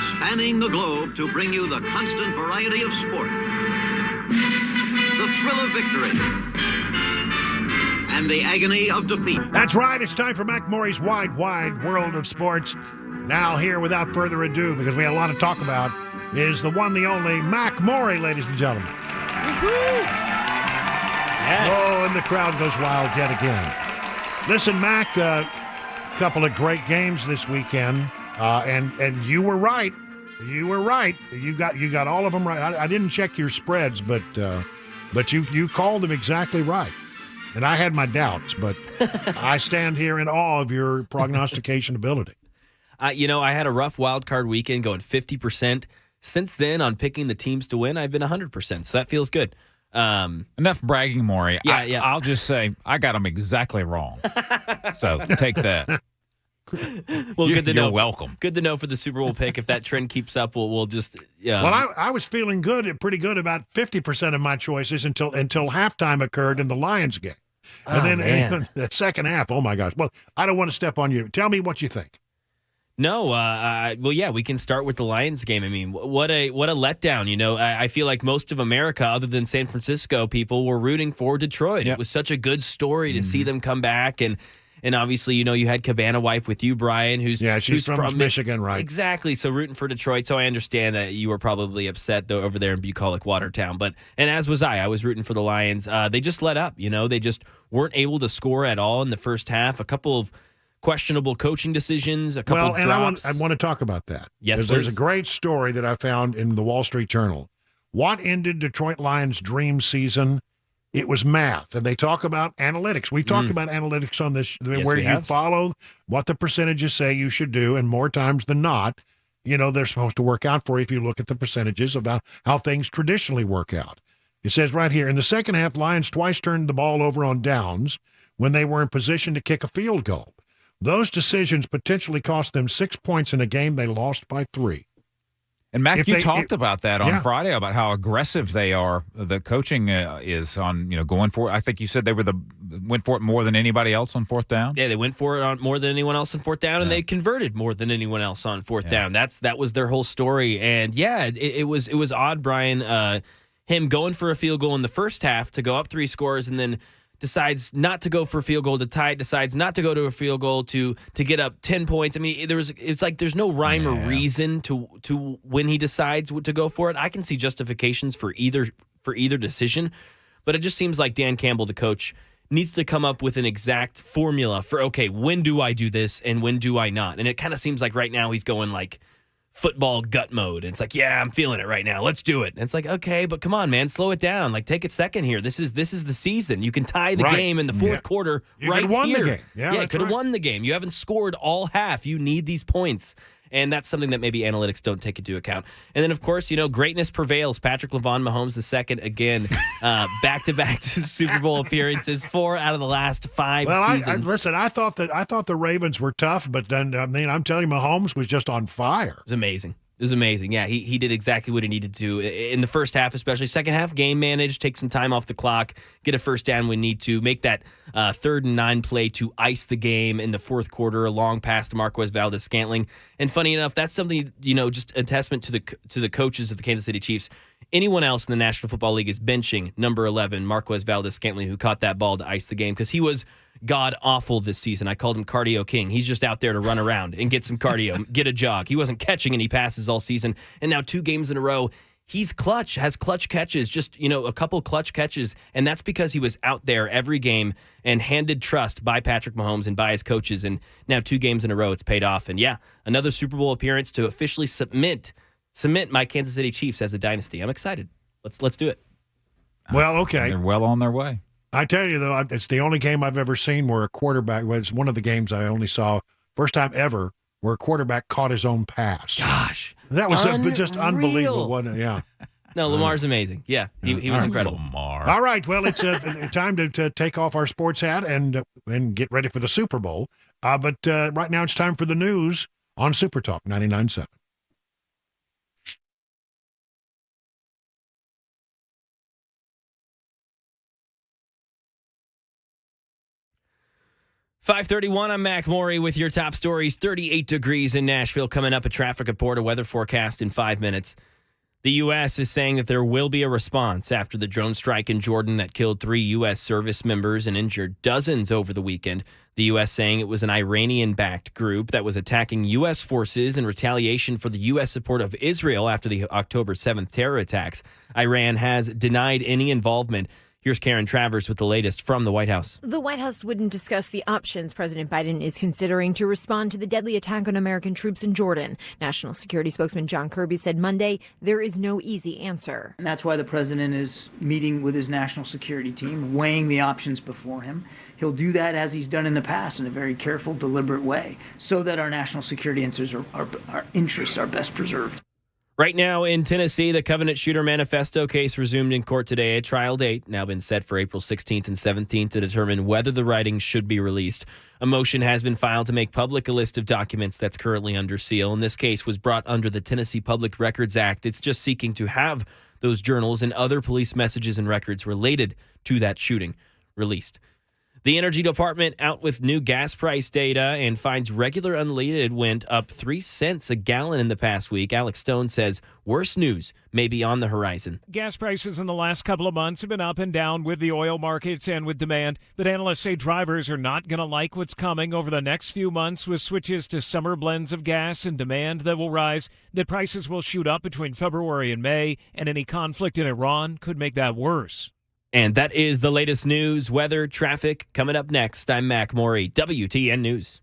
Spanning the globe to bring you the constant variety of sport, the thrill of victory, and the agony of defeat. That's right. It's time for Mac Maury's Wide World of Sports. Now here, without further ado, because we have a lot to talk about, is the one, the only Mac Maury, ladies and gentlemen. Yes. Oh, and the crowd goes wild yet again. Listen, Mac, a couple of great games this weekend, and you were right. You were right. You got all of them right. I didn't check your spreads, but you called them exactly right. And I had my doubts, but I stand here in awe of your prognostication ability. I had a rough wild card weekend going 50%. Since then, on picking the teams to win, I've been 100%, so that feels good. Enough bragging, Maury. Yeah. I'll just say I got them exactly wrong. So take that. Well, good to know. You're welcome. Good to know for the Super Bowl pick. If that trend keeps up, we'll just. Well, I was feeling pretty good about 50% of my choices until halftime occurred in the Lions game. And then the second half, oh my gosh. Well, I don't want to step on you. Tell me what you think. No, we can start with the Lions game. I mean, what a letdown. I feel like most of America, other than San Francisco people, were rooting for Detroit. Yep. It was such a good story to see them come back, and obviously, you had Cabana wife with you, Brian, who's from Michigan, right? Exactly. So rooting for Detroit. So I understand that you were probably upset though over there in bucolic Watertown, and as was I. I was rooting for the Lions. They just let up. They just weren't able to score at all in the first half. A couple of questionable coaching decisions, a couple of drops. I want to talk about that. Yes, please. There's a great story that I found in the Wall Street Journal. What ended Detroit Lions' dream season? It was math, and they talk about analytics. We've talked about analytics on this, where you follow what the percentages say you should do, and more times than not, they're supposed to work out for you if you look at the percentages about how things traditionally work out. It says right here, in the second half, Lions twice turned the ball over on downs when they were in position to kick a field goal. Those decisions potentially cost them 6 points in a game they lost by 3. And Mac, you talked about that on Friday, about how aggressive they are. The coaching is on, going for it. I think you said they went for it more than anybody else on fourth down. Yeah, they went for it on more than anyone else on fourth down, and they converted more than anyone else on fourth down. That was their whole story. And it was odd, Brian. Him going for a field goal in the first half to go up 3 scores, and then decides not to go for a field goal to tie it, decides not to go to a field goal to get up 10 points. I mean, it's like there's no rhyme or reason to when he decides to go for it. I can see justifications for either decision, but it just seems like Dan Campbell, the coach, needs to come up with an exact formula for, okay, when do I do this and when do I not? And it kind of seems like right now he's going like football gut mode. And it's like, yeah, I'm feeling it right now. Let's do it. And it's like, okay, but come on, man, slow it down. Like, take it second here. This is the season. You can tie the game in the fourth quarter right here. Won the game. Yeah, could have won the game. You haven't scored all half. You need these points. And that's something that maybe analytics don't take into account. And then, of course, greatness prevails. Patrick Mahomes II, again, back-to-back Super Bowl appearances, 4 out of the last 5 seasons. Listen, I thought the Ravens were tough, but then, I'm telling you, Mahomes was just on fire. It was amazing. It was amazing. Yeah, he did exactly what he needed to in the first half, especially. Second half, game managed, take some time off the clock, get a first down when need to, make that 3rd and 9 play to ice the game in the fourth quarter, a long pass to Marquez Valdes-Scantling. And funny enough, that's something, just a testament to the coaches of the Kansas City Chiefs. Anyone else in the National Football League is benching number 11, Marquez Valdes-Scantling, who caught that ball to ice the game because he was god-awful this season. I called him Cardio King. He's just out there to run around and get some cardio, get a jog. He wasn't catching any passes all season, and now 2 games in a row, he's clutch, has clutch catches, just, a couple clutch catches, and that's because he was out there every game and handed trust by Patrick Mahomes and by his coaches, and now 2 games in a row, it's paid off. And another Super Bowl appearance to officially cement my Kansas City Chiefs as a dynasty. I'm excited. Let's do it. Well, okay. They're well on their way. I tell you, though, it's the only game I've ever seen where a quarterback was one of the games I only saw, first time ever, where a quarterback caught his own pass. Gosh. That was just unbelievable, wasn't it? Yeah. No, Lamar's amazing. Yeah, he was incredible. Lamar. All right, well, it's time to take off our sports hat and get ready for the Super Bowl. But right now it's time for the news on Super Talk 99.7. .531, I'm Mac Maury with your top stories. 38 degrees in Nashville. Coming up, a traffic report, a weather forecast in 5 minutes. The U.S. is saying that there will be a response after the drone strike in Jordan that killed 3 U.S. service members and injured dozens over the weekend. The U.S. saying it was an Iranian-backed group that was attacking U.S. forces in retaliation for the U.S. support of Israel after the October 7th terror attacks. Iran has denied any involvement. Here's Karen Travers with the latest from the White House. The White House wouldn't discuss the options President Biden is considering to respond to the deadly attack on American troops in Jordan. National Security spokesman John Kirby said Monday there is no easy answer. And that's why the president is meeting with his national security team, weighing the options before him. He'll do that as he's done in the past in a very careful, deliberate way so that our national security interests are best preserved. Right now in Tennessee, the Covenant Shooter Manifesto case resumed in court today. A trial date now been set for April 16th and 17th to determine whether the writings should be released. A motion has been filed to make public a list of documents that's currently under seal. And this case was brought under the Tennessee Public Records Act. It's just seeking to have those journals and other police messages and records related to that shooting released. The Energy Department out with new gas price data and finds regular unleaded went up 3 cents a gallon in the past week. Alex Stone says worse news may be on the horizon. Gas prices in the last couple of months have been up and down with the oil markets and with demand, but analysts say drivers are not going to like what's coming over the next few months with switches to summer blends of gas and demand that will rise, that prices will shoot up between February and May, and any conflict in Iran could make that worse. And that is the latest news, weather, traffic. Coming up next, I'm Mac Maury, WTN News.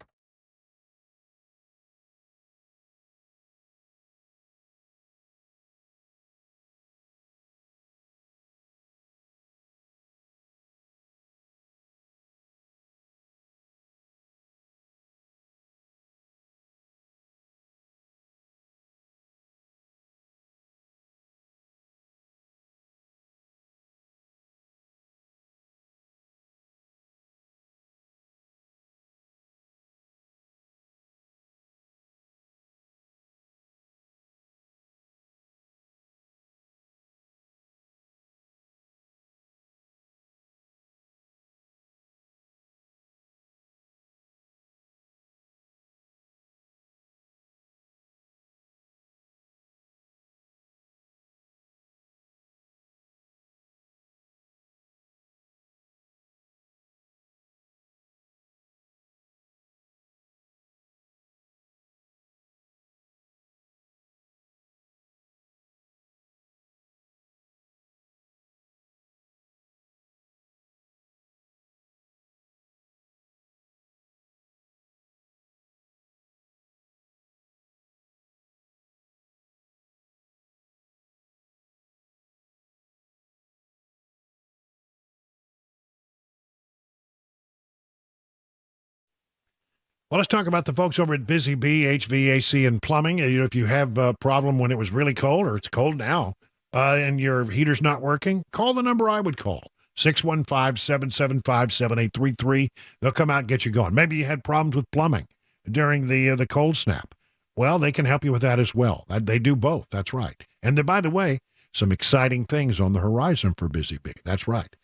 Well, let's talk about the folks over at Busy Bee HVAC and Plumbing. If you have a problem when it was really cold, or it's cold now, and your heater's not working, call the number I would call, 615-775-7833. They'll come out and get you going. Maybe you had problems with plumbing during the cold snap. Well, they can help you with that as well. They do both. That's right. And then, by the way, some exciting things on the horizon for Busy Bee. That's right.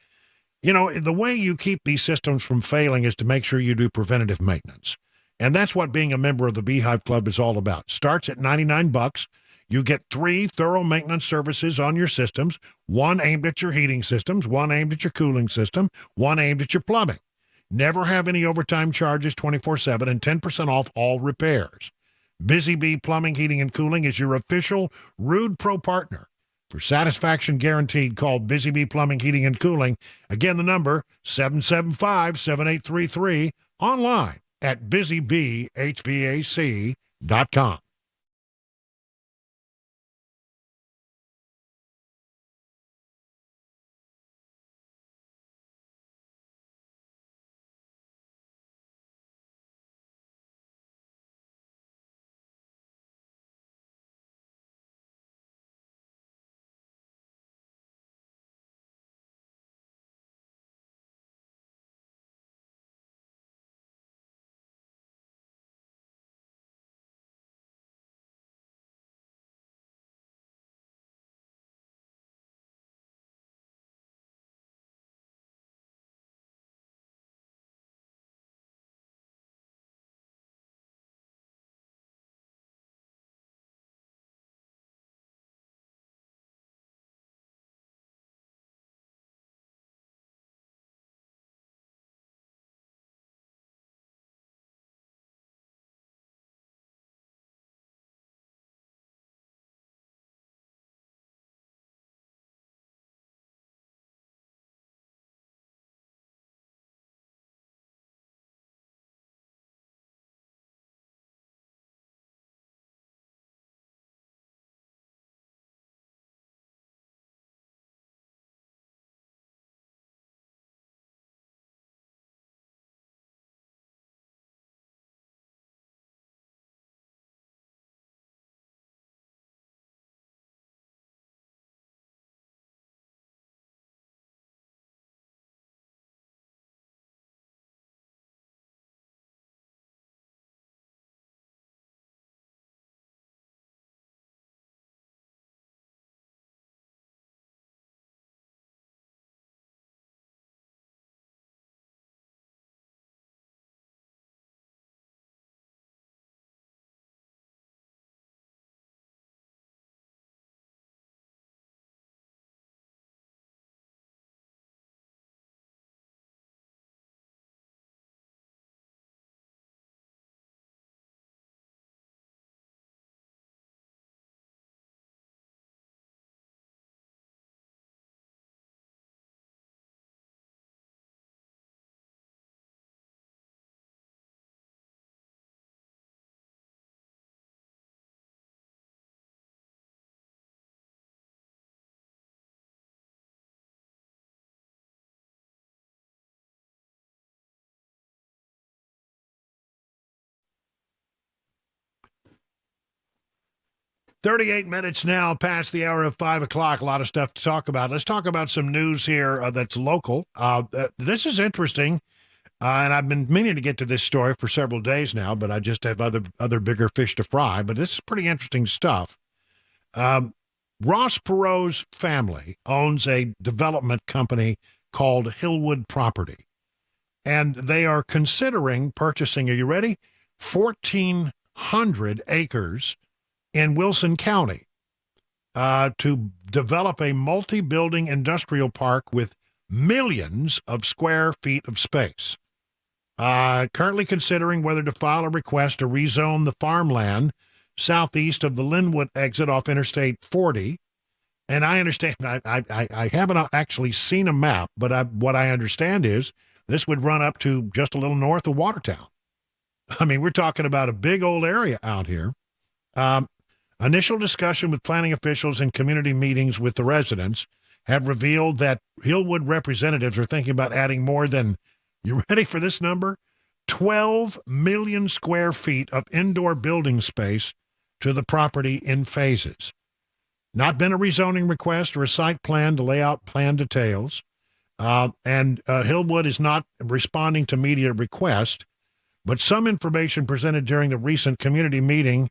You know, the way you keep these systems from failing is to make sure you do preventative maintenance. And that's what being a member of the Beehive Club is all about. Starts at $99. You get 3 thorough maintenance services on your systems, 1 aimed at your heating systems, 1 aimed at your cooling system, 1 aimed at your plumbing. Never have any overtime charges 24/7 and 10% off all repairs. Busy Bee Plumbing, Heating, and Cooling is your official Rude Pro partner. For satisfaction guaranteed, call Busy Bee Plumbing, Heating, and Cooling. Again, the number, 775-7833, online at busybeehvac.com. 38 minutes now past the hour of 5 o'clock. A lot of stuff to talk about. Let's talk about some news here that's local. This is interesting, and I've been meaning to get to this story for several days now, but I just have other bigger fish to fry. But this is pretty interesting stuff. Ross Perot's family owns a development company called Hillwood Property, and they are considering purchasing, are you ready, 1,400 acres in Wilson County to develop a multi-building industrial park with millions of square feet of space. Currently considering whether to file a request to rezone the farmland southeast of the Linwood exit off Interstate 40. And I understand, I haven't actually seen a map, but what I understand is this would run up to just a little north of Watertown. I mean, we're talking about a big old area out here. Initial discussion with planning officials and community meetings with the residents have revealed that Hillwood representatives are thinking about adding more than, you ready for this number? 12 million square feet of indoor building space to the property in phases. Not been a rezoning request or a site plan to lay out plan details. And Hillwood is not responding to media requests, but some information presented during the recent community meeting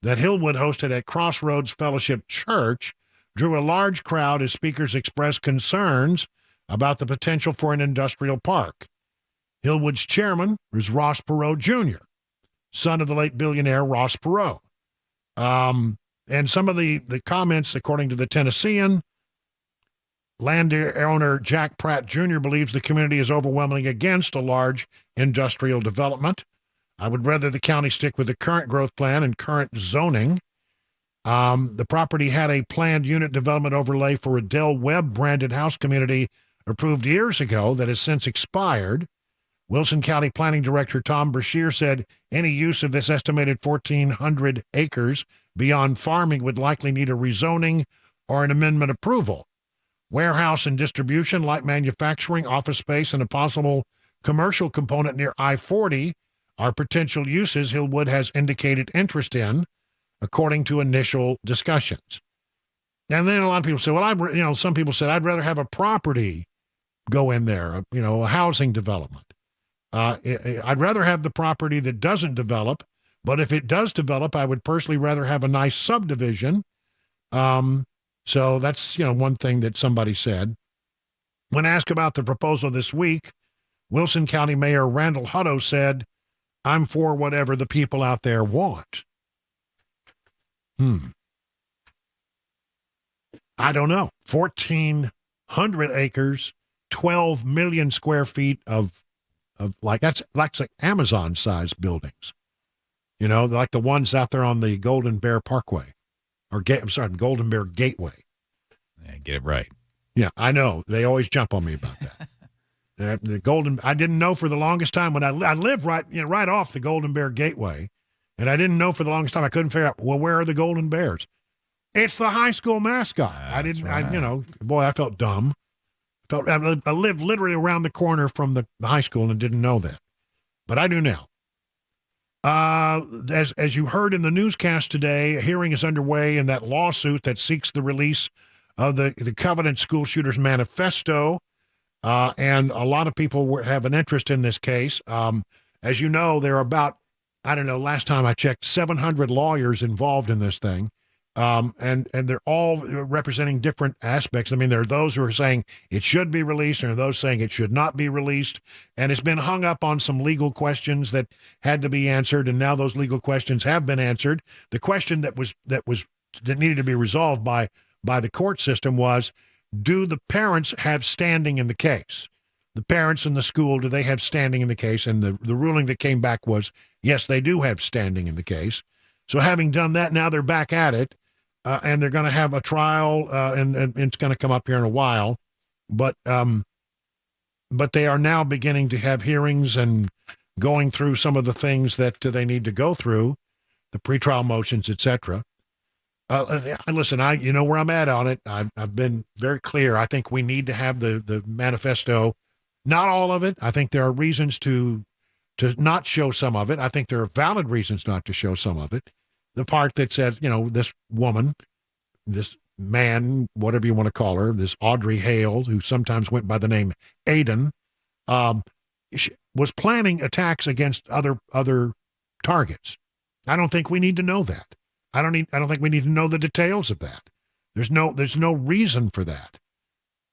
that Hillwood hosted at Crossroads Fellowship Church drew a large crowd as speakers expressed concerns about the potential for an industrial park. Hillwood's chairman is Ross Perot Jr., son of the late billionaire Ross Perot. And some of the comments, according to the Tennessean, landowner Jack Pratt Jr. believes the community is overwhelmingly against a large industrial development. I would rather the county stick with the current growth plan and current zoning. The property had a planned unit development overlay for a Del Webb branded house community approved years ago that has since expired. Wilson County Planning Director Tom Brashear said any use of this estimated 1,400 acres beyond farming would likely need a rezoning or an amendment approval. Warehouse and distribution, light manufacturing, office space, and a possible commercial component near I-40 are potential uses Hillwood has indicated interest in, according to initial discussions. And then a lot of people say, well, some people said, I'd rather have a property go in there, a housing development. I'd rather have the property that doesn't develop, but if it does develop, I would personally rather have a nice subdivision. So that's, one thing that somebody said. When asked about the proposal this week, Wilson County Mayor Randall Hutto said, I'm for whatever the people out there want. I don't know. 1,400 acres, 12 million square feet of that's like Amazon-sized buildings. Like the ones out there on the Golden Bear Parkway. Golden Bear Gateway. Yeah, get it right. Yeah, I know. They always jump on me about that. I didn't know for the longest time when I lived right off the Golden Bear Gateway, and I didn't know for the longest time. I couldn't figure out, where are the Golden Bears? It's the high school mascot. I felt dumb. I lived literally around the corner from the high school and didn't know that, but I do now. As you heard in the newscast today, a hearing is underway in that lawsuit that seeks the release of the Covenant School Shooters Manifesto. And a lot of people have an interest in this case. As you know, there are about, last time I checked, 700 lawyers involved in this thing. And they're all representing different aspects. I mean, there are those who are saying it should be released, and there are those saying it should not be released. And it's been hung up on some legal questions that had to be answered, and now those legal questions have been answered. The question that needed to be resolved by the court system was, do the parents have standing in the case? The parents in the school, do they have standing in the case? And the ruling that came back was, yes, they do have standing in the case. So having done that, now they're back at it, and they're going to have a trial, and it's going to come up here in a while. But they are now beginning to have hearings and going through some of the things that they need to go through, the pretrial motions, etc. Listen, you know where I'm at on it. I've been very clear. I think we need to have the manifesto, not all of it. I think there are reasons to not show some of it. I think there are valid reasons not to show some of it. the part that says, this woman, this man, whatever you want to call her, this Audrey Hale, who sometimes went by the name Aiden, she was planning attacks against other targets. I don't think we need to know that. I don't think we need to know the details of that. There's no reason for that.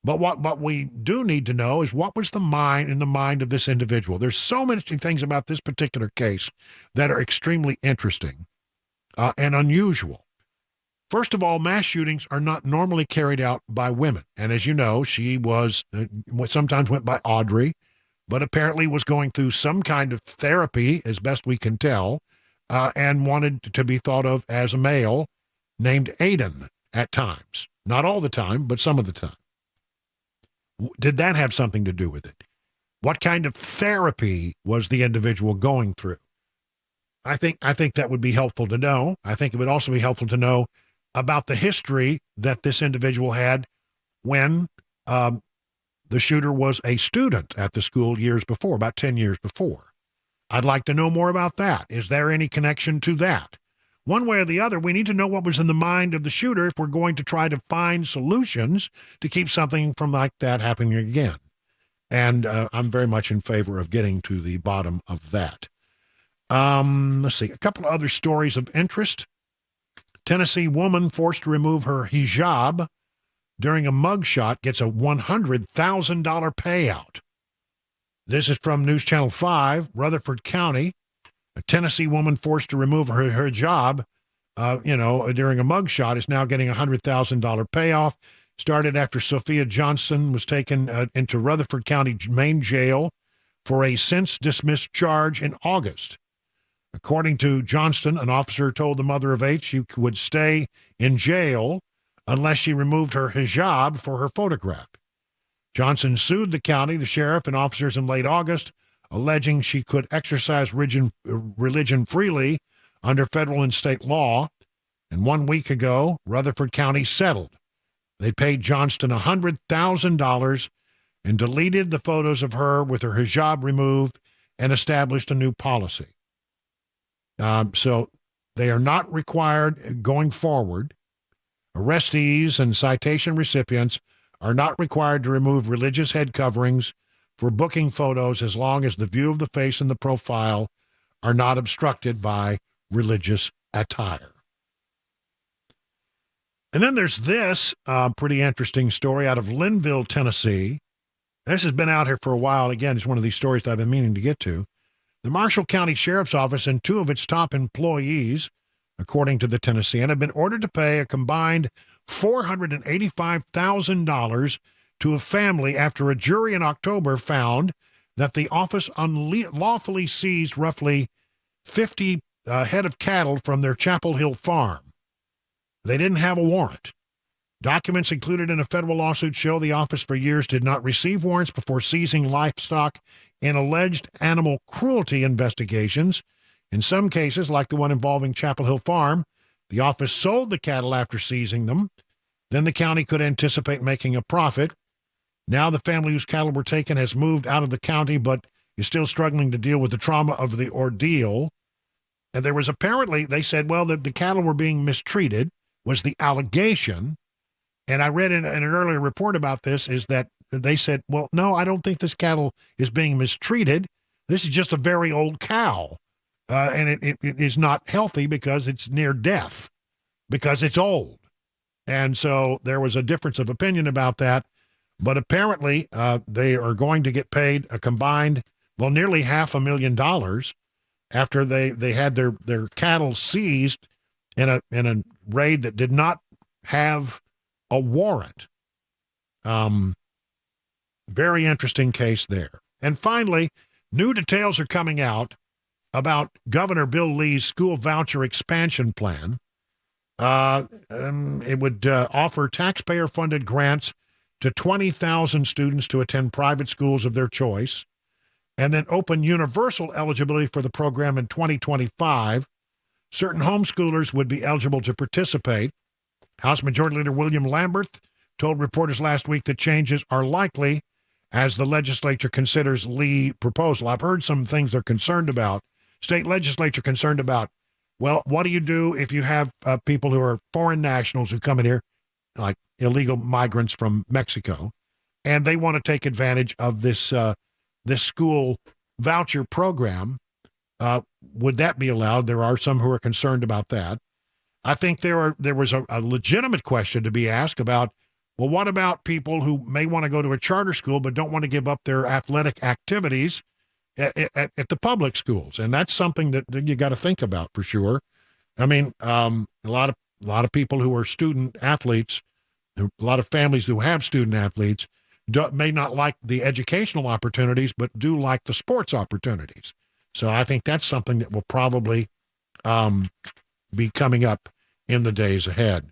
But what we do need to know is what was in the mind of this individual. There's so many things about this particular case that are extremely interesting and unusual. First of all, mass shootings are not normally carried out by women. And as you know, she was sometimes went by Audrey, but apparently was going through some kind of therapy, as best we can tell, and wanted to be thought of as a male named Aiden at times. Not all the time, but some of the time. Did that have something to do with it? What kind of therapy was the individual going through? I think that would be helpful to know. I think it would also be helpful to know about the history that this individual had when the shooter was a student at the school years before, about 10 years before. I'd like to know more about that. Is there any connection to that? One way or the other, we need to know what was in the mind of the shooter if we're going to try to find solutions to keep something from like that happening again. And I'm very much in favor of getting to the bottom of that. Let's see, a couple of other stories of interest. Tennessee woman forced to remove her hijab during a mugshot gets a $100,000 payout. This is from News Channel 5, Rutherford County. A Tennessee woman forced to remove her hijab, during a mugshot is now getting a $100,000 payoff. Started after Sophia Johnson was taken into Rutherford County main jail for a since-dismissed charge in August. According to Johnston, an officer told the mother of 8 she would stay in jail unless she removed her hijab for her photograph. Johnson sued the county, the sheriff, and officers in late August, alleging she could exercise religion freely under federal and state law. And 1 week ago, Rutherford County settled. They paid Johnston $100,000 and deleted the photos of her with her hijab removed and established a new policy. So they are not required going forward. Arrestees and citation recipients are not required to remove religious head coverings for booking photos as long as the view of the face in the profile are not obstructed by religious attire. And then there's this pretty interesting story out of Linville, Tennessee. This has been out here for a while. Again, it's one of these stories that I've been meaning to get to. The Marshall County Sheriff's Office and 2 of its top employees, according to the Tennessean, have been ordered to pay a combined $485,000 to a family after a jury in October found that the office unlawfully seized roughly 50 head of cattle from their Chapel Hill farm. They didn't have a warrant. Documents included in a federal lawsuit show the office for years did not receive warrants before seizing livestock in alleged animal cruelty investigations. In some cases, like the one involving Chapel Hill Farm, the office sold the cattle after seizing them. Then the county could anticipate making a profit. Now the family whose cattle were taken has moved out of the county but is still struggling to deal with the trauma of the ordeal. And there was apparently, they said, well, the cattle were being mistreated, was the allegation. And I read in an earlier report about this is that they said, well, no, I don't think this cattle is being mistreated. This is just a very old cow. And it is not healthy because it's near death, because it's old. And so there was a difference of opinion about that. But apparently they are going to get paid a combined, well, nearly $500,000 after they had their cattle seized in a raid that did not have a warrant. Very interesting case there. And finally, new details are coming out about Governor Bill Lee's school voucher expansion plan. It would offer taxpayer-funded grants to 20,000 students to attend private schools of their choice, and then open universal eligibility for the program in 2025. Certain homeschoolers would be eligible to participate. House Majority Leader William Lambert told reporters last week that changes are likely as the legislature considers Lee proposal. I've heard some things they're concerned about. State legislature concerned about Well, what do you do if you have people who are foreign nationals who come in here, like illegal migrants from Mexico, and they want to take advantage of this this school voucher program? Would that be allowed? There are some who are concerned about that. I think there was a legitimate question to be asked about, well, what about people who may want to go to a charter school but don't want to give up their athletic activities at the public schools? And that's something that you got to think about for sure. I mean, a lot of people who are student athletes, a lot of families who have student athletes may not like the educational opportunities, but do like the sports opportunities. So I think that's something that will probably be coming up in the days ahead.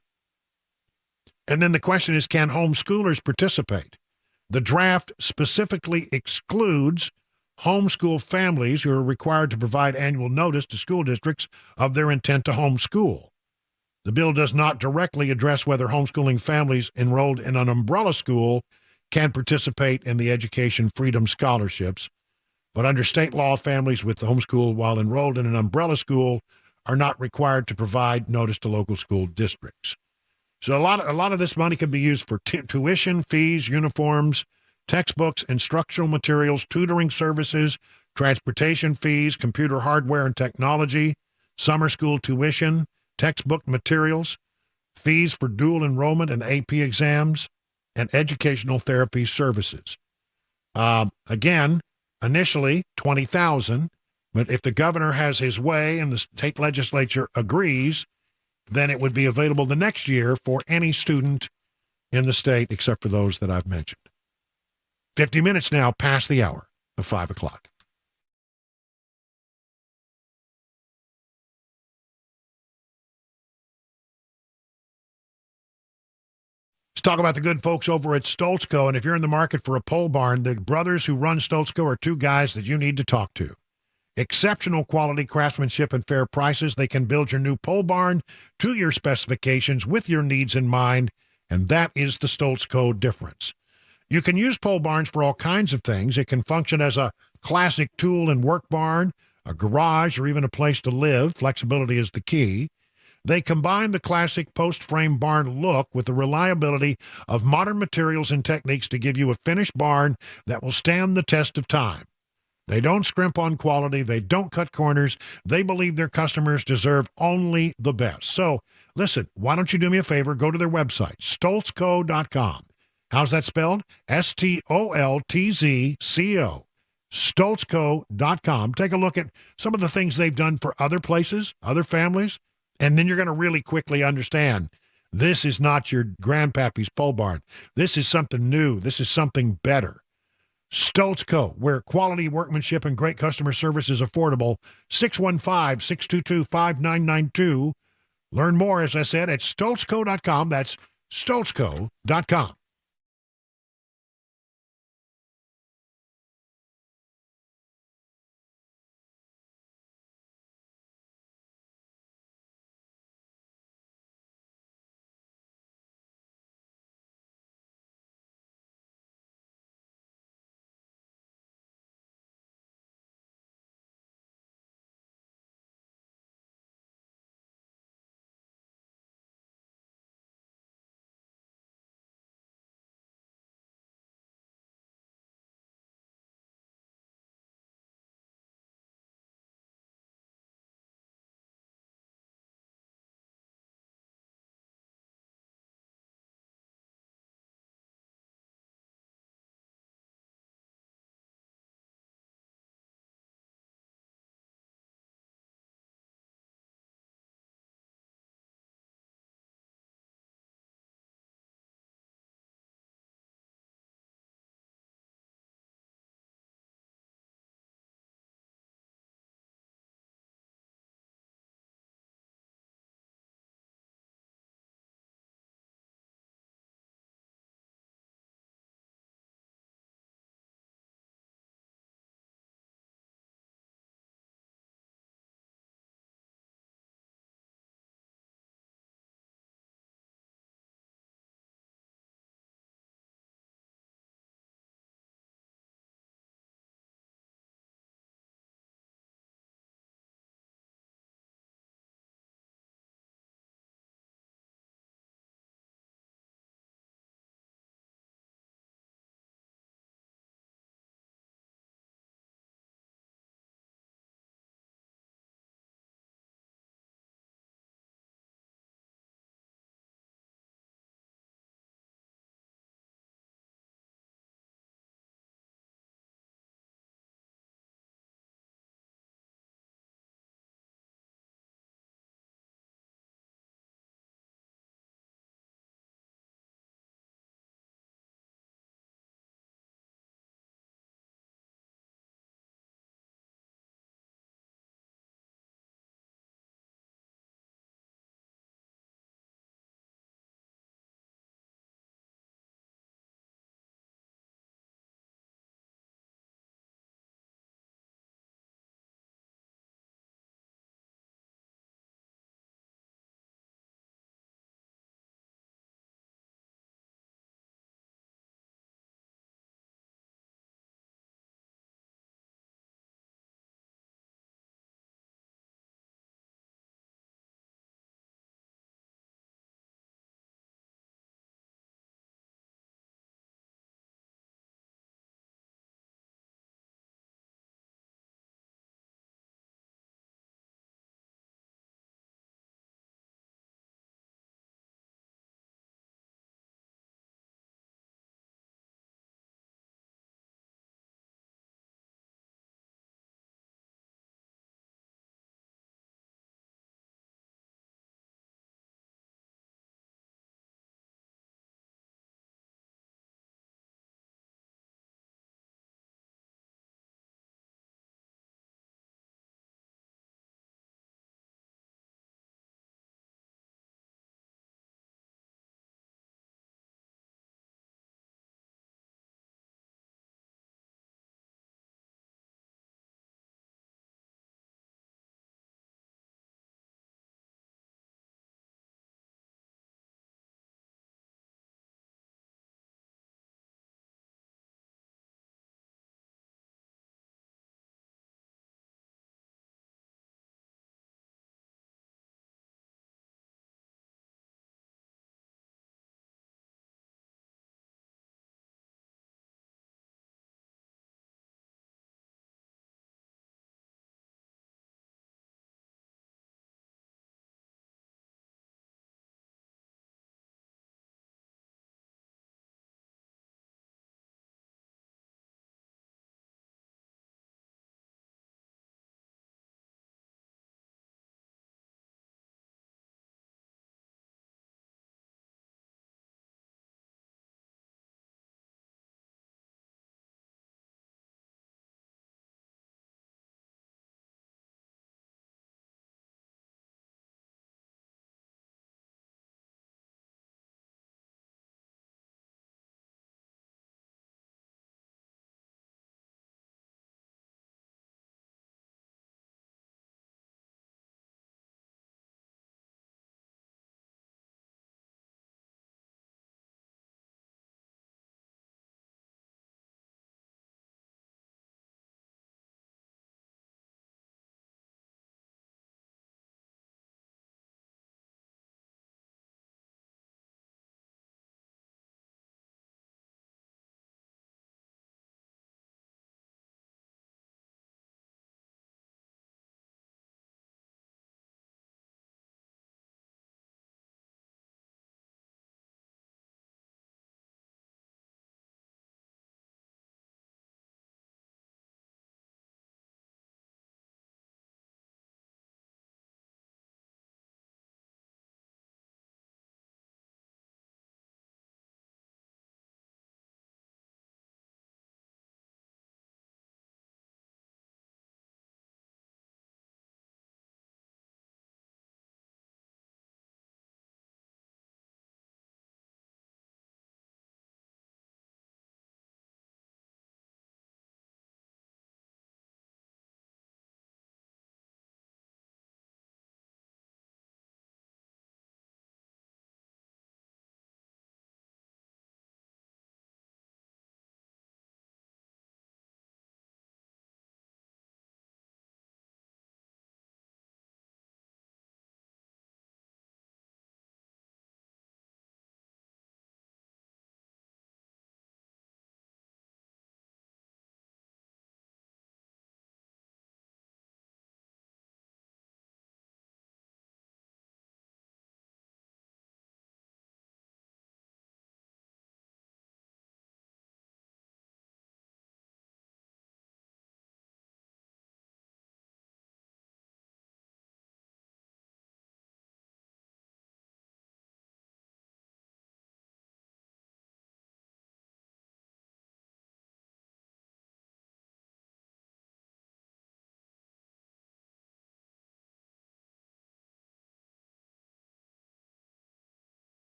And then the question is, can homeschoolers participate? The draft specifically excludes homeschool families who are required to provide annual notice to school districts of their intent to homeschool. The bill does not directly address whether homeschooling families enrolled in an umbrella school can participate in the Education Freedom Scholarships, but under state law, families with the homeschool while enrolled in an umbrella school are not required to provide notice to local school districts. So a lot of this money could be used for tuition, fees, uniforms, textbooks, instructional materials, tutoring services, transportation fees, computer hardware and technology, summer school tuition, textbook materials, fees for dual enrollment and AP exams, and educational therapy services. Again, initially $20,000. But if the governor has his way and the state legislature agrees, then it would be available the next year for any student in the state except for those that I've mentioned. 50 minutes now past the hour of 5 o'clock. Let's talk about the good folks over at Stoltzko. And if you're in the market for a pole barn, the brothers who run Stoltzko are two guys that you need to talk to. Exceptional quality craftsmanship and fair prices. They can build your new pole barn to your specifications with your needs in mind, and that is the Stoltzko difference. You can use pole barns for all kinds of things. It can function as a classic tool and work barn, a garage, or even a place to live. Flexibility is the key. They combine the classic post-frame barn look with the reliability of modern materials and techniques to give you a finished barn that will stand the test of time. They don't scrimp on quality. They don't cut corners. They believe their customers deserve only the best. So, listen, why don't you do me a favor? Go to their website, stoltzco.com. How's that spelled? Stoltzco. Stoltzco.com. Take a look at some of the things they've done for other places, other families, and then you're going to really quickly understand this is not your grandpappy's pole barn. This is something new. This is something better. Stoltzco, where quality workmanship and great customer service is affordable. 615-622-5992. Learn more, as I said, at stoltzco.com. That's stoltzco.com.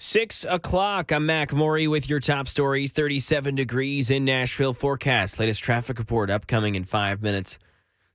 6 o'clock. I'm Mac Maury with your top stories. 37 degrees in Nashville forecast. Latest traffic report upcoming in 5 minutes.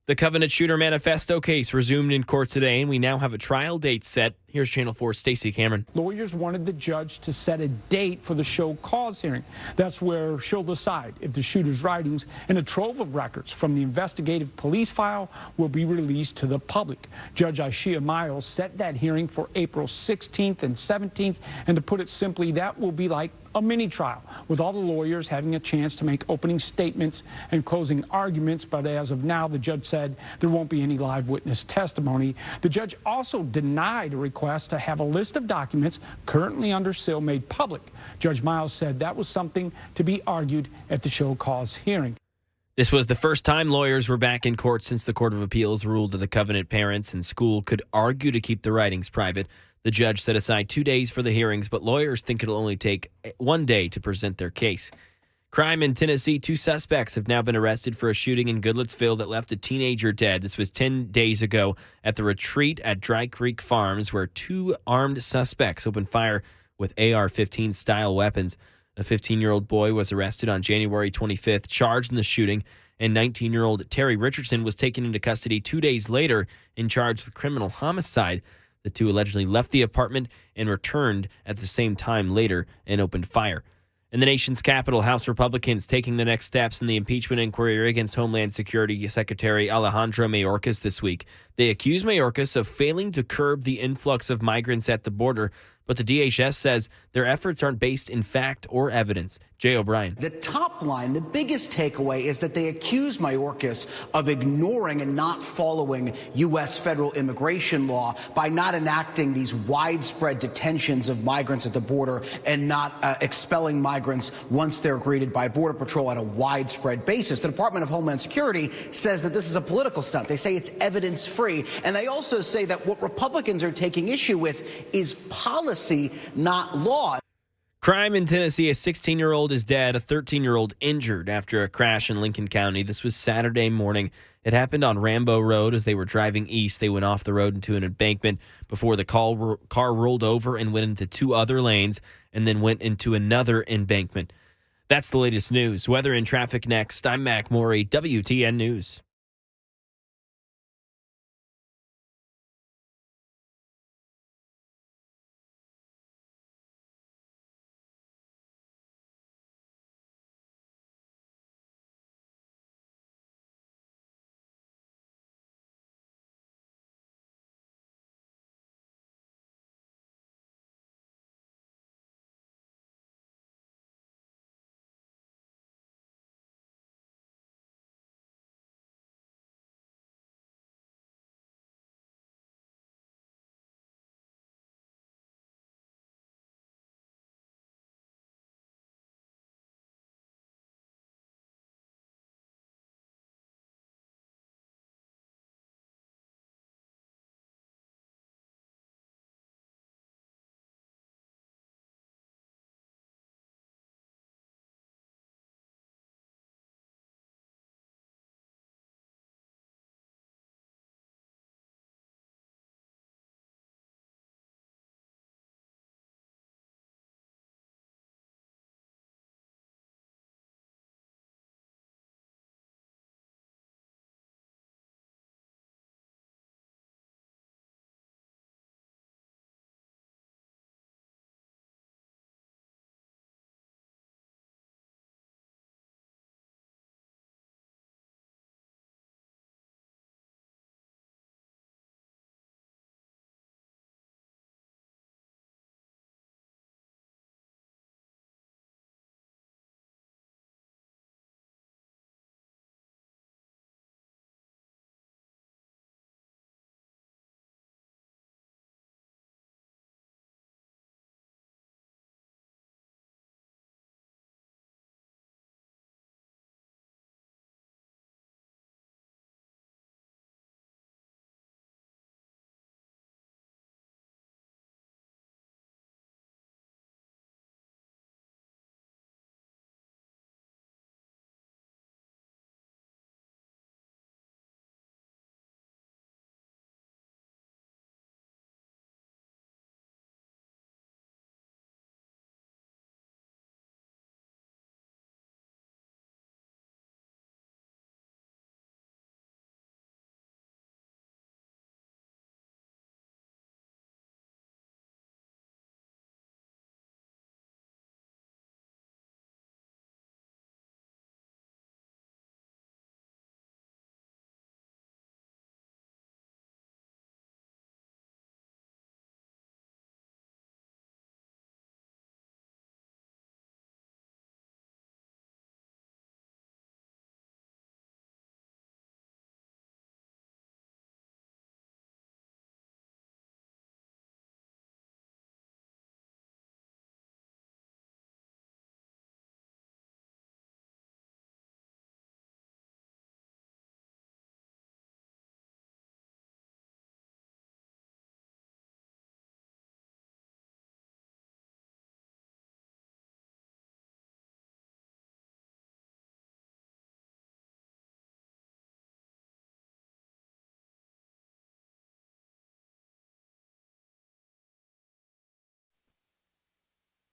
The Covenant Shooter Manifesto case resumed in court today, and we now have a trial date set. Here's Channel 4's Stacey Cameron. Lawyers wanted the judge to set a date for the show cause hearing. That's where she'll decide if the shooter's writings and a trove of records from the investigative police file will be released to the public. Judge Ishia Miles set that hearing for April 16th and 17th, and to put it simply, that will be like a mini trial, with all the lawyers having a chance to make opening statements and closing arguments. But as of now, the judge said there won't be any live witness testimony. The judge also denied a request to have a list of documents currently under seal made public. Judge Miles said that was something to be argued at the show cause hearing. This was the first time lawyers were back in court since the Court of Appeals ruled that the Covenant parents and school could argue to keep the writings private. The judge set aside 2 days for the hearings, but lawyers think it'll only take 1 day to present their case. Crime in Tennessee. 2 suspects have now been arrested for a shooting in Goodlettsville that left a teenager dead. This was 10 days ago at the retreat at Dry Creek Farms, where 2 armed suspects opened fire with AR-15 style weapons. A 15-year-old boy was arrested on January 25th, charged in the shooting, and 19-year-old Terry Richardson was taken into custody 2 days later and charged with criminal homicide. The 2 allegedly left the apartment and returned at the same time later and opened fire. In the nation's capital, House Republicans taking the next steps in the impeachment inquiry against Homeland Security Secretary Alejandro Mayorkas this week. They accuse Mayorkas of failing to curb the influx of migrants at the border, but the DHS says their efforts aren't based in fact or evidence. Jay O'Brien. The top line, the biggest takeaway is that they accuse Mayorkas of ignoring and not following U.S. federal immigration law by not enacting these widespread detentions of migrants at the border and not expelling migrants once they're greeted by Border Patrol on a widespread basis. The Department of Homeland Security says that this is a political stunt. They say it's evidence-free. And they also say that what Republicans are taking issue with is policy, not law. Crime in Tennessee. A 16-year-old is dead, a 13-year-old injured after a crash in Lincoln County. This was Saturday morning. It happened on Rambo Road as they were driving east. They went off the road into an embankment before the car rolled over and went into 2 other lanes and then went into another embankment. That's the latest news. Weather and traffic next. I'm Mac Maury, WTN News.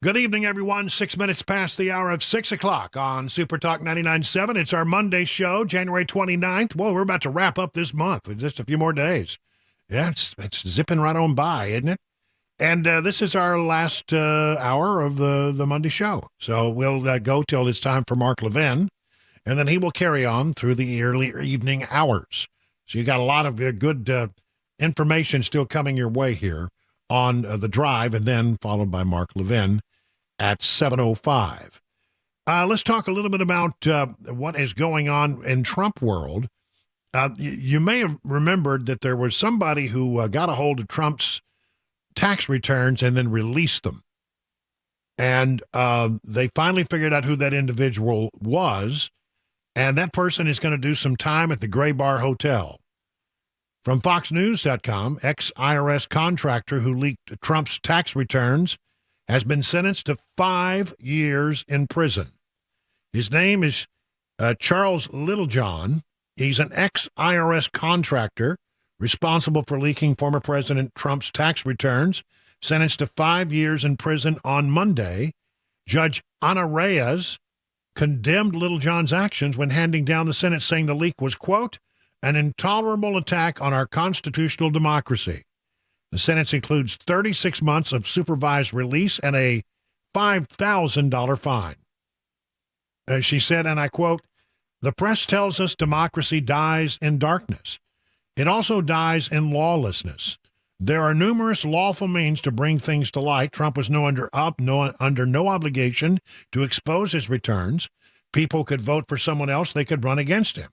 Good evening, everyone. 6 minutes past the hour of 6 o'clock on Super Talk 99.7. It's our Monday show, January 29th. Whoa, we're about to wrap up this month in just a few more days. Yeah, it's zipping right on by, isn't it? And this is our last hour of the Monday show. So we'll go till it's time for Mark Levin, and then he will carry on through the early evening hours. So you got a lot of good information still coming your way here on The Drive, and then followed by Mark Levin at 7:05. Let's talk a little bit about what is going on in Trump world. You may have remembered that there was somebody who got a hold of Trump's tax returns and then released them. And they finally figured out who that individual was, and that person is going to do some time at the Gray Bar Hotel. From FoxNews.com, ex-IRS contractor who leaked Trump's tax returns has been sentenced to 5 years in prison. His name is Charles Littlejohn. He's an ex-IRS contractor responsible for leaking former President Trump's tax returns, sentenced to 5 years in prison on Monday. Judge Ana Reyes condemned Littlejohn's actions when handing down the sentence, saying the leak was, quote, an intolerable attack on our constitutional democracy. The sentence includes 36 months of supervised release and a $5,000 fine. She said, and I quote, the press tells us democracy dies in darkness. It also dies in lawlessness. There are numerous lawful means to bring things to light. Trump was under no obligation to expose his returns. People could vote for someone else. They could run against him.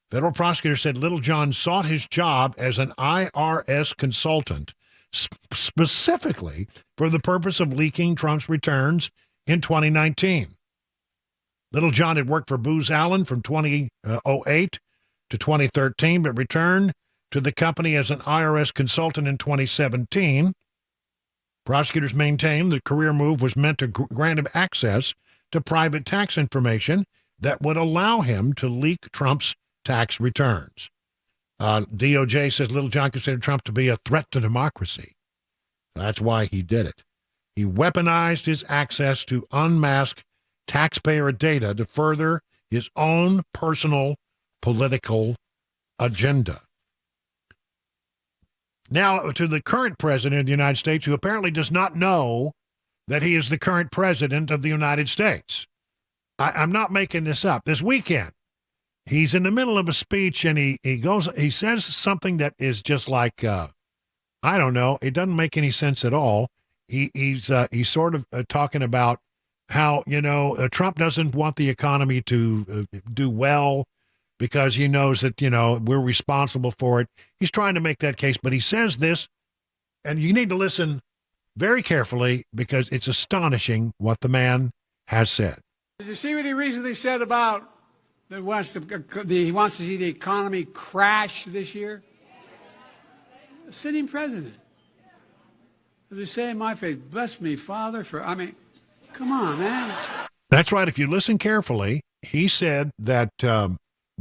Federal prosecutor said Littlejohn sought his job as an IRS consultant specifically for the purpose of leaking Trump's returns in 2019. Littlejohn had worked for Booz Allen from 2008 to 2013, but returned to the company as an IRS consultant in 2017. Prosecutors maintain the career move was meant to grant him access to private tax information that would allow him to leak Trump's tax returns. DOJ says Littlejohn considered Trump to be a threat to democracy. That's why he did it. He weaponized his access to unmask taxpayer data to further his own personal political agenda. Now, to the current president of the United States, who apparently does not know that he is the current president of the United States. I'm not making this up. This weekend, he's in the middle of a speech, and he says something that is just like, I don't know, it doesn't make any sense at all. He's sort of talking about how, Trump doesn't want the economy to do well because he knows that, we're responsible for it. He's trying to make that case, but he says this, and you need to listen very carefully because it's astonishing what the man has said. Did you see what he recently said about that he wants to see the economy crash this year? A sitting president. As they say in my face, bless me, Father, come on, man. That's right. If you listen carefully, he said that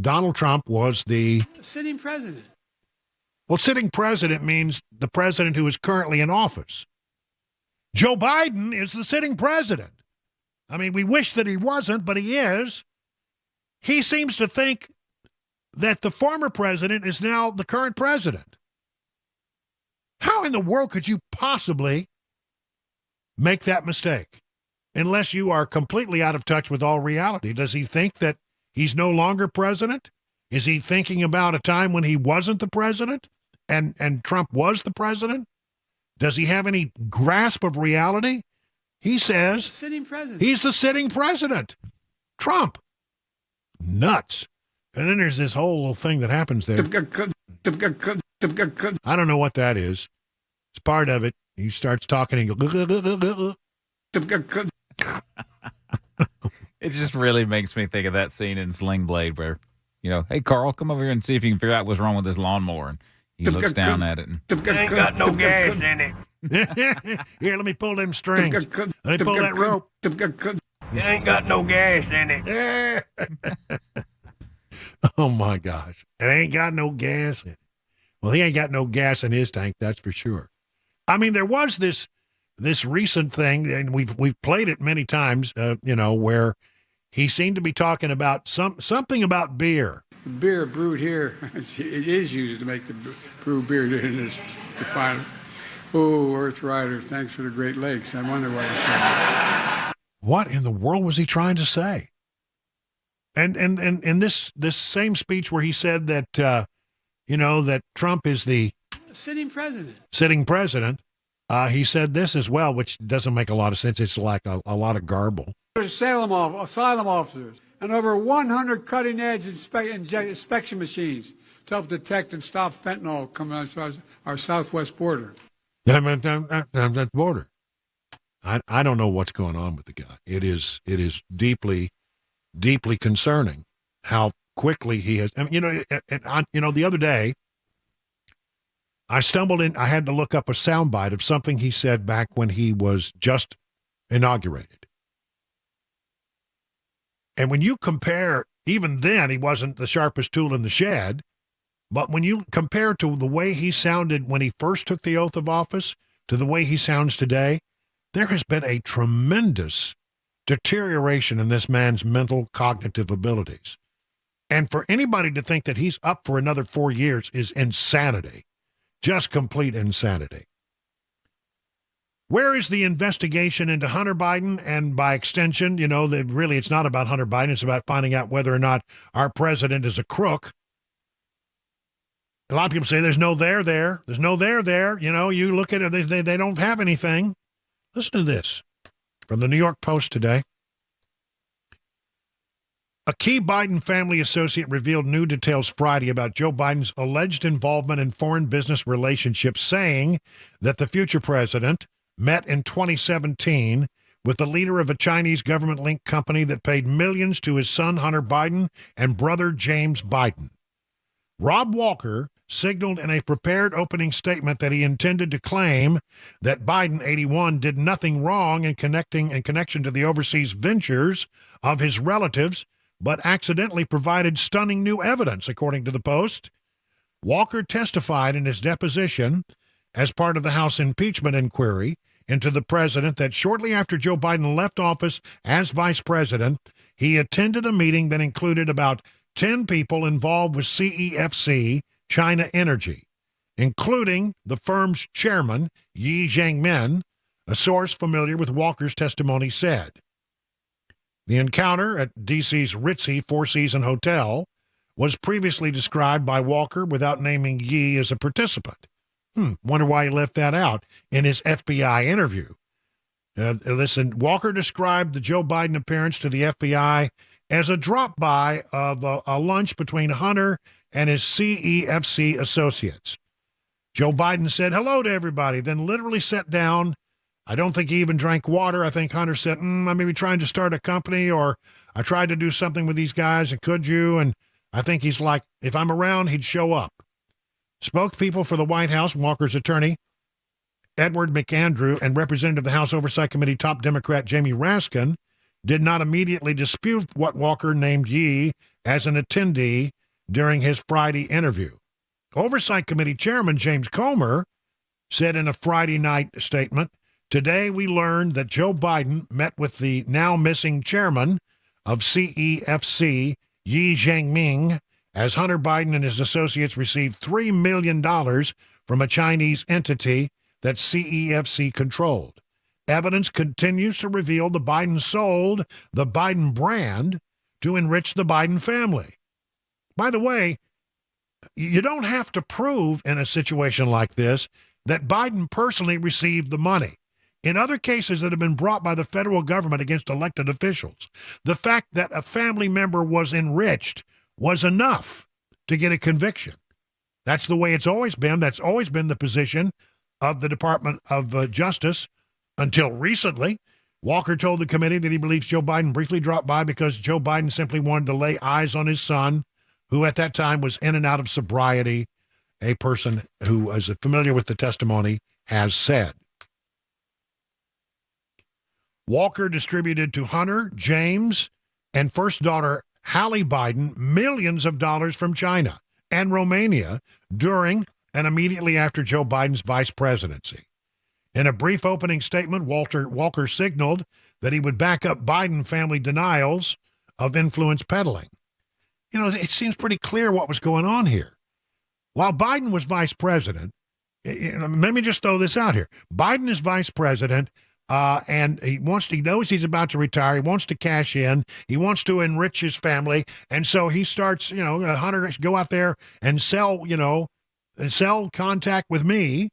Donald Trump was the sitting president. Well, sitting president means the president who is currently in office. Joe Biden is the sitting president. I mean, we wish that he wasn't, but he is. He seems to think that the former president is now the current president. How in the world could you possibly make that mistake? Unless you are completely out of touch with all reality. Does he think that he's no longer president? Is he thinking about a time when he wasn't the president and Trump was the president? Does he have any grasp of reality? He says he's the sitting president. Trump. Nuts. And then there's this whole little thing that happens there. I don't know what that is. It's part of it. He starts talking and goes, it just really makes me think of that scene in Sling Blade where, hey, Carl, come over here and see if you can figure out what's wrong with this lawnmower. And he looks down at it. And ain't got no gas in it. Here, let me pull them strings. Let me pull that rope. It ain't got no gas in it. Oh, my gosh. It ain't got no gas in it. Well, he ain't got no gas in his tank, that's for sure. I mean, there was this this recent thing, and we've played it many times, where he seemed to be talking about something about beer. The beer brewed here, it is used to make the brew beer in this refinery. Oh, Earth Rider, thanks for the Great Lakes. I wonder what he's trying. What in the world was he trying to say? And in this same speech where he said that that Trump is the sitting president. He said this as well, which doesn't make a lot of sense. It's like a lot of garble. There's asylum officers and over 100 cutting-edge inspection machines to help detect and stop fentanyl coming out our southwest border. That border. I don't know what's going on with the guy. It is deeply, deeply concerning how quickly he has. I mean, the other day, I stumbled in. I had to look up a soundbite of something he said back when he was just inaugurated. And when you compare, even then, he wasn't the sharpest tool in the shed. But when you compare to the way he sounded when he first took the oath of office to the way he sounds today, there has been a tremendous deterioration in this man's mental cognitive abilities. And for anybody to think that he's up for another 4 years is insanity. Just complete insanity. Where is the investigation into Hunter Biden? And by extension, that really it's not about Hunter Biden. It's about finding out whether or not our president is a crook. A lot of people say there's no there there. There's no there there. You look at it, they don't have anything. Listen to this from the New York Post today. A key Biden family associate revealed new details Friday about Joe Biden's alleged involvement in foreign business relationships, saying that the future president met in 2017 with the leader of a Chinese government-linked company that paid millions to his son Hunter Biden and brother James Biden. Rob Walker signaled in a prepared opening statement that he intended to claim that Biden, 81, did nothing wrong in connection to the overseas ventures of his relatives, but accidentally provided stunning new evidence, according to the Post. Walker testified in his deposition as part of the House impeachment inquiry into the president that shortly after Joe Biden left office as vice president, he attended a meeting that included about 10 people involved with CEFC, China Energy, including the firm's chairman, Yi Jianmin, a source familiar with Walker's testimony said. The encounter at D.C.'s ritzy Four-Season Hotel was previously described by Walker without naming Yi as a participant. Wonder why he left that out in his FBI interview. Listen, Walker described the Joe Biden appearance to the FBI as a drop-by of a lunch between Hunter and his CEFC associates. Joe Biden said hello to everybody, then literally sat down. I don't think he even drank water. I think Hunter said, I may be trying to start a company, or I tried to do something with these guys, and could you? And I think he's like, if I'm around, he'd show up. Spokespeople for the White House, Walker's attorney, Edward McAndrew, and representative of the House Oversight Committee top Democrat Jamie Raskin did not immediately dispute what Walker named Yi as an attendee during his Friday interview. Oversight Committee Chairman James Comer said in a Friday night statement, "Today we learned that Joe Biden met with the now missing chairman of CEFC, Yi Jianmin, as Hunter Biden and his associates received $3 million from a Chinese entity that CEFC controlled. Evidence continues to reveal the Biden sold the Biden brand to enrich the Biden family." By the way, you don't have to prove in a situation like this that Biden personally received the money. In other cases that have been brought by the federal government against elected officials, the fact that a family member was enriched was enough to get a conviction. That's the way it's always been. That's always been the position of the Department of Justice until recently. Walker told the committee that he believes Joe Biden briefly dropped by because Joe Biden simply wanted to lay eyes on his son, who at that time was in and out of sobriety, a person who is familiar with the testimony has said. Walker distributed to Hunter, James, and first daughter Hallie Biden millions of dollars from China and Romania during and immediately after Joe Biden's vice presidency. In a brief opening statement, Walker signaled that he would back up Biden family denials of influence peddling. You know, it seems pretty clear what was going on here. While Biden was vice president, let me just throw this out here. Biden is vice president, and he knows he's about to retire. He wants to cash in. He wants to enrich his family. And so he starts, Hunter, go out there and sell contact with me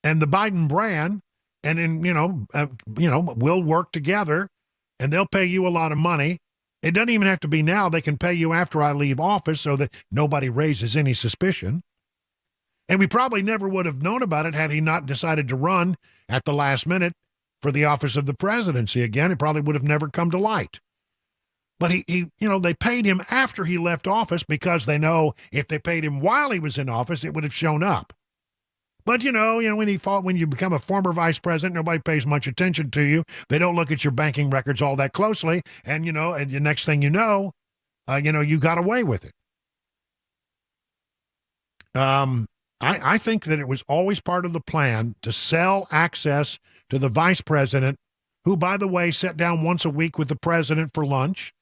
and the Biden brand. And then, we'll work together and they'll pay you a lot of money. It doesn't even have to be now. They can pay you after I leave office so that nobody raises any suspicion. And we probably never would have known about it had he not decided to run at the last minute for the office of the presidency again. It probably would have never come to light. But they paid him after he left office because they know if they paid him while he was in office, it would have shown up. But, when you become a former vice president, nobody pays much attention to you. They don't look at your banking records all that closely. And, and the next thing you know, you got away with it. I think that it was always part of the plan to sell access to the vice president, who, by the way, sat down once a week with the president for lunch,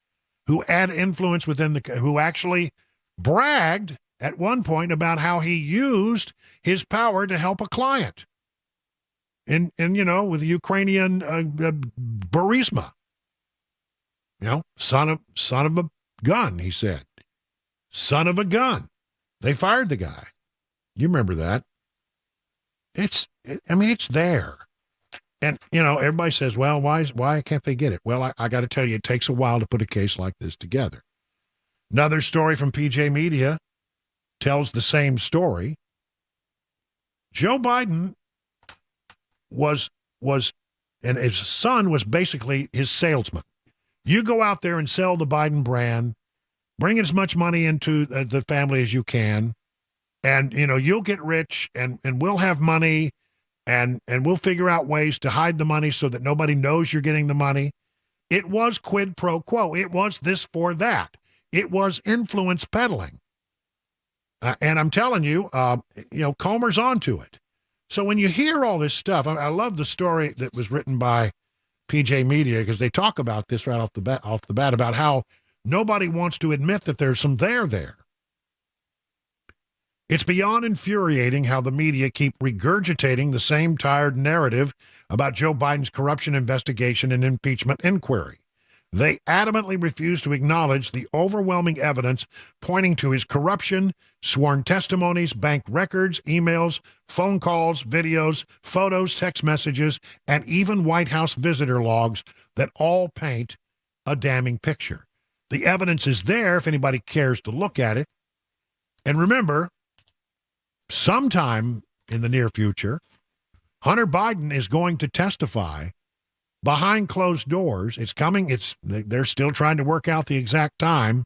who had influence who actually bragged at one point about how he used his power to help a client with the Ukrainian Burisma. Son of a gun, he said. Son of a gun. They fired the guy. You remember that. It's there. And, everybody says, well, why can't they get it? Well, I got to tell you, it takes a while to put a case like this together. Another story from PJ Media tells the same story. Joe Biden and his son was basically his salesman. You go out there and sell the Biden brand, bring as much money into the family as you can, and, you'll get rich and we'll have money and we'll figure out ways to hide the money so that nobody knows you're getting the money. It was quid pro quo. It was this for that. It was influence peddling. And I'm telling you, Comer's onto it. So when you hear all this stuff, I love the story that was written by PJ Media because they talk about this right off the bat about how nobody wants to admit that there's some there. It's beyond infuriating how the media keep regurgitating the same tired narrative about Joe Biden's corruption investigation and impeachment inquiry. They adamantly refuse to acknowledge the overwhelming evidence pointing to his corruption, sworn testimonies, bank records, emails, phone calls, videos, photos, text messages, and even White House visitor logs that all paint a damning picture. The evidence is there if anybody cares to look at it. And remember, sometime in the near future, Hunter Biden is going to testify behind closed doors. It's coming. They're still trying to work out the exact time,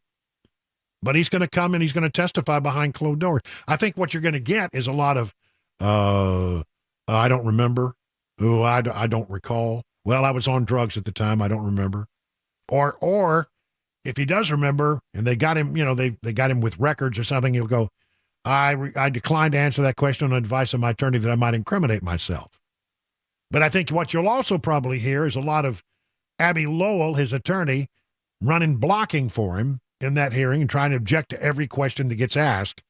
but he's going to come and he's going to testify behind closed doors. I think what you're going to get is a lot of, I don't remember. Oh, I don't recall. Well, I was on drugs at the time. I don't remember. Or if he does remember and they got him, they got him with records or something, he'll go, I declined to answer that question on advice of my attorney that I might incriminate myself. But I think what you'll also probably hear is a lot of Abby Lowell, his attorney, running blocking for him in that hearing and trying to object to every question that gets asked.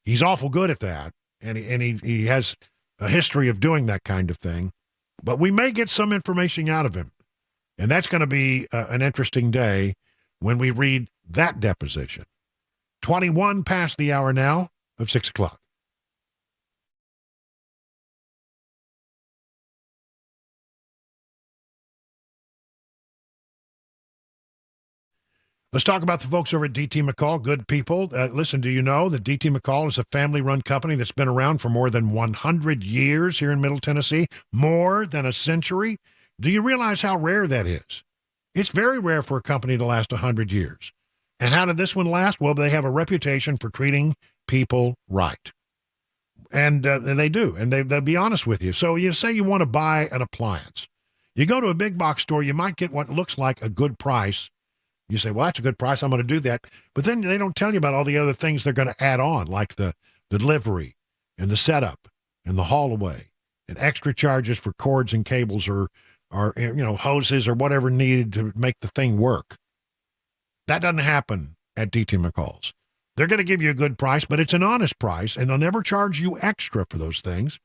He's awful good at that, and he has a history of doing that kind of thing. But we may get some information out of him, and that's going to be an interesting day when we read that deposition. 21 past the hour now of 6 o'clock. Let's talk about the folks over at DT McCall. Good people. Listen, do you know that DT McCall is a family-run company that's been around for more than 100 years here in Middle Tennessee? More than a century? Do you realize how rare that is? It's very rare for a company to last 100 years. And how did this one last? Well, they have a reputation for treating people right. And they do. And they'll be honest with you. So you say you want to buy an appliance. You go to a big box store, you might get what looks like a good price. You say, well, that's a good price. I'm going to do that. But then they don't tell you about all the other things they're going to add on, like the delivery and the setup and the haul away and extra charges for cords and cables or hoses or whatever needed to make the thing work. That doesn't happen at DT McCall's. They're going to give you a good price, but it's an honest price, and they'll never charge you extra for those things.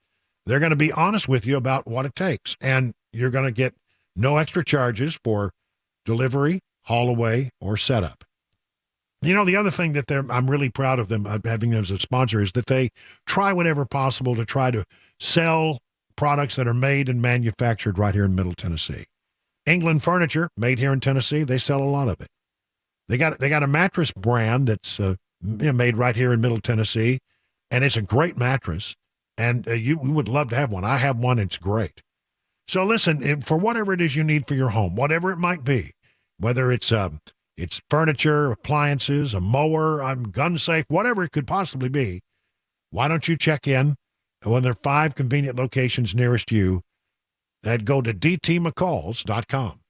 They're going to be honest with you about what it takes, and you're going to get no extra charges for delivery, haul away, or setup. The other thing that I'm really proud of them having them as a sponsor is that they try whatever possible to try to sell products that are made and manufactured right here in Middle Tennessee. England Furniture, made here in Tennessee, they sell a lot of it. They got a mattress brand that's made right here in Middle Tennessee, and it's a great mattress, and we would love to have one. I have one, it's great. So listen, for whatever it is you need for your home, whatever it might be, whether it's furniture, appliances, a mower, gun safe, whatever it could possibly be, why don't you check in when there are 5 convenient locations nearest you that go to dtmccalls.com.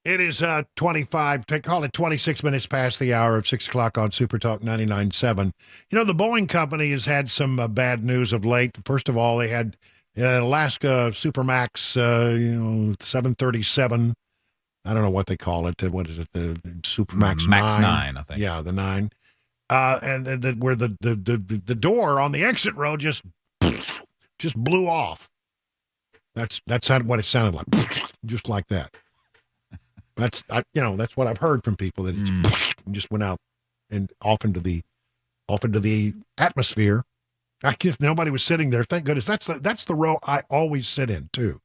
It is 26 minutes past the hour of 6 o'clock on Super Talk 99.7. The Boeing company has had some bad news of late. First of all, they had Alaska Supermax, 737. I don't know what they call it. What is it? The Supermax Max 9. 9, I think. Yeah, the 9. And where the door on the exit row just just blew off. That's what it sounded like, just like that. That's what I've heard from people, that it's just went out and off into the atmosphere. I guess nobody was sitting there. Thank goodness. That's the row I always sit in too.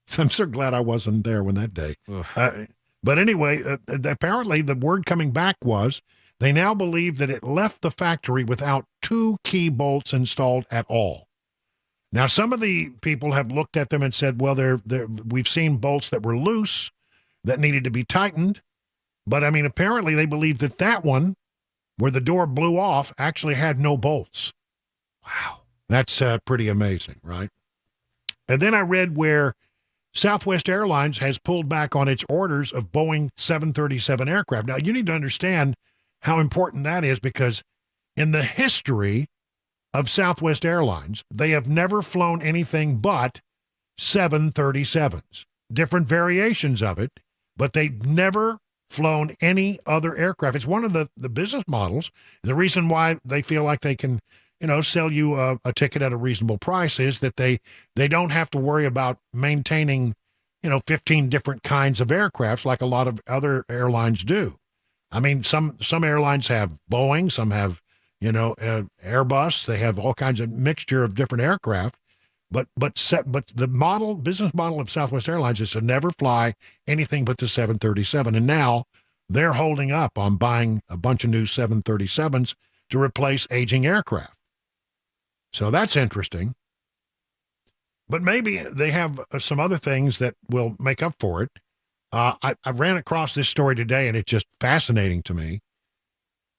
So I'm so glad I wasn't there when that day. But anyway, apparently the word coming back was they now believe that it left the factory without 2 key bolts installed at all. Now, some of the people have looked at them and said, well, we've seen bolts that were loose that needed to be tightened. But, I mean, apparently they believe that one, where the door blew off, actually had no bolts. Wow. That's pretty amazing, right? And then I read where Southwest Airlines has pulled back on its orders of Boeing 737 aircraft. Now, you need to understand how important that is, because in the history of Southwest Airlines, they have never flown anything but 737s, different variations of it, but they've never flown any other aircraft. It's one of the business models. The reason why they feel like they can, sell you a ticket at a reasonable price is that they don't have to worry about maintaining, 15 different kinds of aircrafts like a lot of other airlines do. I mean, some airlines have Boeing, some have, Airbus. They have all kinds of mixture of different aircraft. But the business model of Southwest Airlines is to never fly anything but the 737. And now they're holding up on buying a bunch of new 737s to replace aging aircraft. So that's interesting. But maybe they have some other things that will make up for it. I ran across this story today, and it's just fascinating to me,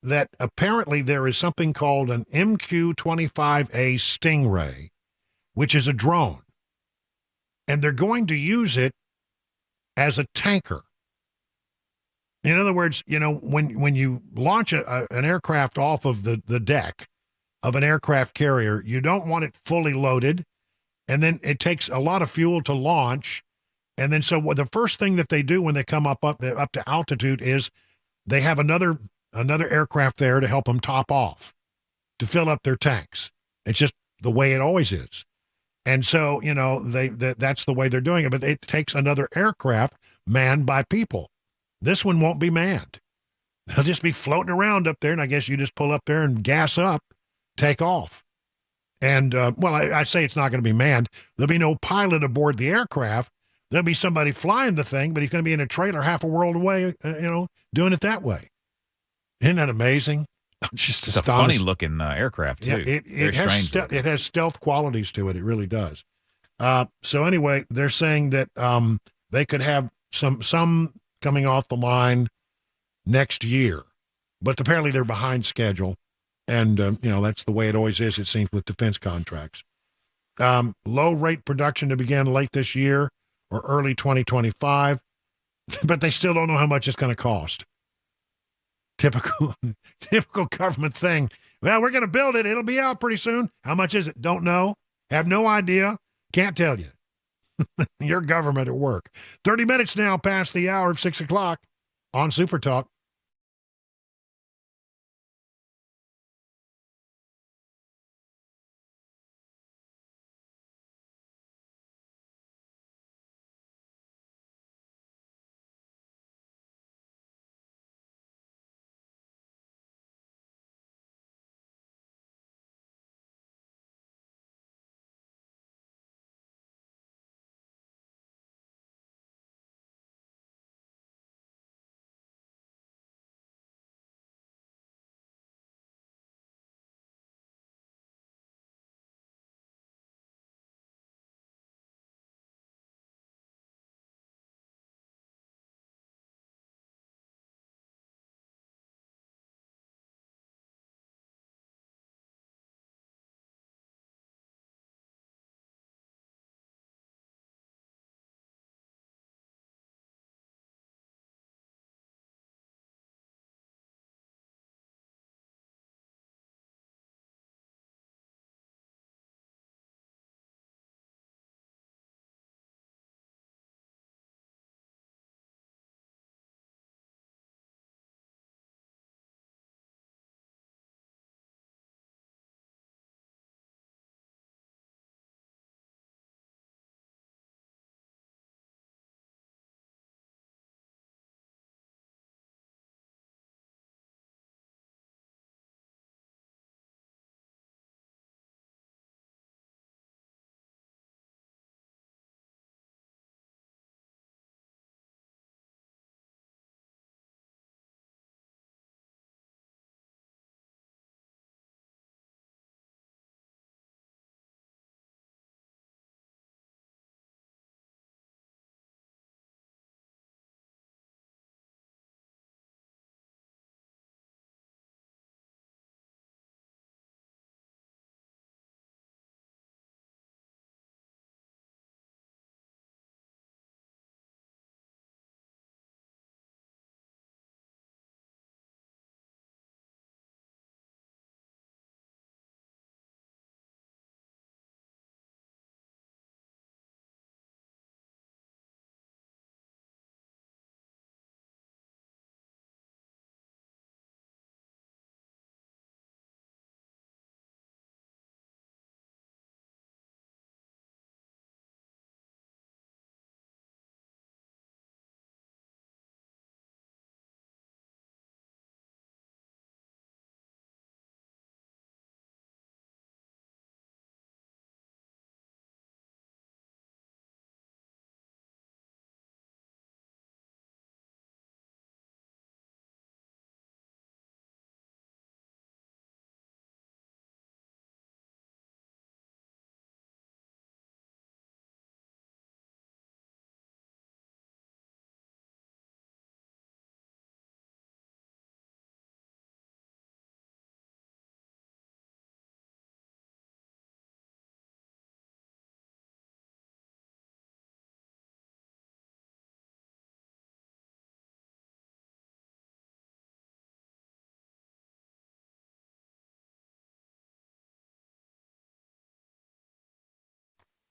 that apparently there is something called an MQ-25A Stingray, which is a drone. And they're going to use it as a tanker. In other words, when you launch an aircraft off of the deck of an aircraft carrier, you don't want it fully loaded, and then it takes a lot of fuel to launch. And then so the first thing that they do when they come up to altitude is they have another aircraft there to help them top off, to fill up their tanks. It's just the way it always is. And so, that's the way they're doing it. But it takes another aircraft manned by people. This one won't be manned. They'll just be floating around up there, and I guess you just pull up there and gas up, take off. And, I say it's not going to be manned. There'll be no pilot aboard the aircraft. There'll be somebody flying the thing, but he's going to be in a trailer half a world away, doing it that way. Isn't that amazing? Just it's a funny-looking aircraft, too. Yeah, it has stealth qualities to it. It really does. So anyway, they're saying that they could have some coming off the line next year. But apparently they're behind schedule. And, that's the way it always is, it seems, with defense contracts. Low-rate production to begin late this year or early 2025. But they still don't know how much it's going to cost. Typical government thing. Well, we're going to build it. It'll be out pretty soon. How much is it? Don't know. Have no idea. Can't tell you. Your government at work. 30 minutes now past the hour of 6 o'clock on Super Talk.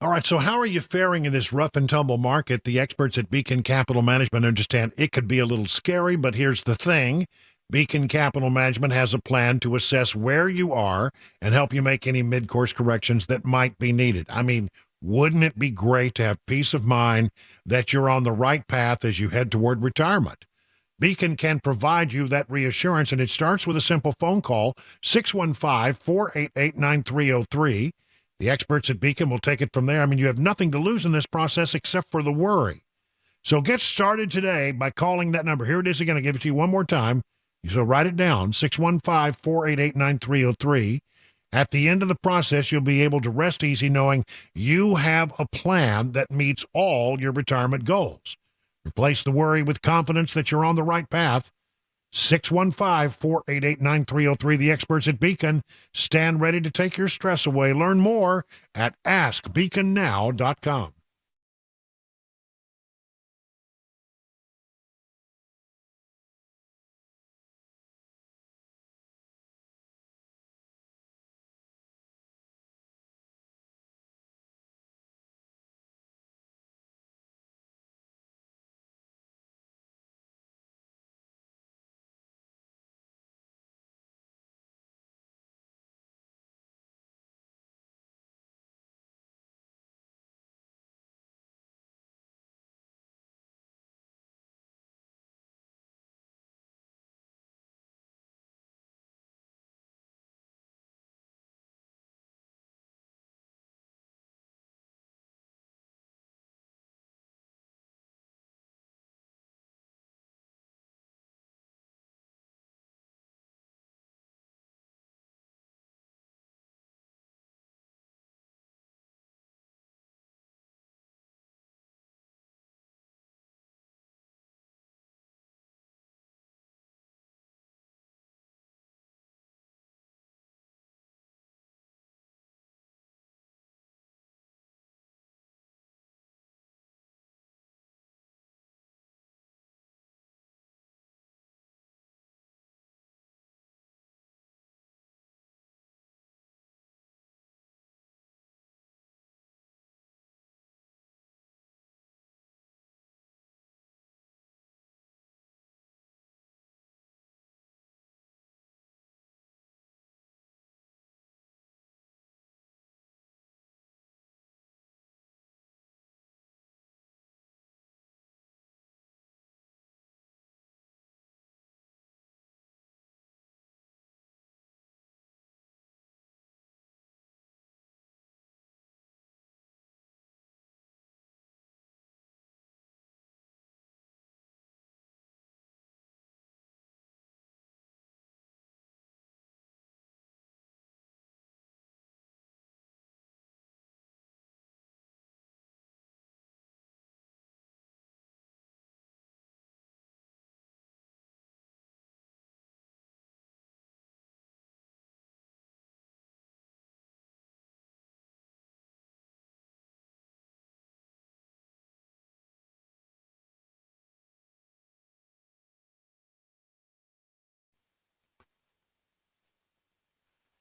All right, so how are you faring in this rough and tumble market? The experts at Beacon Capital Management understand it could be a little scary, but here's the thing. Beacon Capital Management has a plan to assess where you are and help you make any mid-course corrections that might be needed. I mean, wouldn't it be great to have peace of mind that you're on the right path as you head toward retirement? Beacon can provide you that reassurance, and it starts with a simple phone call, 615-488-9303. The experts at Beacon will take it from there. I mean, you have nothing to lose in this process except for the worry. So get started today by calling that number. Here it is again. I'll give it to you one more time. So write it down, 615-488-9303. At the end of the process, you'll be able to rest easy knowing you have a plan that meets all your retirement goals. Replace the worry with confidence that you're on the right path. 615-488-9303. The experts at Beacon stand ready to take your stress away. Learn more at askbeaconnow.com.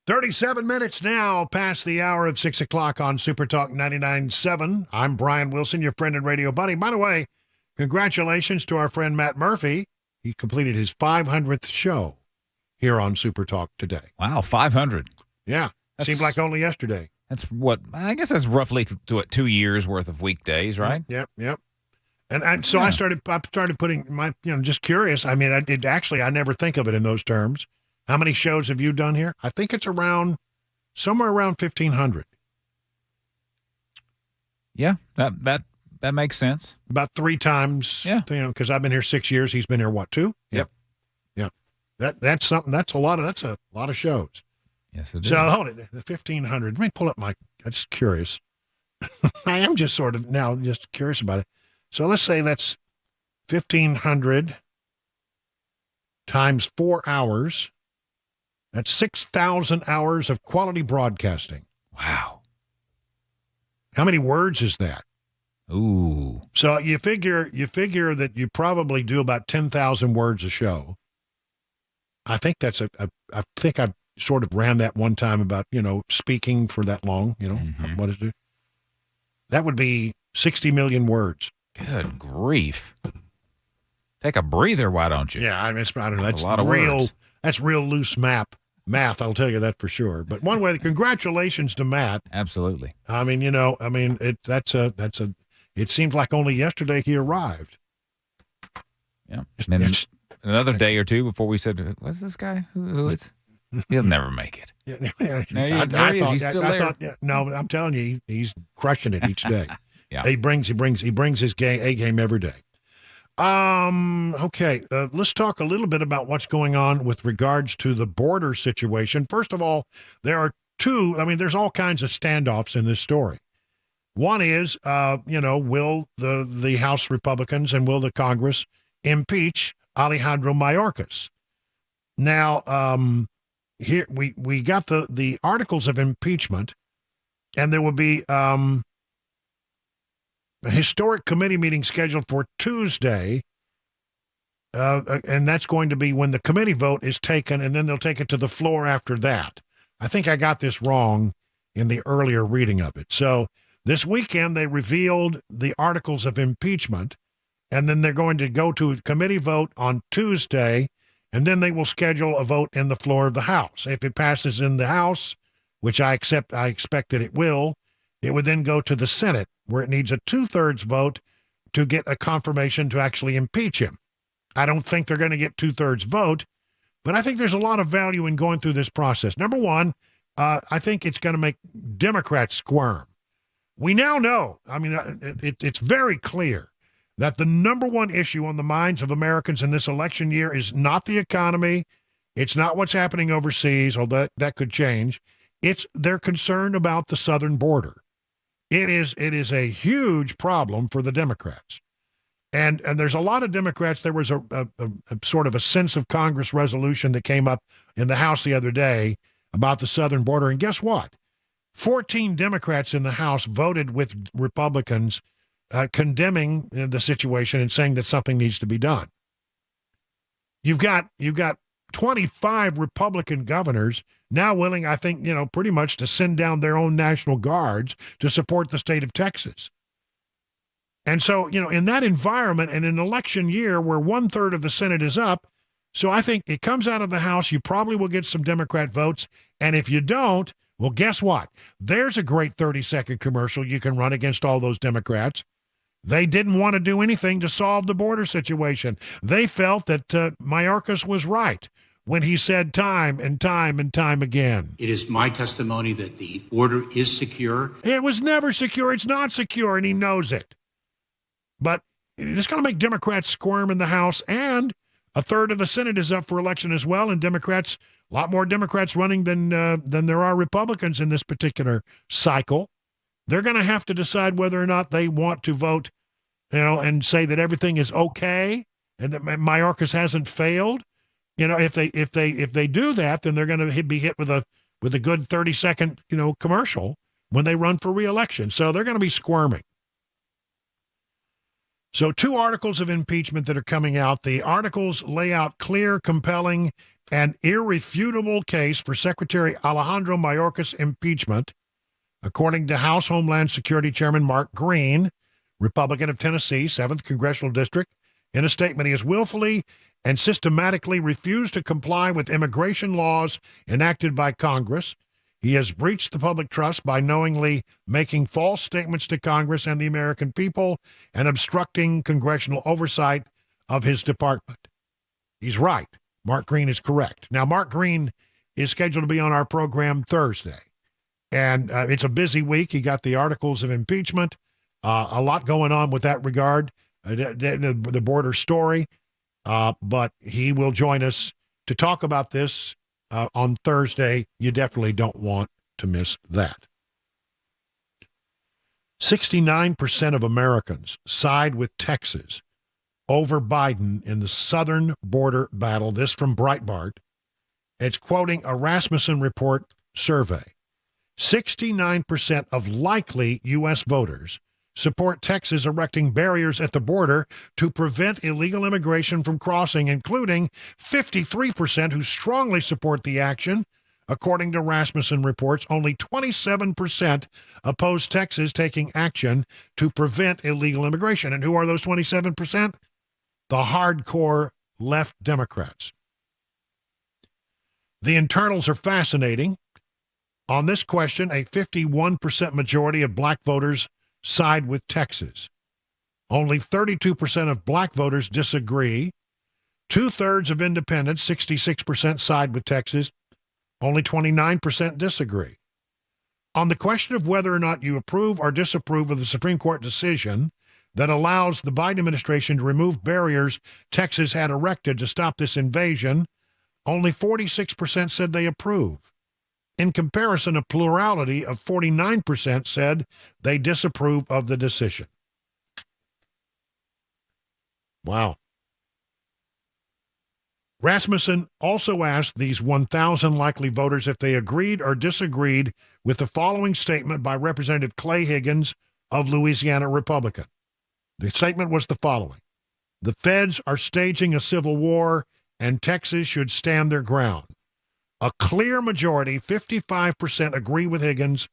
"37 minutes now past the hour of 6 o'clock on Super Talk 99.7. I'm Brian Wilson, your friend and radio buddy. By the way, congratulations to our friend Matt Murphy. He completed his 500th show here on Super Talk today. Wow, 500. Yeah, seemed like only yesterday. That's what, I guess that's roughly 2 years worth of weekdays, right? Yep. And so I started putting my, just curious. I mean, I never think of it in those terms. How many shows have you done here? I think it's somewhere around 1,500. Yeah, that makes sense. About 3 times. Yeah. Because I've been here 6 years. He's been here, 2? Yep. Yeah. That's something. That's a lot of shows. Yes, it is. So hold it. The 1,500. Let me pull up I'm just curious. I am just sort of now just curious about it. So let's say that's 1,500 times 4 hours. That's 6,000 hours of quality broadcasting. Wow. How many words is that? Ooh. So you figure that you probably do about 10,000 words a show. I think I think I sort of ran that one time about, speaking for that long, what is it? That would be 60 million words. Good grief. Take a breather, why don't you? Yeah, I don't know. That's a lot of real. words. That's real loose math. I'll tell you that for sure. But one way, congratulations to Matt. Absolutely. I mean, it seemed like only yesterday he arrived. Yeah. And then another day or two before we said, "What's this guy? Who is?" He'll never make it. He's still there. No, I'm telling you, he's crushing it each day. Yeah. He brings his A game every day. Okay. Let's talk a little bit about what's going on with regards to the border situation. First of all, there are two. I mean, there's all kinds of standoffs in this story. One is, will the House Republicans and will the Congress impeach Alejandro Mayorkas? Now, here we got the articles of impeachment, and there will be a historic committee meeting scheduled for Tuesday, and that's going to be when the committee vote is taken, and then they'll take it to the floor after that. I think I got this wrong in the earlier reading of it. So this weekend they revealed the articles of impeachment, and then they're going to go to a committee vote on Tuesday, and then they will schedule a vote in the floor of the House. If it passes in the House, which I expect that it will, it would then go to the Senate, where it needs a 2/3 vote to get a confirmation to actually impeach him. I don't think they're going to get 2/3 vote, but I think there's a lot of value in going through this process. Number one, I think it's going to make Democrats squirm. We now know, I mean, it's very clear that the number one issue on the minds of Americans in this election year is not the economy. It's not what's happening overseas, although that could change. They're concerned about the southern border. It is a huge problem for the Democrats. And there's a lot of Democrats. There was a sort of a sense of Congress resolution that came up in the House the other day about the southern border. And guess what? 14 Democrats in the House voted with Republicans condemning the situation and saying that something needs to be done. You've got 25 Republican governors now willing, I think, pretty much to send down their own National Guards to support the state of Texas. And so, in that environment, in an election year where 1/3 of the Senate is up, so I think it comes out of the House, you probably will get some Democrat votes. And if you don't, well, guess what? There's a great 30-second commercial you can run against all those Democrats. They didn't want to do anything to solve the border situation. They felt that Mayorkas was right when he said time and time and time again. It is my testimony that the border is secure. It was never secure. It's not secure, and he knows it. But it's going to make Democrats squirm in the House, and 1/3 of the Senate is up for election as well, and Democrats, a lot more Democrats running than there are Republicans in this particular cycle. They're going to have to decide whether or not they want to vote, and say that everything is okay and that Mayorkas hasn't failed. If they do that, then they're going to be hit with a good 30-second commercial when they run for re-election. So they're going to be squirming. So 2 articles of impeachment that are coming out. The articles lay out clear, compelling, and irrefutable case for Secretary Alejandro Mayorkas' impeachment, according to House Homeland Security Chairman Mark Green, Republican of Tennessee, 7th Congressional District. In a statement, he has willfully and systematically refused to comply with immigration laws enacted by Congress. He has breached the public trust by knowingly making false statements to Congress and the American people and obstructing congressional oversight of his department. He's right. Mark Green is correct. Now, Mark Green is scheduled to be on our program Thursday. And it's a busy week. He got the articles of impeachment, a lot going on with that regard, the border story. But he will join us to talk about this on Thursday. You definitely don't want to miss that. 69% of Americans side with Texas over Biden in the southern border battle. This from Breitbart. It's quoting a Rasmussen Report survey. 69% of likely U.S. voters support Texas erecting barriers at the border to prevent illegal immigration from crossing, including 53% who strongly support the action, According to Rasmussen reports, only 27% oppose Texas taking action to prevent illegal immigration. And who are those 27%? The hardcore left Democrats. The internals are fascinating. On this question, a 51% majority of black voters side with Texas. Only 32% of black voters disagree. Two-thirds of independents, 66%, side with Texas. Only 29% disagree. On the question of whether or not you approve or disapprove of the Supreme Court decision that allows the Biden administration to remove barriers Texas had erected to stop this invasion, only 46% said they approve. In comparison, a plurality of 49% said they disapprove of the decision. Wow. Rasmussen also asked these 1,000 likely voters if they agreed or disagreed with the following statement by Representative Clay Higgins of Louisiana, Republican. The statement was the following: the feds are staging a civil war and Texas should stand their ground. A clear majority, 55%, agree with Higgins.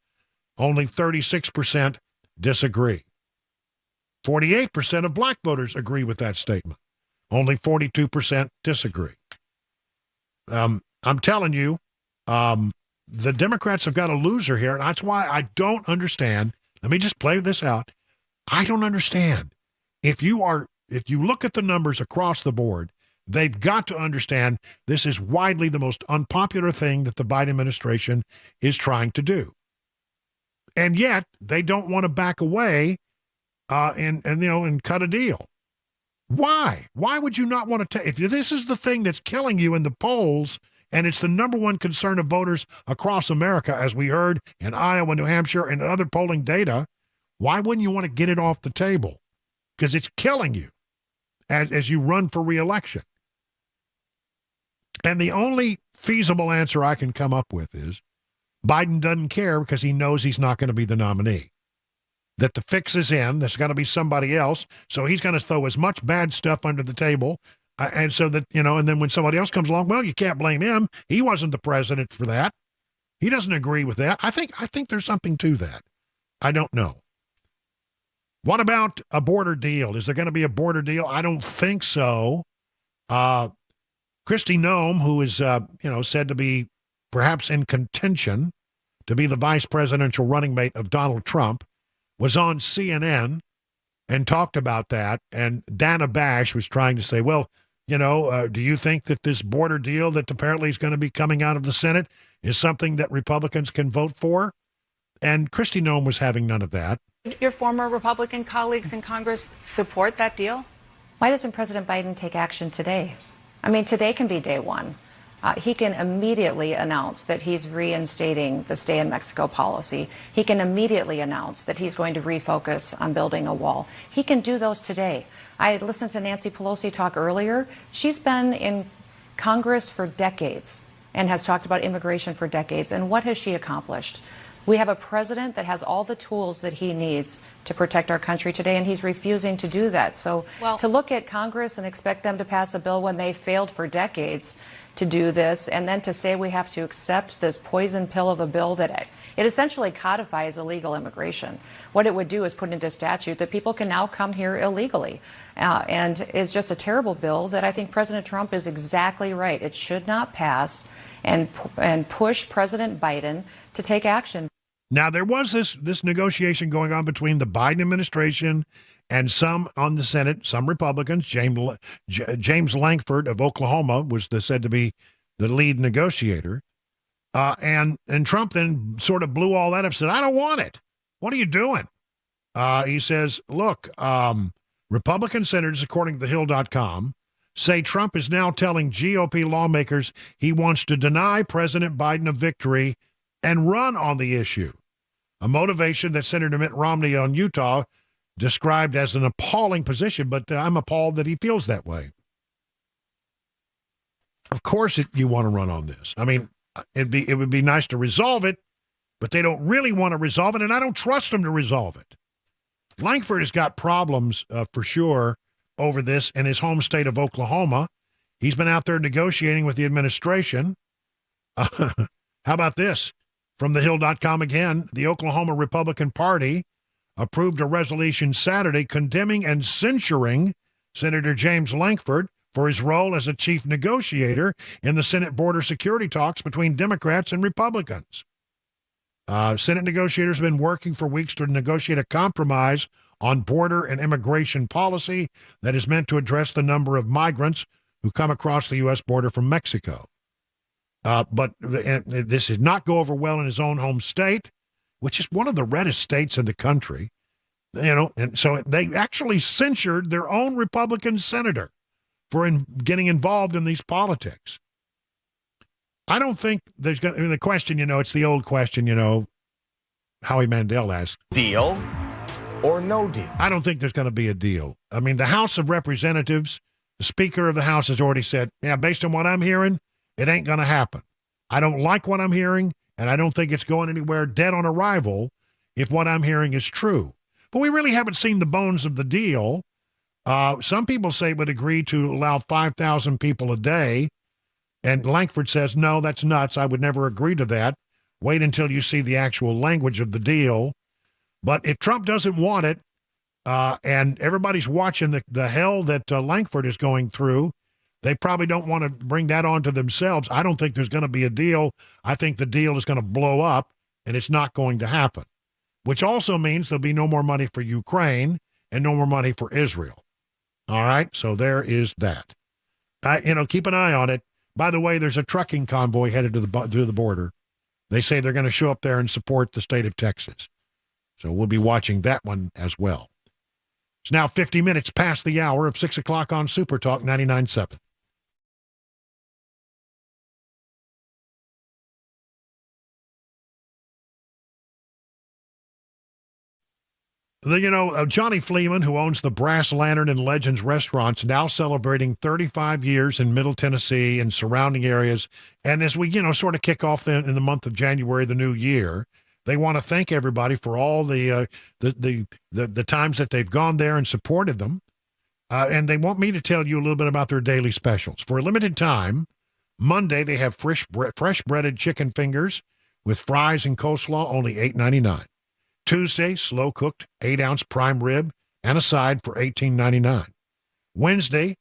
Only 36% disagree. 48% of black voters agree with that statement. Only 42% disagree. I'm telling you, the Democrats have got a loser here, and that's why I don't understand. Let me just play this out. I don't understand. If you look at the numbers across the board, they've got to understand this is widely the most unpopular thing that the Biden administration is trying to do. And yet, they don't want to back away and cut a deal. Why? Why would you not want to take, if this is the thing that's killing you in the polls, and it's the number one concern of voters across America, as we heard in Iowa, New Hampshire, and other polling data, why wouldn't you want to get it off the table? Because it's killing you as you run for re-election. And the only feasible answer I can come up with is Biden doesn't care because he knows he's not going to be the nominee. That the fix is in, there's got to be somebody else, so he's going to throw as much bad stuff under the table, and so that, and then when somebody else comes along, well, you can't blame him. He wasn't the president for that. He doesn't agree with that. I think there's something to that. I don't know. What about a border deal? Is there going to be a border deal? I don't think so. Kristi Noem, who is, said to be perhaps in contention to be the vice presidential running mate of Donald Trump, was on CNN and talked about that. And Dana Bash was trying to say, well, do you think that this border deal that apparently is going to be coming out of the Senate is something that Republicans can vote for? And Kristi Noem was having none of that. Your former Republican colleagues in Congress support that deal? Why doesn't President Biden take action today? I mean, today can be day one. He can immediately announce that he's reinstating the stay in Mexico policy. He can immediately announce that he's going to refocus on building a wall. He can do those today. I listened to Nancy Pelosi talk earlier. She's been in Congress for decades and has talked about immigration for decades. And what has she accomplished? We have a president that has all the tools that he needs to protect our country today, and he's refusing to do that. So to look at Congress and expect them to pass a bill when they failed for decades to do this, and then to say we have to accept this poison pill of a bill that it essentially codifies illegal immigration. What it would do is put into statute that people can now come here illegally, and is just a terrible bill that I think President Trump is exactly right. It should not pass, and push President Biden to take action. Now, there was this negotiation going on between the Biden administration and some on the Senate, some Republicans. James Lankford of Oklahoma was said to be the lead negotiator. And Trump then sort of blew all that up, said, I don't want it. What are you doing? He says, look, Republican senators, according to thehill.com, say Trump is now telling GOP lawmakers he wants to deny President Biden a victory and run on the issue, a motivation that Senator Mitt Romney on Utah described as an appalling position, but I'm appalled that he feels that way. Of course you want to run on this. I mean, it would be nice to resolve it, but they don't really want to resolve it, and I don't trust them to resolve it. Lankford has got problems for sure over this in his home state of Oklahoma. He's been out there negotiating with the administration. How about this? From thehill.com again, the Oklahoma Republican Party approved a resolution Saturday condemning and censuring Senator James Lankford for his role as a chief negotiator in the Senate border security talks between Democrats and Republicans. Senate negotiators have been working for weeks to negotiate a compromise on border and immigration policy that is meant to address the number of migrants who come across the U.S. border from Mexico. But this did not go over well in his own home state, which is one of the reddest states in the country. And so they actually censured their own Republican senator for getting involved in these politics. I don't think there's going to be the question, it's the old question, Howie Mandel asked. Deal or no deal? I don't think there's going to be a deal. I mean, the House of Representatives, the Speaker of the House has already said, based on what I'm hearing, it ain't going to happen. I don't like what I'm hearing, and I don't think it's going anywhere dead on arrival if what I'm hearing is true. But we really haven't seen the bones of the deal. Some people say it would agree to allow 5,000 people a day. And Lankford says, no, that's nuts. I would never agree to that. Wait until you see the actual language of the deal. But if Trump doesn't want it, and everybody's watching the hell that Lankford is going through, they probably don't want to bring that onto themselves. I don't think there's going to be a deal. I think the deal is going to blow up, and it's not going to happen, which also means there'll be no more money for Ukraine and no more money for Israel. All right, so there is that. Keep an eye on it. By the way, there's a trucking convoy headed to the border. They say they're going to show up there and support the state of Texas. So we'll be watching that one as well. It's now 50 minutes past the hour of 6 o'clock on Super Talk 99.7. Johnny Fleeman, who owns the Brass Lantern and Legends restaurants, now celebrating 35 years in Middle Tennessee and surrounding areas. And as we, sort of kick off in the month of January, the new year, they want to thank everybody for all the times that they've gone there and supported them. And they want me to tell you a little bit about their daily specials. For a limited time, Monday, they have fresh breaded chicken fingers with fries and coleslaw, only $8.99. Tuesday, slow-cooked 8-ounce prime rib and a side for $18.99. Wednesday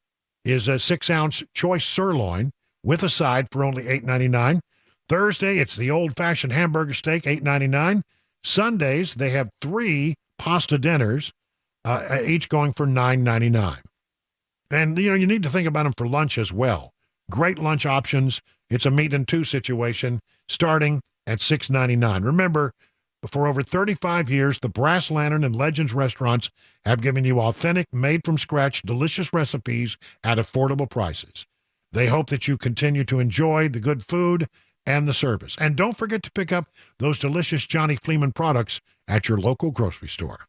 is a 6-ounce choice sirloin with a side for only $8.99. Thursday, it's the old-fashioned hamburger steak, $8.99. Sundays, they have 3 pasta dinners, each going for $9.99. And, you need to think about them for lunch as well. Great lunch options. It's a meat and 2 situation starting at $6.99. Remember, for over 35 years, the Brass Lantern and Legends restaurants have given you authentic, made-from-scratch, delicious recipes at affordable prices. They hope that you continue to enjoy the good food and the service. And don't forget to pick up those delicious Johnny Fleeman products at your local grocery store.